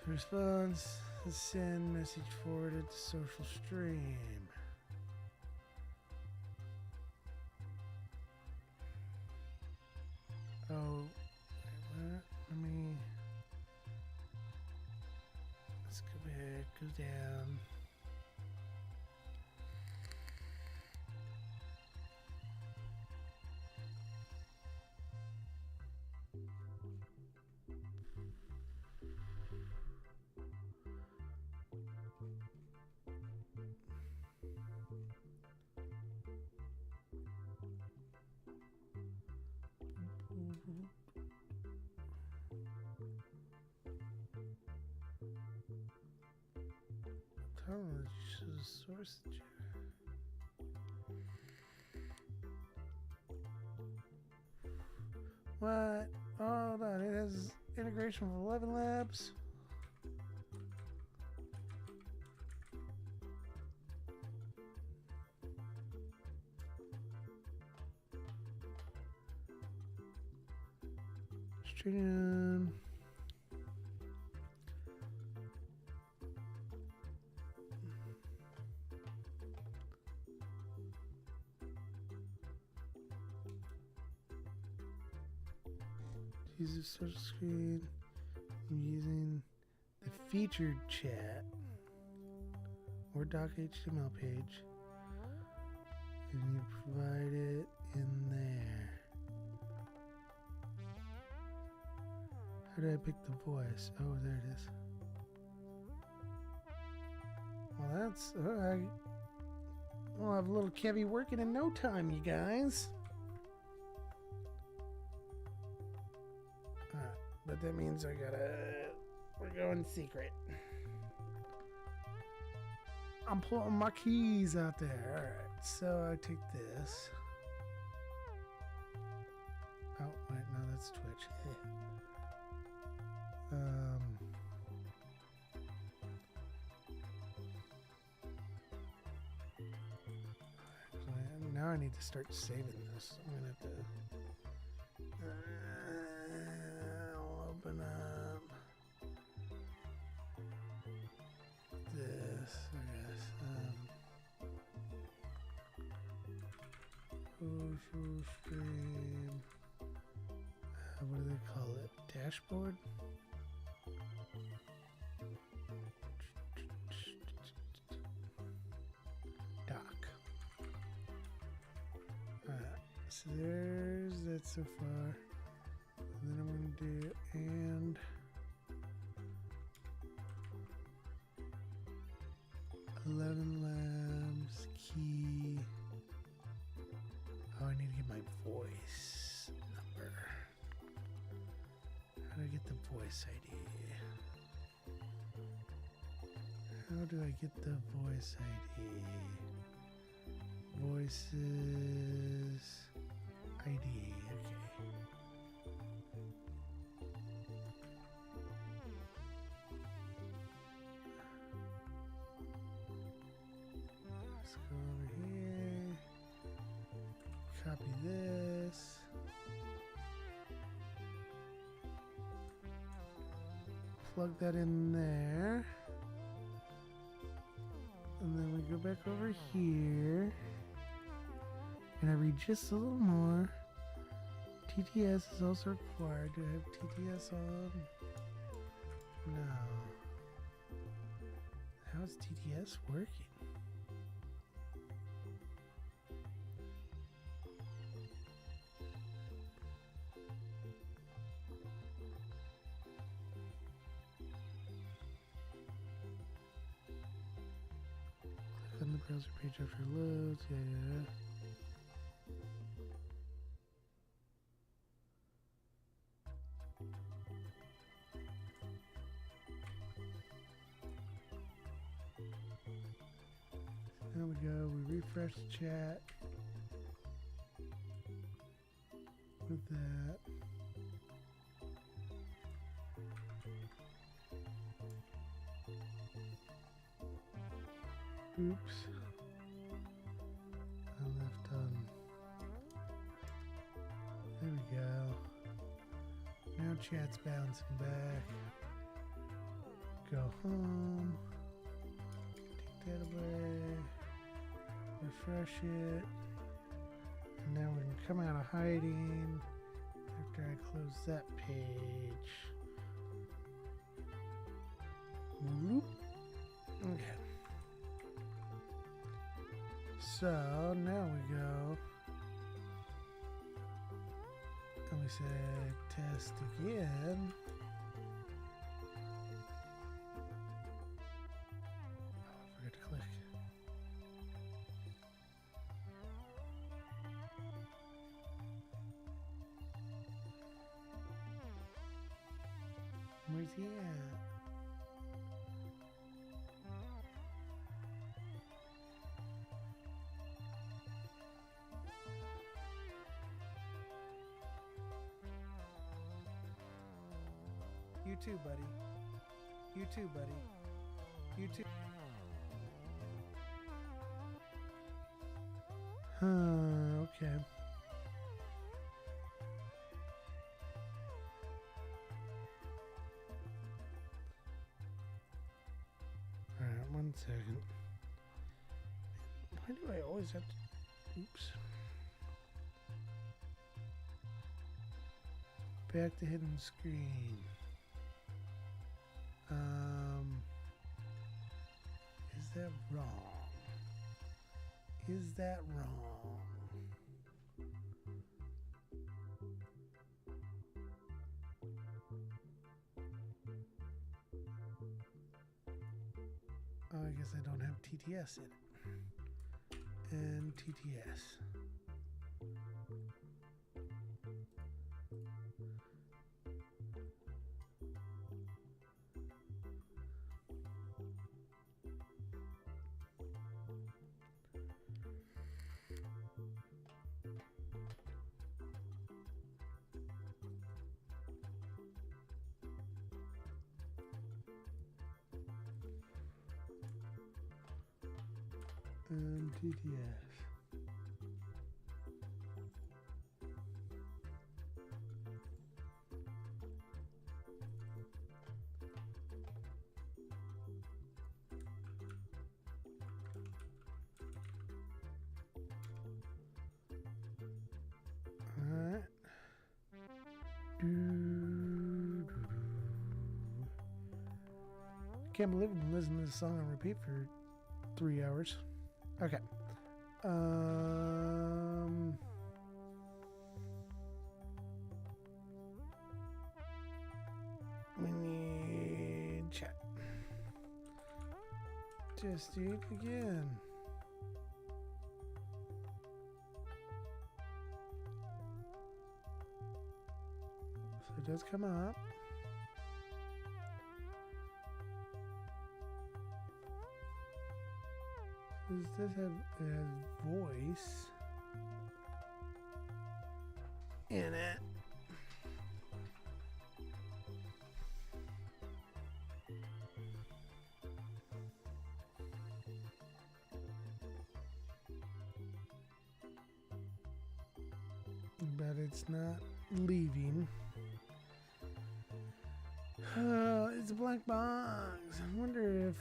Response, send message forwarded to social stream. Oh, let me, let's go back, go down. Source. What? Hold on, it has integration with 11 Labs. Stream. use the social screen. I'm using the featured chat or doc HTML page, and you provide it in there. How do I pick the voice? Oh, there it is. Well, that's we'll have little Kevy working in no time, you guys. But that means we're going secret. I'm pulling my keys out there. Alright, so I take this. Oh, wait, no, that's Twitch. Actually, now I need to start saving this. I'm gonna have to. I'll open up this, I guess. Social stream. What do they call it? Dashboard? Doc. Alright, so there's that so far. And then I'm going to do and 11 labs key. Oh, I need to get my voice number. How do I get the voice ID? How do I get the voice ID? Voices ID. Okay. Let's go over here. Copy this. Plug that in there. And then we go back over here. And I read just a little more. TTS is also required. Do I have TTS on? No. How's TTS working? Click on the browser page after it loads. Yeah. There we go. We refresh the chat with that. Oops. I left on. There we go. Now chat's bouncing back. Go home. Take that away. Refresh it. And now we can come out of hiding after I close that page. Whoop. Okay. So now we go and we say test again. Oh, I forgot to click. Where's he at? You too, buddy. You too, buddy. You too. Okay. Alright, 1 second. Why do I always have to... Oops. Back to hidden screen. Is that wrong? Is that wrong? Oh, I guess I don't have TTS in it. And TTS. And TTS. Alright. Can't believe I've been listening to this song on repeat for 3 hours. Okay. We need chat. Just do it again. So it does come up. Does this have a voice in it? But it's not leaving. It's a black box. I wonder if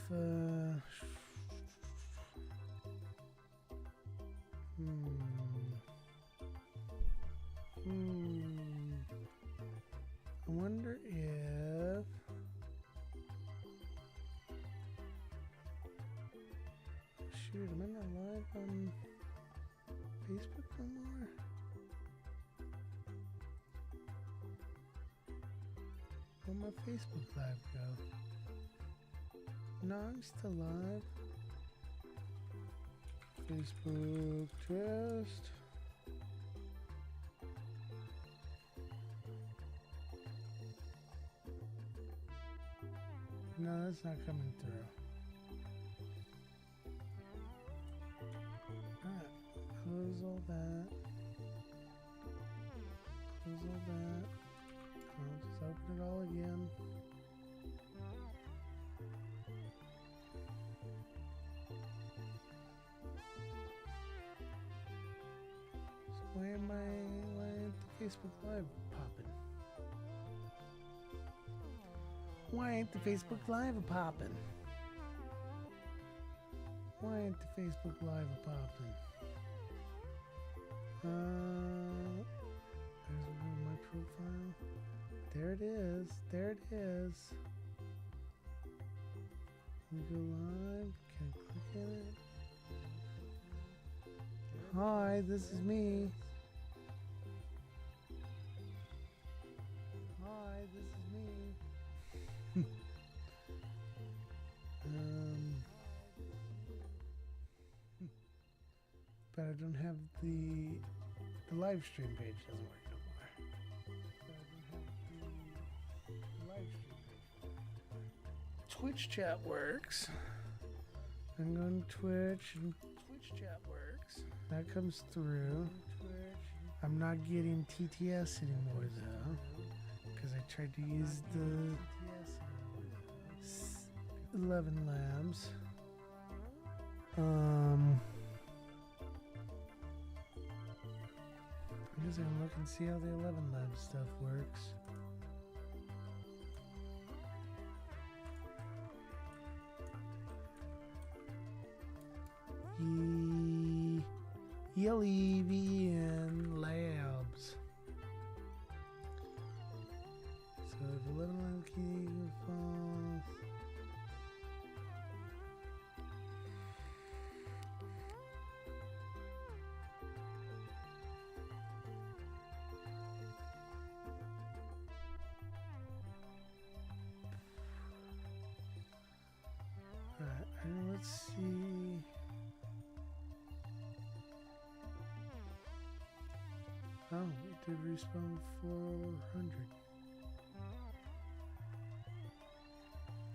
I wonder if shoot, am I not live on Facebook no more? Where'd my Facebook live go? No, I'm still live. Facebook test. No, that's not coming through. Alright, close all that. Close all that. I'll just open it all again. So why ain't the Facebook Live popping? Why ain't the Facebook Live a popping? Why ain't the Facebook Live a popping? There's my profile. There it is. There it is. We go live. Can I click in it? Hi, this is me. Hi, this is me. But I don't have the live stream page doesn't work no more. But I don't have the live stream page. Twitch chat works. I'm going to Twitch and Twitch chat works. That comes through. I'm not getting TTS anymore though, because I tried to use the 11 Labs. I'm just gonna look and see how the 11 Lab stuff works. ELEVN Labs. let's see. Oh, it did respawn 400.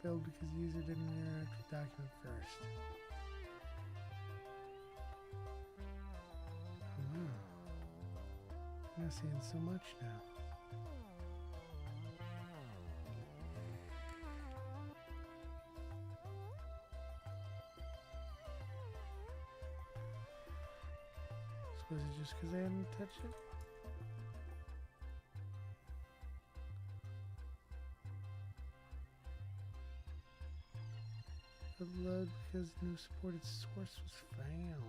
Failed because the user didn't interact with document first. Oh, wow. I'm not seeing so much now. Suppose it's just because I hadn't touched it? Upload because no supported source was found.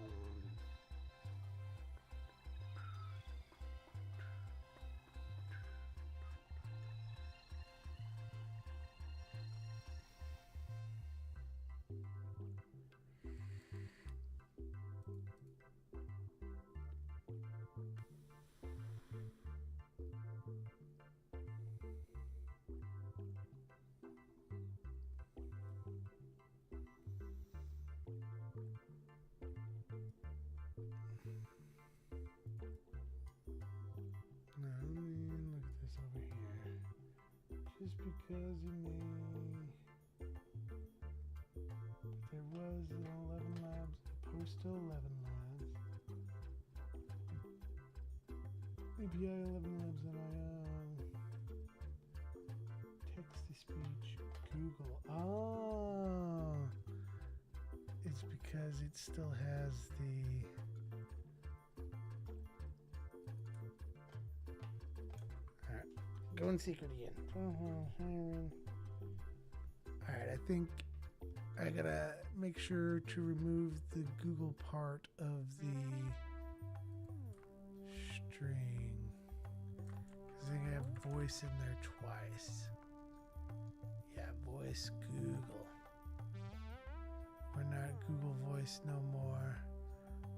Now, let me look at this over here. Just because you may... There was an 11 labs, post to 11 labs. API 11 labs that text-to-speech, Google. Oh! It's because it still has the... Go in secret again. Alright, I think I gotta make sure to remove the Google part of the string. Because I think I have voice in there twice. Yeah, voice Google. We're not Google Voice no more.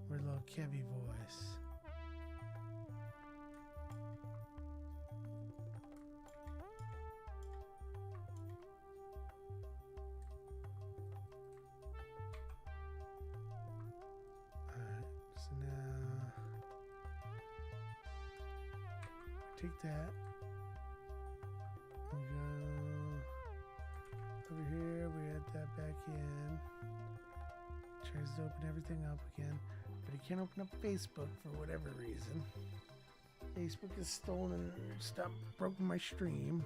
We're little Kevy Voice. So now take that. We go over here. We add that back in. Tries to open everything up again, but it can't open up Facebook for whatever reason. Facebook has stolen and broken my stream.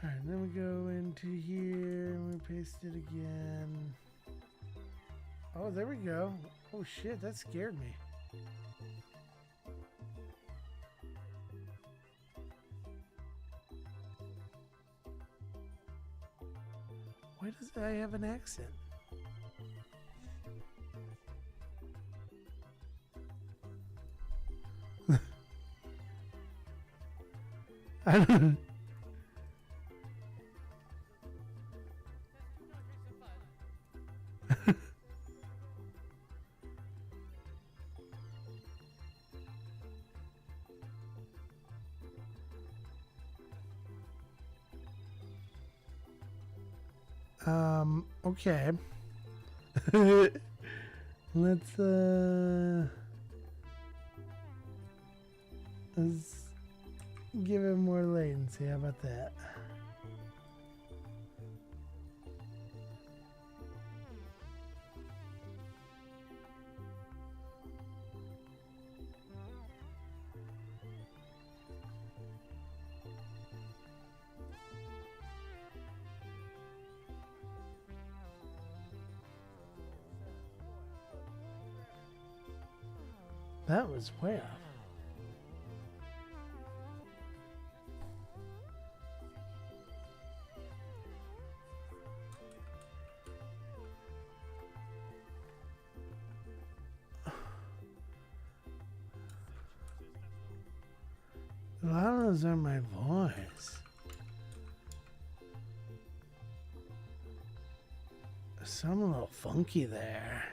Alright, then we go into here and we paste it again. Oh, there we go. Oh shit, that scared me. Why does I have an accent? I don't. Okay. Let's give it more latency. How about that? That was way off. A lot of those are my voice. Some a little funky there.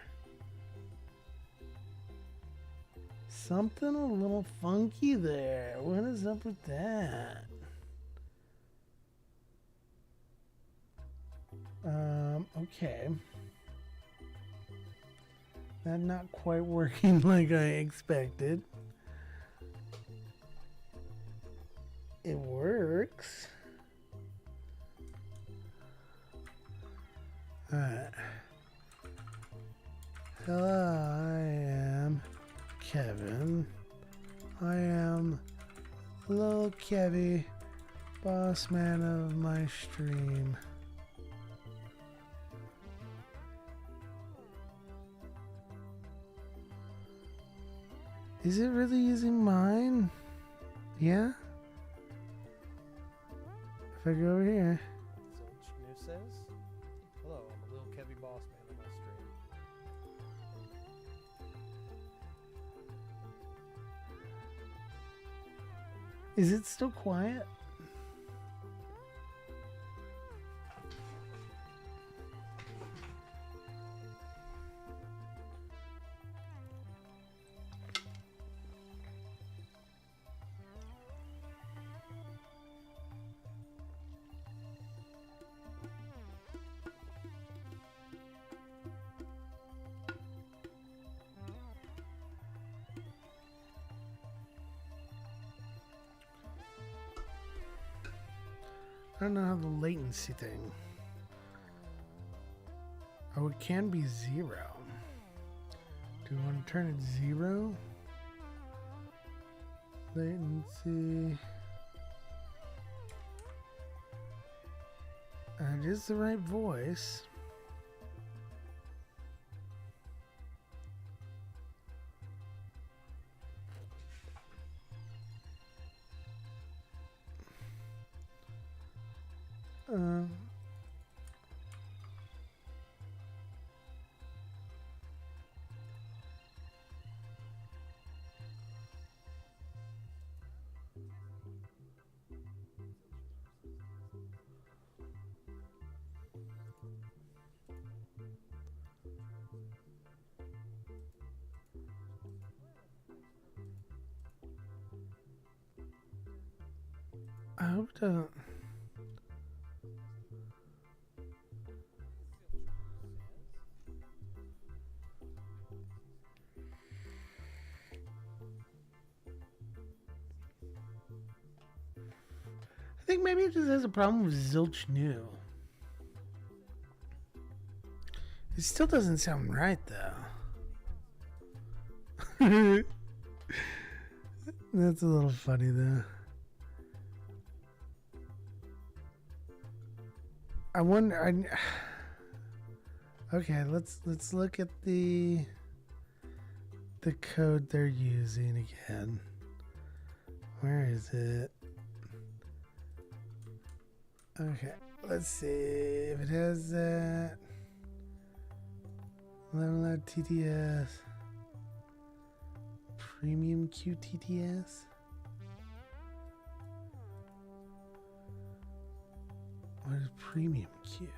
Something a little funky there. What is up with that? Okay. That not quite working like I expected. It works. Alright. Hello, I am Kevin. I am Lil Kevy, boss man of my stream. Is it really using mine? Yeah? If I go over here. Zilch New says, hello, I'm a Lil Kevy boss man on my stream. Is it still quiet? I don't know how the latency thing. Oh, it can be 0. Do we want to turn it 0? Latency. It is the right voice. I hope it doesn't. I think maybe it just has a problem with Zilch New. It still doesn't sound right though. That's a little funny though. I wonder. Okay, let's look at the code they're using again. Where is it? Okay, let's see if it has that. Level out TTS. Premium QTTS. What is Premium Q?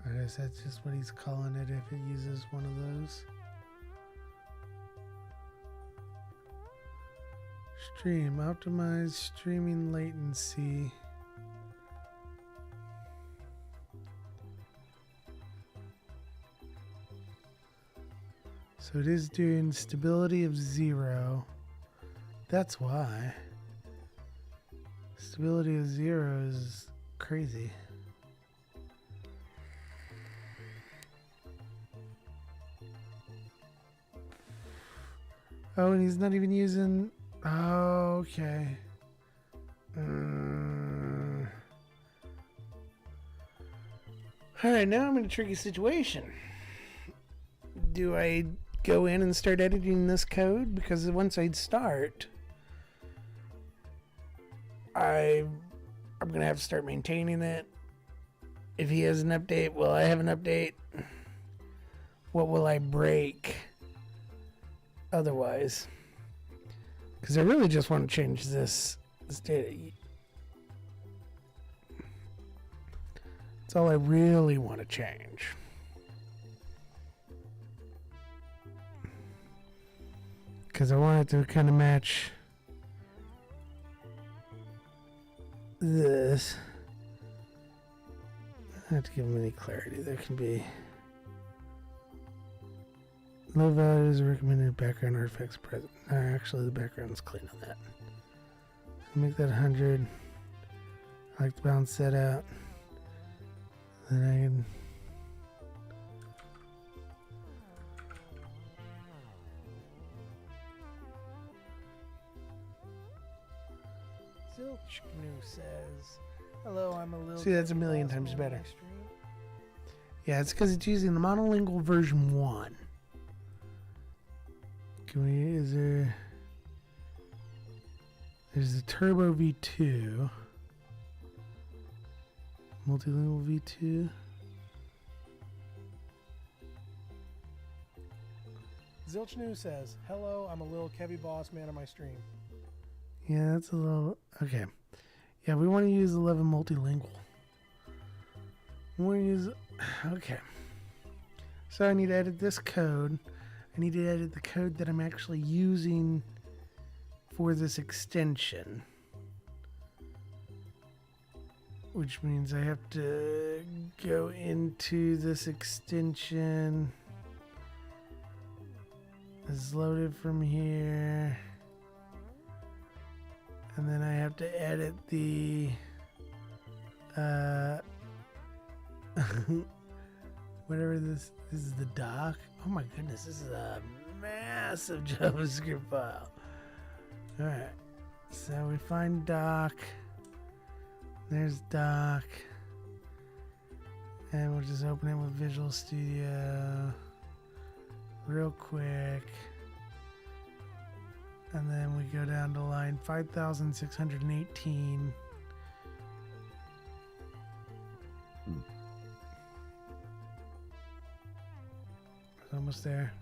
I guess that's just what he's calling it if it uses one of those. Stream, optimize streaming latency. So it is doing stability of 0. That's why. Stability of 0 is crazy. Oh, and he's not even using... Oh, okay. Alright, now I'm in a tricky situation. Do I go in and start editing this code? Because once I start, I'm going to have to start maintaining it. If he has an update, will I have an update? What will I break otherwise? Because I really just want to change this data. That's all I really want to change. because I want it to kind of match this. I have to give them any clarity. There can be low values recommended background artifacts present. Actually, the background's clean on that. Make that 100. I like to balance that out. Then I can. Zilchnu says, "Hello, I'm a little." See, that's a million times better. Yeah, it's because it's using the monolingual version 1. Can we? Is there? There's the Turbo V2. Multilingual V2. Zilchnu says, "Hello, I'm a little Kevy Boss man on my stream." Yeah, that's a little... Okay. Yeah, we want to use 11 multilingual. We want to use... Okay. So I need to edit this code. I need to edit the code that I'm actually using for this extension. Which means I have to go into this extension. It's loaded from here. And then I have to edit the whatever this is, the doc. Oh my goodness, this is a massive JavaScript file. Alright. So we find doc. There's doc. And we'll just open it with Visual Studio real quick. And then we go down to line 5,618. It's almost there.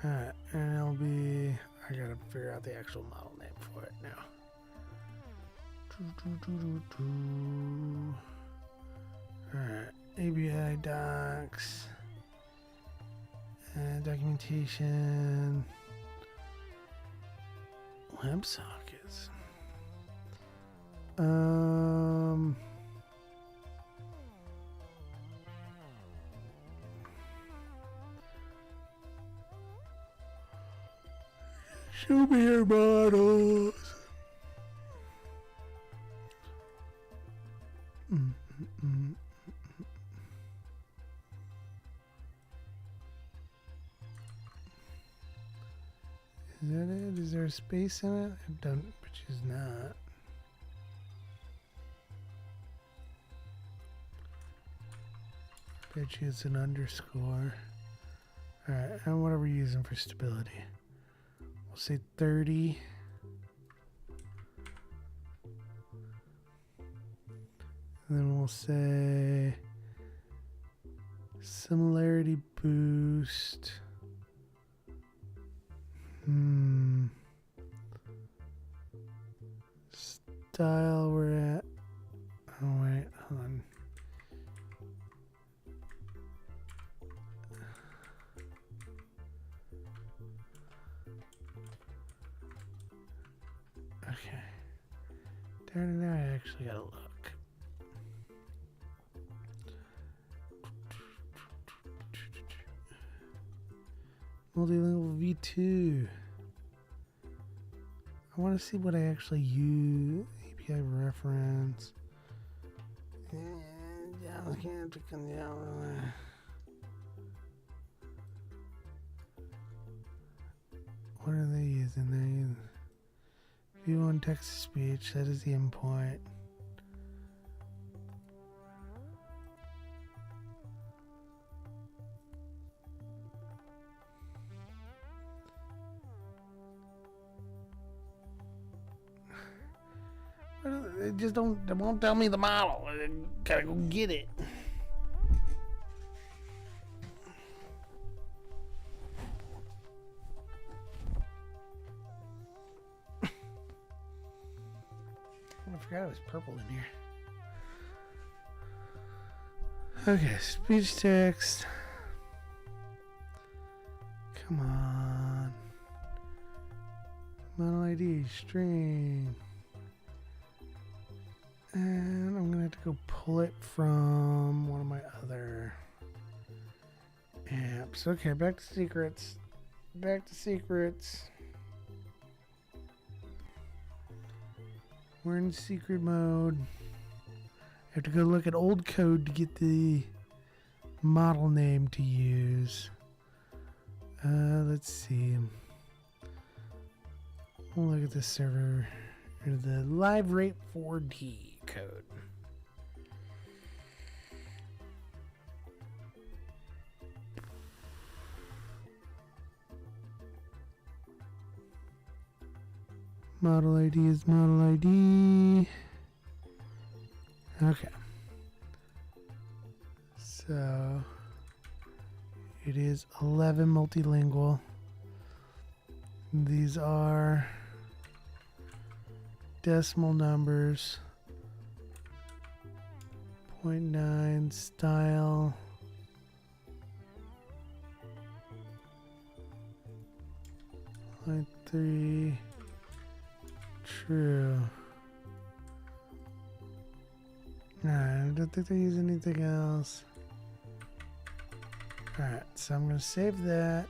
Alright, and it'll be... I gotta figure out the actual model name for it now. Alright, ABI docs. Documentation, WebSockets. Show me your models. Is that it? Is there a space in it? I don't, which is not. Bet you it's an underscore. Alright, and what are we using for stability? We'll say 30. And then we'll say similarity boost. Style we're at. Oh wait, hold on. Okay. Darn it, now I actually gotta look. Multilingual V2. I want to see what I actually use. API reference. What are they using? They're using V1 text to speech. That is the endpoint. They just they won't tell me the model. I gotta go get it. I forgot it was purple in here. Okay, speech text. Come on. Model ID, string. And I'm gonna have to go pull it from one of my other apps. Okay, back to secrets. Back to secrets. We're in secret mode. I have to go look at old code to get the model name to use. Let's see. We'll look at the server, or the live rate 4D code. Model ID is model ID. Okay. So it is 11 multilingual. These are decimal numbers. 0.9 style. Line 3 true. Alright, I don't think they use anything else. Alright, so I'm going to save that.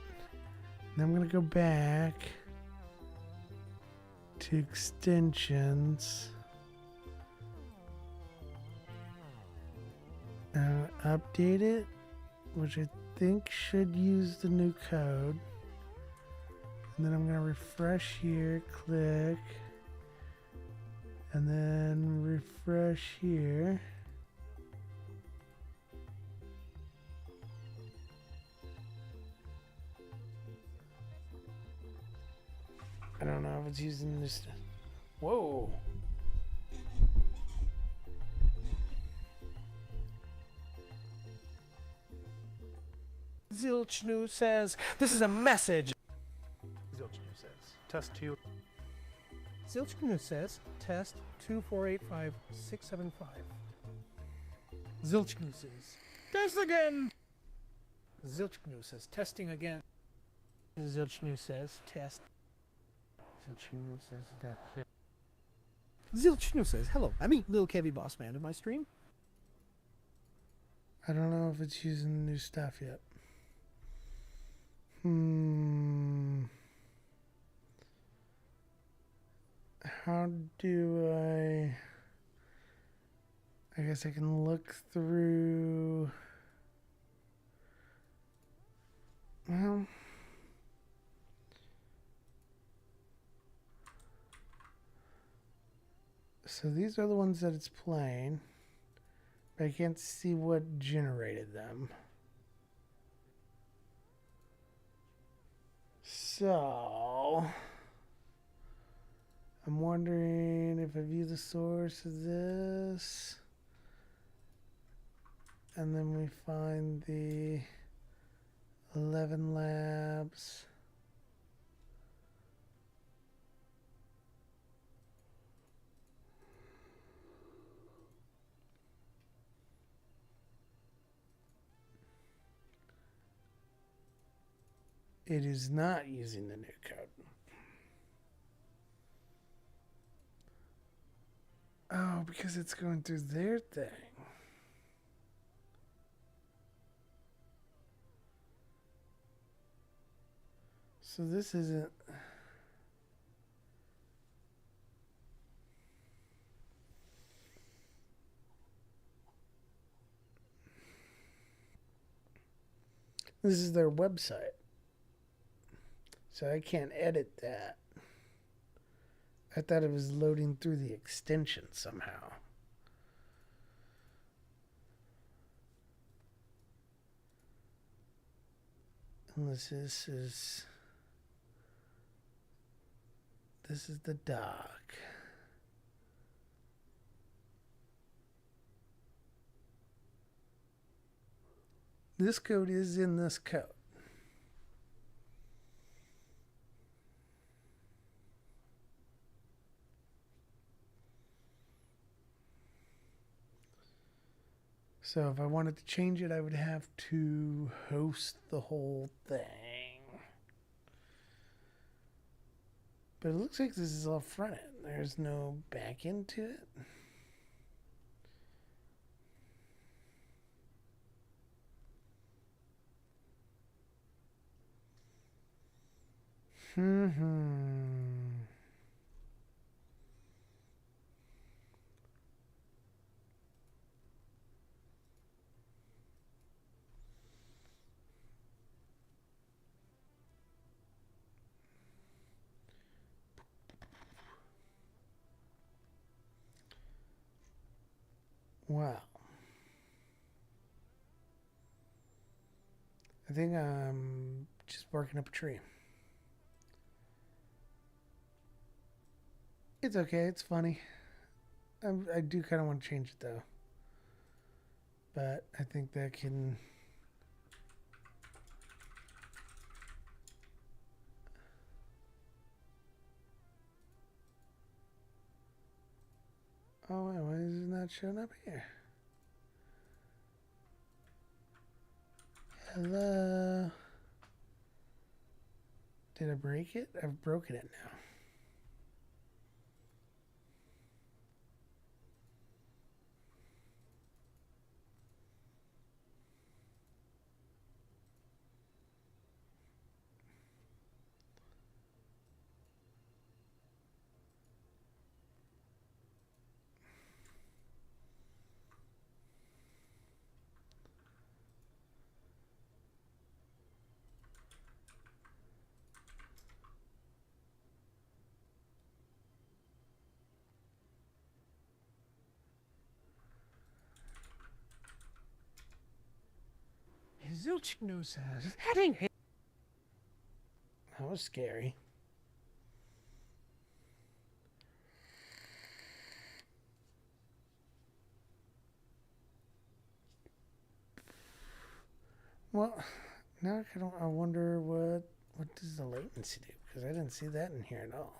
Then I'm going to go back to extensions. And update it, which I think should use the new code. And then I'm going to refresh here, click. And then refresh here. I don't know if it's using this. Whoa. Zilchnu says, this is a message. Zilchnu says, test 2. Zilchnu says, test 2485675. Zilchnu says, test again. Zilchnu says, testing again. Zilchnu says, test. Zilchnu says, that. Zilchnu says, hello, I'm Lil Kevy Boss Man of my stream. I don't know if it's using the new stuff yet. How do I guess I can look through. Well, so these are the ones that it's playing, but I can't see what generated them. So I'm wondering if I view the source of this, and then we find the 11 labs. It is not using the new code. Oh, because it's going through their thing. So this isn't. This is their website. So I can't edit that. I thought it was loading through the extension somehow. Unless this is the dock. This code is in this code. So if I wanted to change it, I would have to host the whole thing. But it looks like this is all front end. There's no back end to it. Wow. I think I'm just barking up a tree. It's okay. It's funny. I do kind of want to change it though. But I think that can... Oh, wait, why is it not showing up here? Hello? Did I break it? I've broken it now. Zilch news says heading. That was scary. Well, now I wonder what does the latency do? Because I didn't see that in here at all.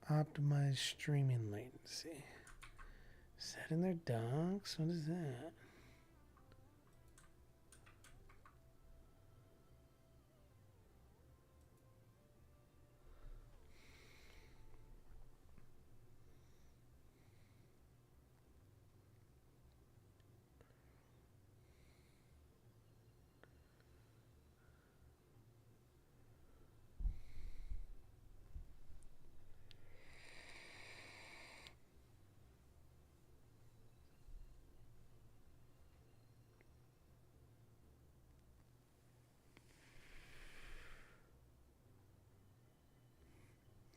Optimize streaming latency. Is that in their docs? What is that?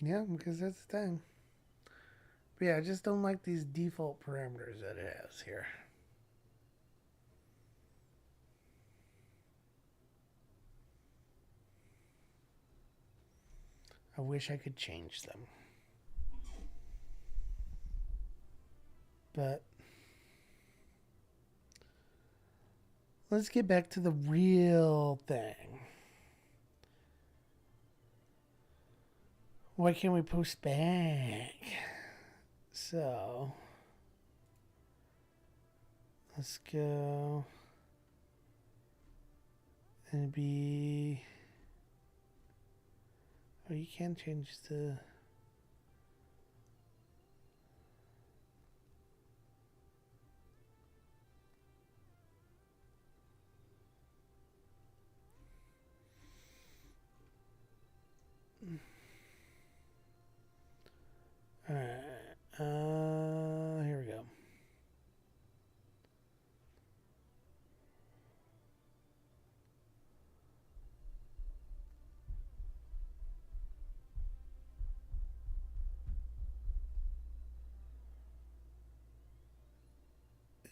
Yeah, because that's the thing. But yeah, I just don't like these default parameters that it has here. I wish I could change them. But let's get back to the real thing. Why can't we post back? So let's go and be... Oh, you can change the... Alright, here we go.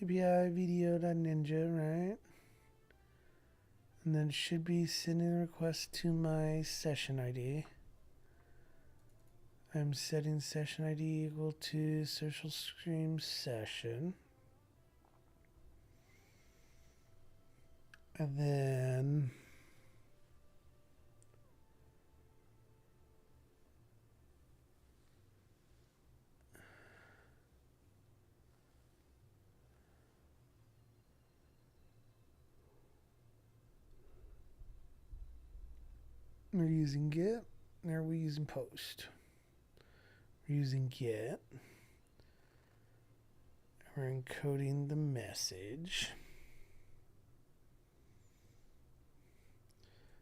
API video.ninja, right? And then should be sending a request to my session ID. I'm setting session ID equal to social stream session. And then we're using get. Now we're using post. We're using get. We're encoding the message.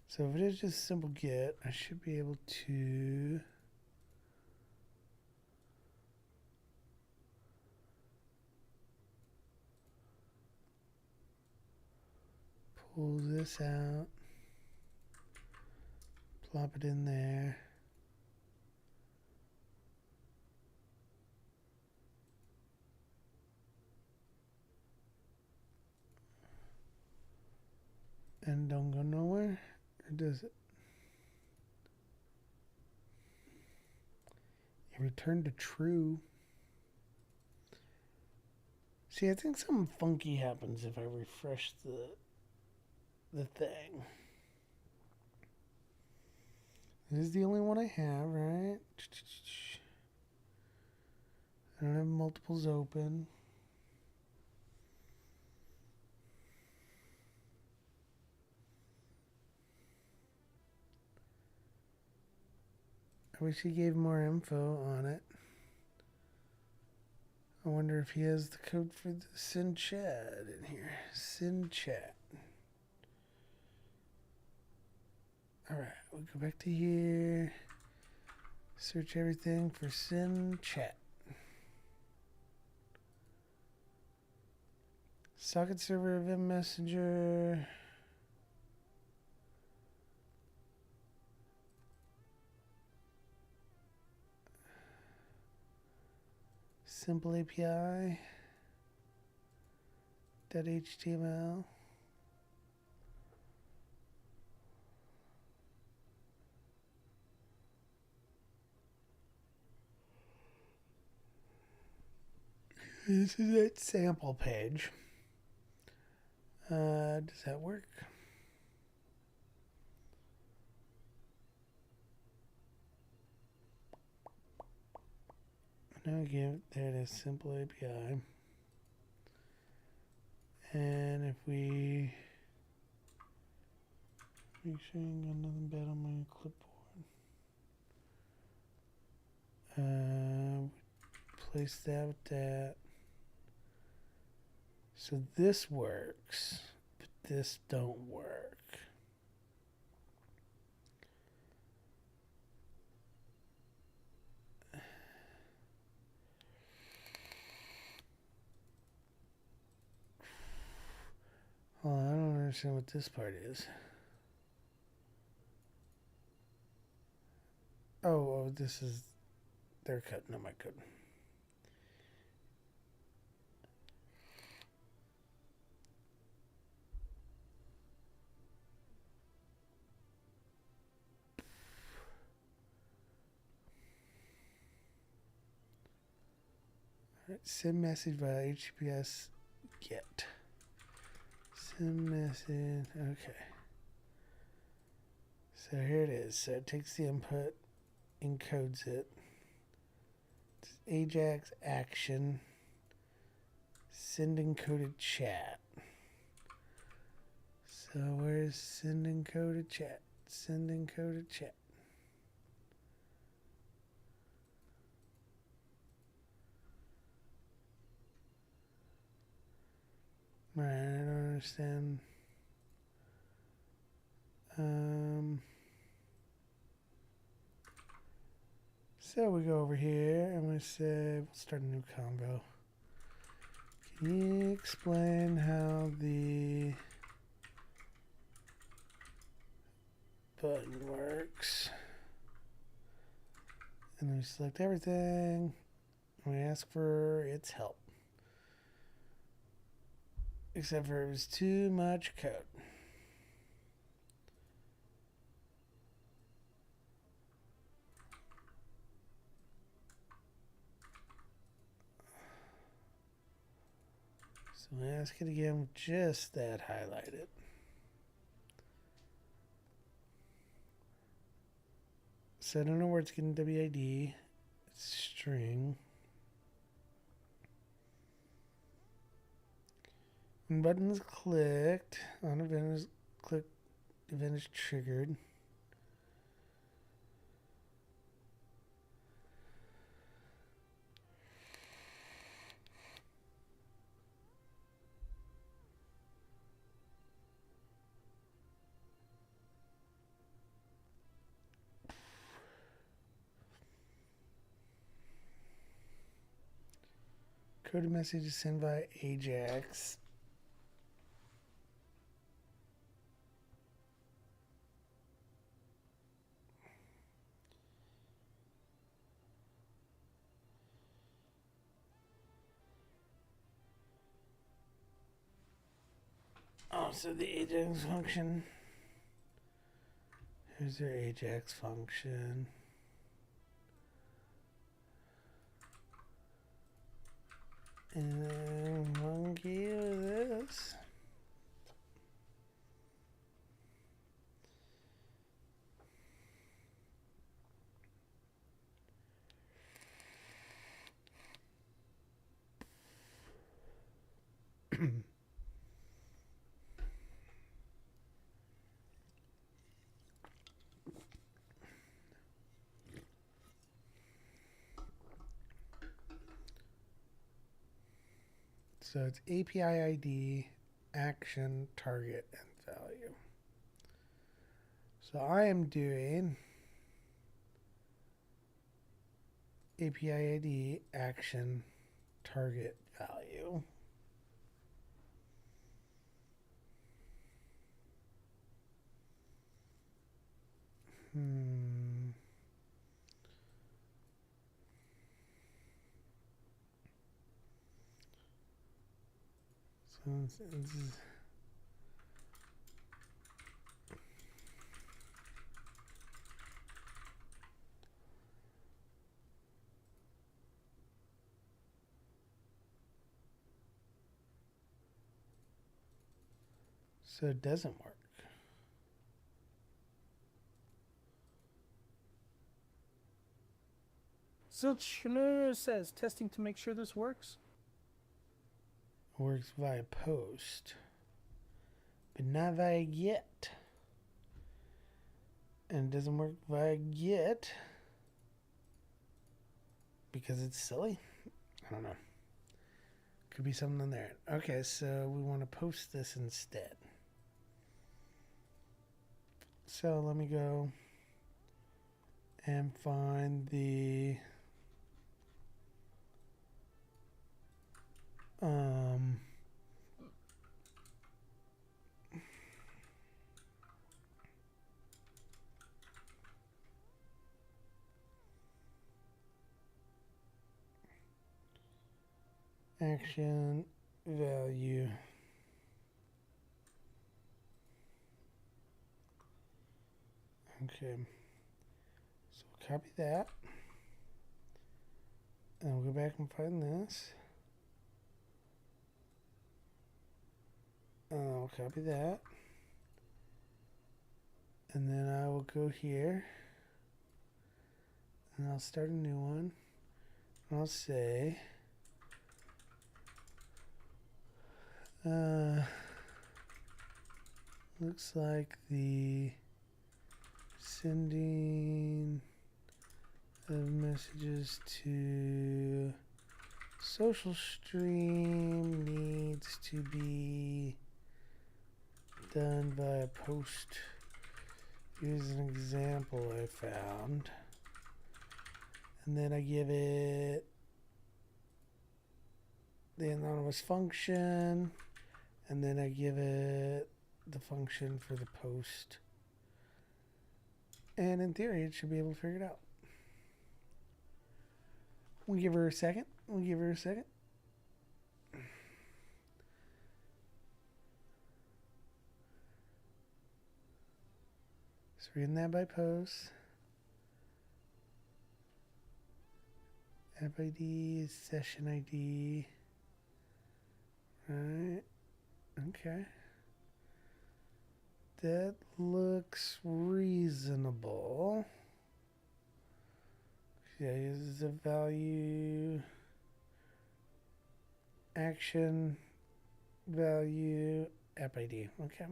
So if it is just simple get, I should be able to pull this out, plop it in there. And don't go nowhere. Or does it? It returned to true. See, I think something funky happens if I refresh the thing. This is the only one I have, right? I don't have multiples open. I wish he gave more info on it. I wonder if he has the code for the send chat in here. Send chat. Alright, we'll go back to here. Search everything for send chat. Socket server event messenger. Simple API. .html. This is that sample page. Does that work? Now again, there it is, simple API. And if we make sure you ain't got nothing bad on my clipboard. Place that with that. So this works, but this don't work. Oh, I don't understand what this part is. Oh, this is their code, not my code. Alright, send message via HTTPS get. Send message, okay. So here it is. So it takes the input, encodes it. It's Ajax action, send encoded chat. So where's send encoded chat? Send encoded chat. Right, I don't understand. So we go over here. I'm going to say, we'll start a new combo. Can you explain how the button works? And then we select everything. And we ask for its help. Except for it was too much code. So we ask it again with just that highlighted. So I don't know where it's getting WID. It's string. When button is clicked, on event is clicked, event is triggered. Coded message is sent by Ajax. Oh, so the Ajax function. Here's their Ajax function. And then monkey with this. So it's API ID, action, target, and value. So I am doing API ID, action, target, value. So it doesn't work. Zilch says testing to make sure this works. Works via post, but not via get. And it doesn't work via get because it's silly. I don't know. Could be something in there. Okay, so we want to post this instead. So let me go and find the action value. Okay, so we'll copy that, and we'll go back and find this, and I'll copy that, and then I will go here, and I'll start a new one, and I'll say looks like the sending of messages to social stream needs to be done via post. Here's an example I found. And then I give it the anonymous function, and then I give it the function for the post. And in theory, it should be able to figure it out. We'll give her a second. So we're getting that by post. App ID, session ID. Right. Okay. That looks reasonable. Yeah, is the value action value app ID. Okay.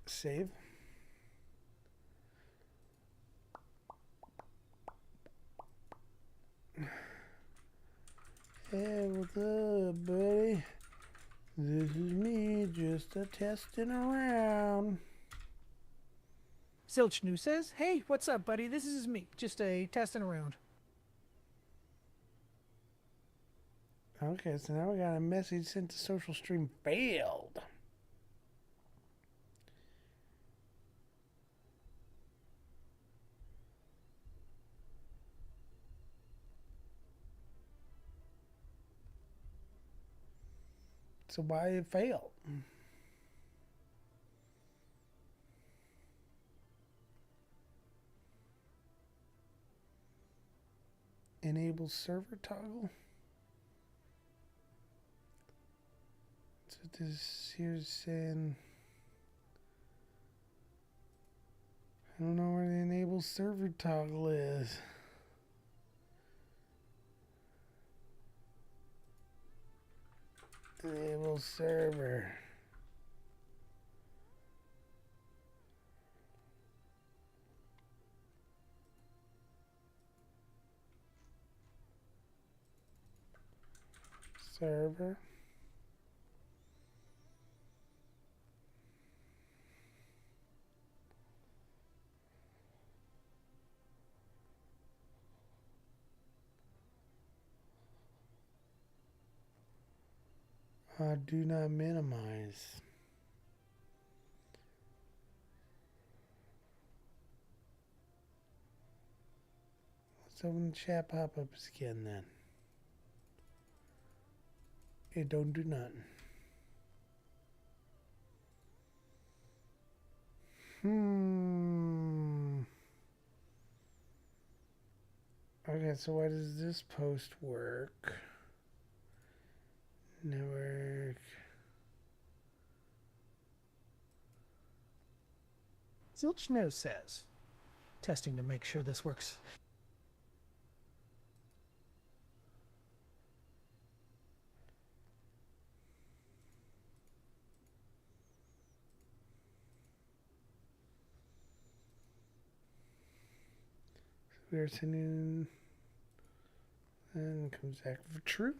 Save. Hey, what's up, buddy? This is me, just a testing around. Zilchnu says, "Hey, what's up, buddy? This is me, just a testing around." Okay, so now we got a message sent to social stream failed. So why it failed? Enable server toggle. So this here's saying, I don't know where the enable server toggle is. Enable server. Server. Do not minimize. Let's open the chat pop-ups again then. It don't do nothing. Okay, so why does this post work? Network. Zilchnu says, testing to make sure this works. We are sending, and it comes back for true.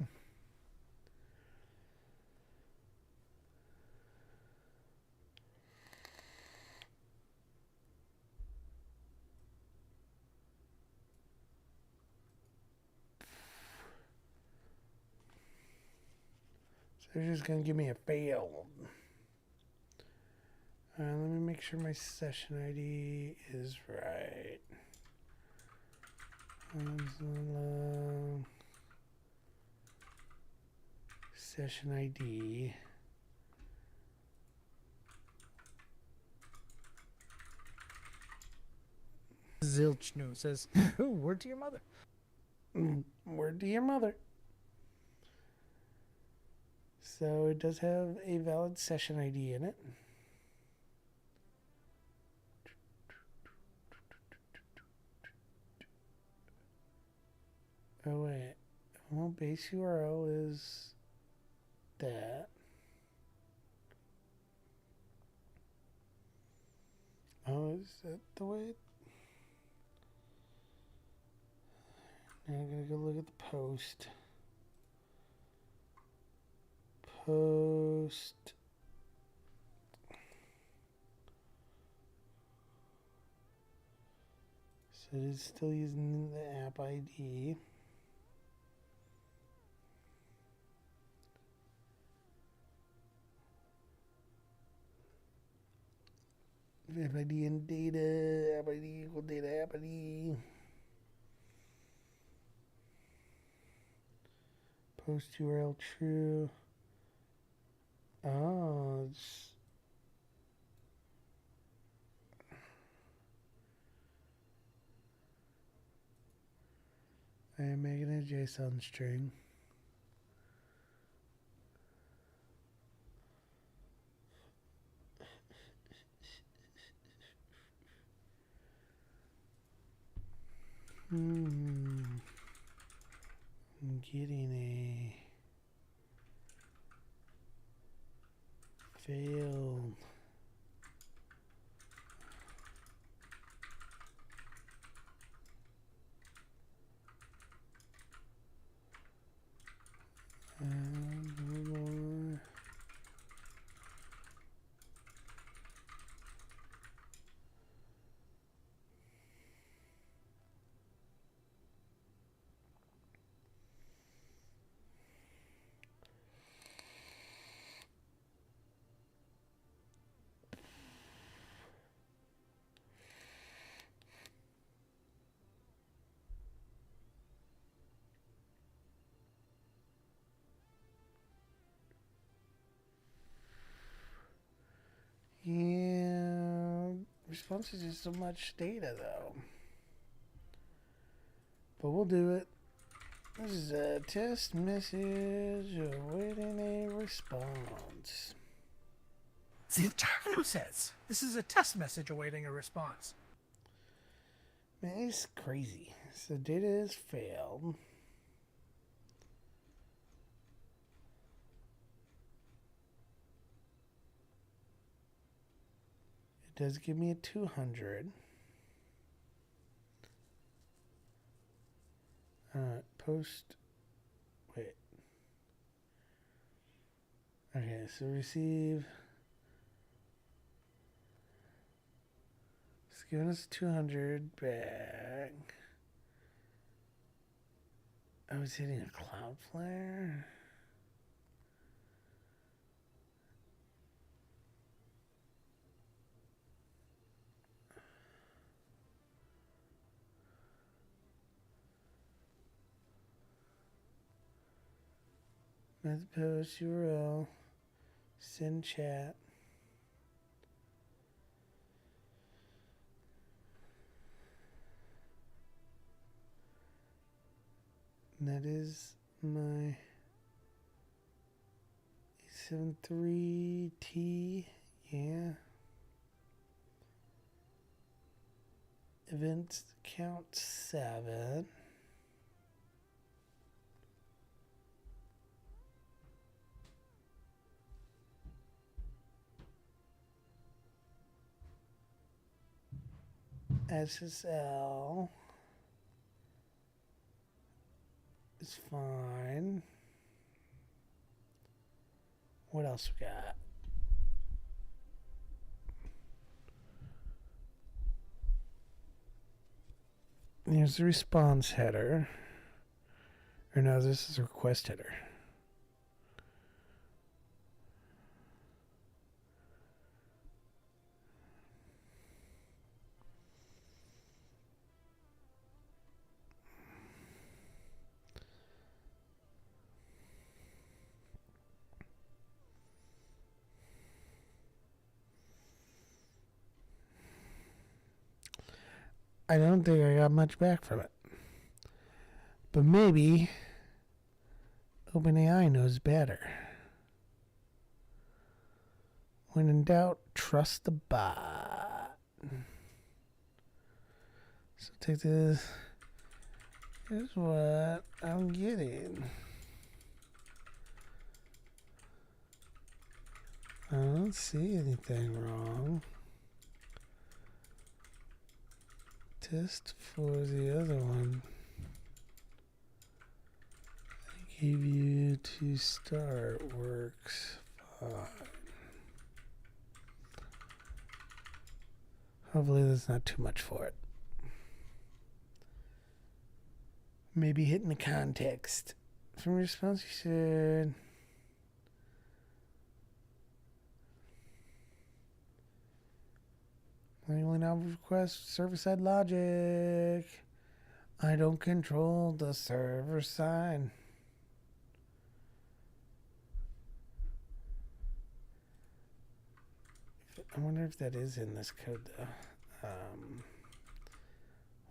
So they're just gonna give me a fail. Let me make sure my session ID is right. Session ID. Zilchnu says, "Ooh, word to your mother." Word to your mother. So it does have a valid session ID in it. Oh wait, well, base URL is that. Oh, is that the way? Now I'm gonna go look at the post. Post. So it is still using the app ID. App ID and data, app ID equal data, app ID. Post URL true. Oh, it's I'm making a JSON string. I'm getting a failed. And yeah, response is just so much data though. But we'll do it. This is a test message awaiting a response. Zilchnu says, this is a test message awaiting a response. Man, it's crazy. So data has failed. It does give me a 200. Post. Wait. Okay, so receive. It's giving us 200 back. I was hitting a Cloudflare. Method post URL. Send chat. And that is my 873T. Yeah. Events count 7. SSL is fine. What else we got? Here's the response header. Or no, this is a request header. I don't think I got much back from it. But maybe OpenAI knows better. When in doubt, trust the bot. So take this. Here's what I'm getting. I don't see anything wrong. Test for the other one. I gave you to start. Works fine. Hopefully there's not too much for it. Maybe hitting the context. From response, you said... Language now request server-side logic. I don't control the server side. I wonder if that is in this code though.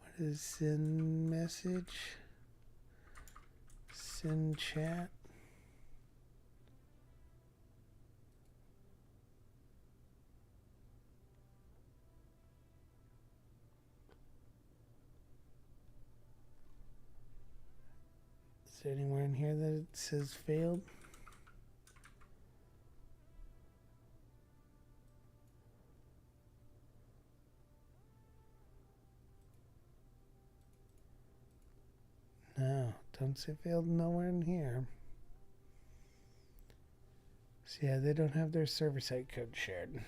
What is send message? Send chat. Is there anywhere in here that it says failed? No, don't say failed nowhere in here. So yeah, they don't have their server-side code shared.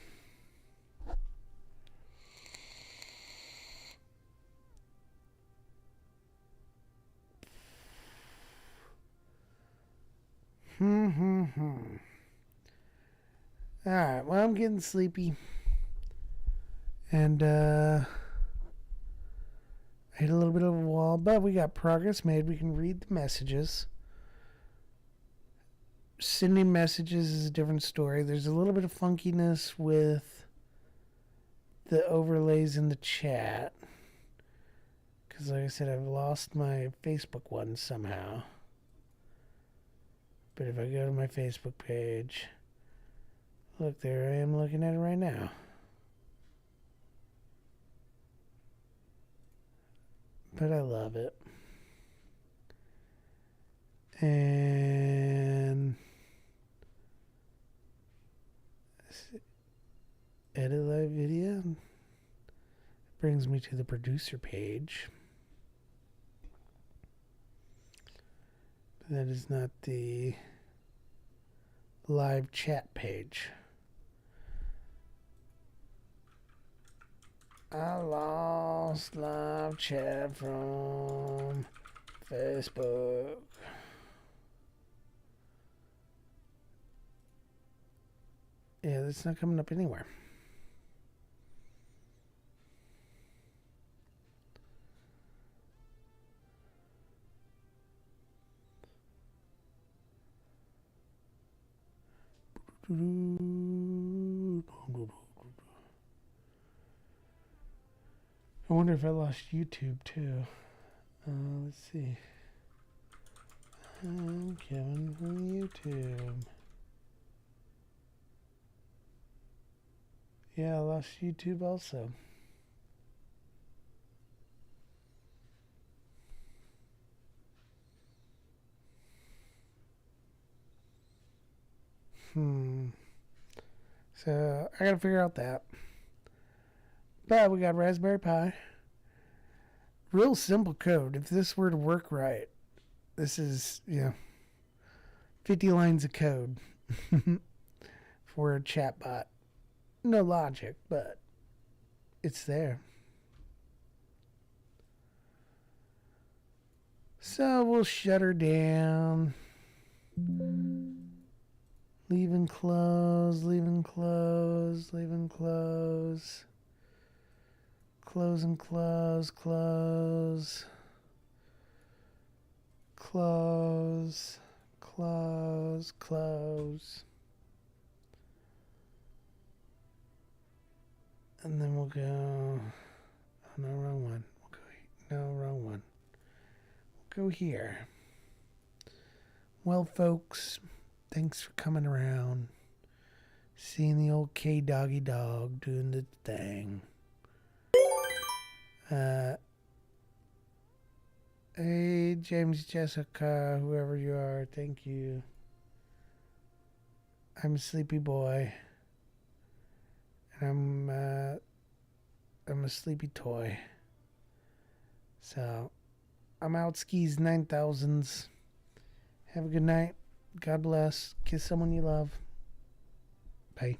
Alright, well, I'm getting sleepy. And, I hit a little bit of a wall, but we got progress made. We can read the messages. Sending messages is a different story. There's a little bit of funkiness with the overlays in the chat. Because, like I said, I've lost my Facebook one somehow. But if I go to my Facebook page, look, there I am looking at it right now. But I love it. And edit live video brings me to the producer page. But that is not the live chat page. I lost live chat from Facebook. Yeah, that's not coming up anywhere. I wonder if I lost YouTube too. Let's see. I'm Kevin from YouTube. Yeah, I lost YouTube also. So I gotta figure out that. But we got Raspberry Pi. Real simple code. If this were to work right, this is, 50 lines of code for a chatbot. No logic, but it's there. So we'll shut her down. Leave and close, leave and close, leave and close. Close and close, close. Close, close, close. And then we'll go, oh no, wrong one. Wrong one. We'll go here. Well, folks, thanks for coming around. Seeing the old K-Doggy dog doing the thing. Hey, James, Jessica, whoever you are, thank you. I'm a sleepy boy. And I'm a sleepy toy. So, I'm out skis 9000s. Have a good night. God bless. Kiss someone you love. Bye.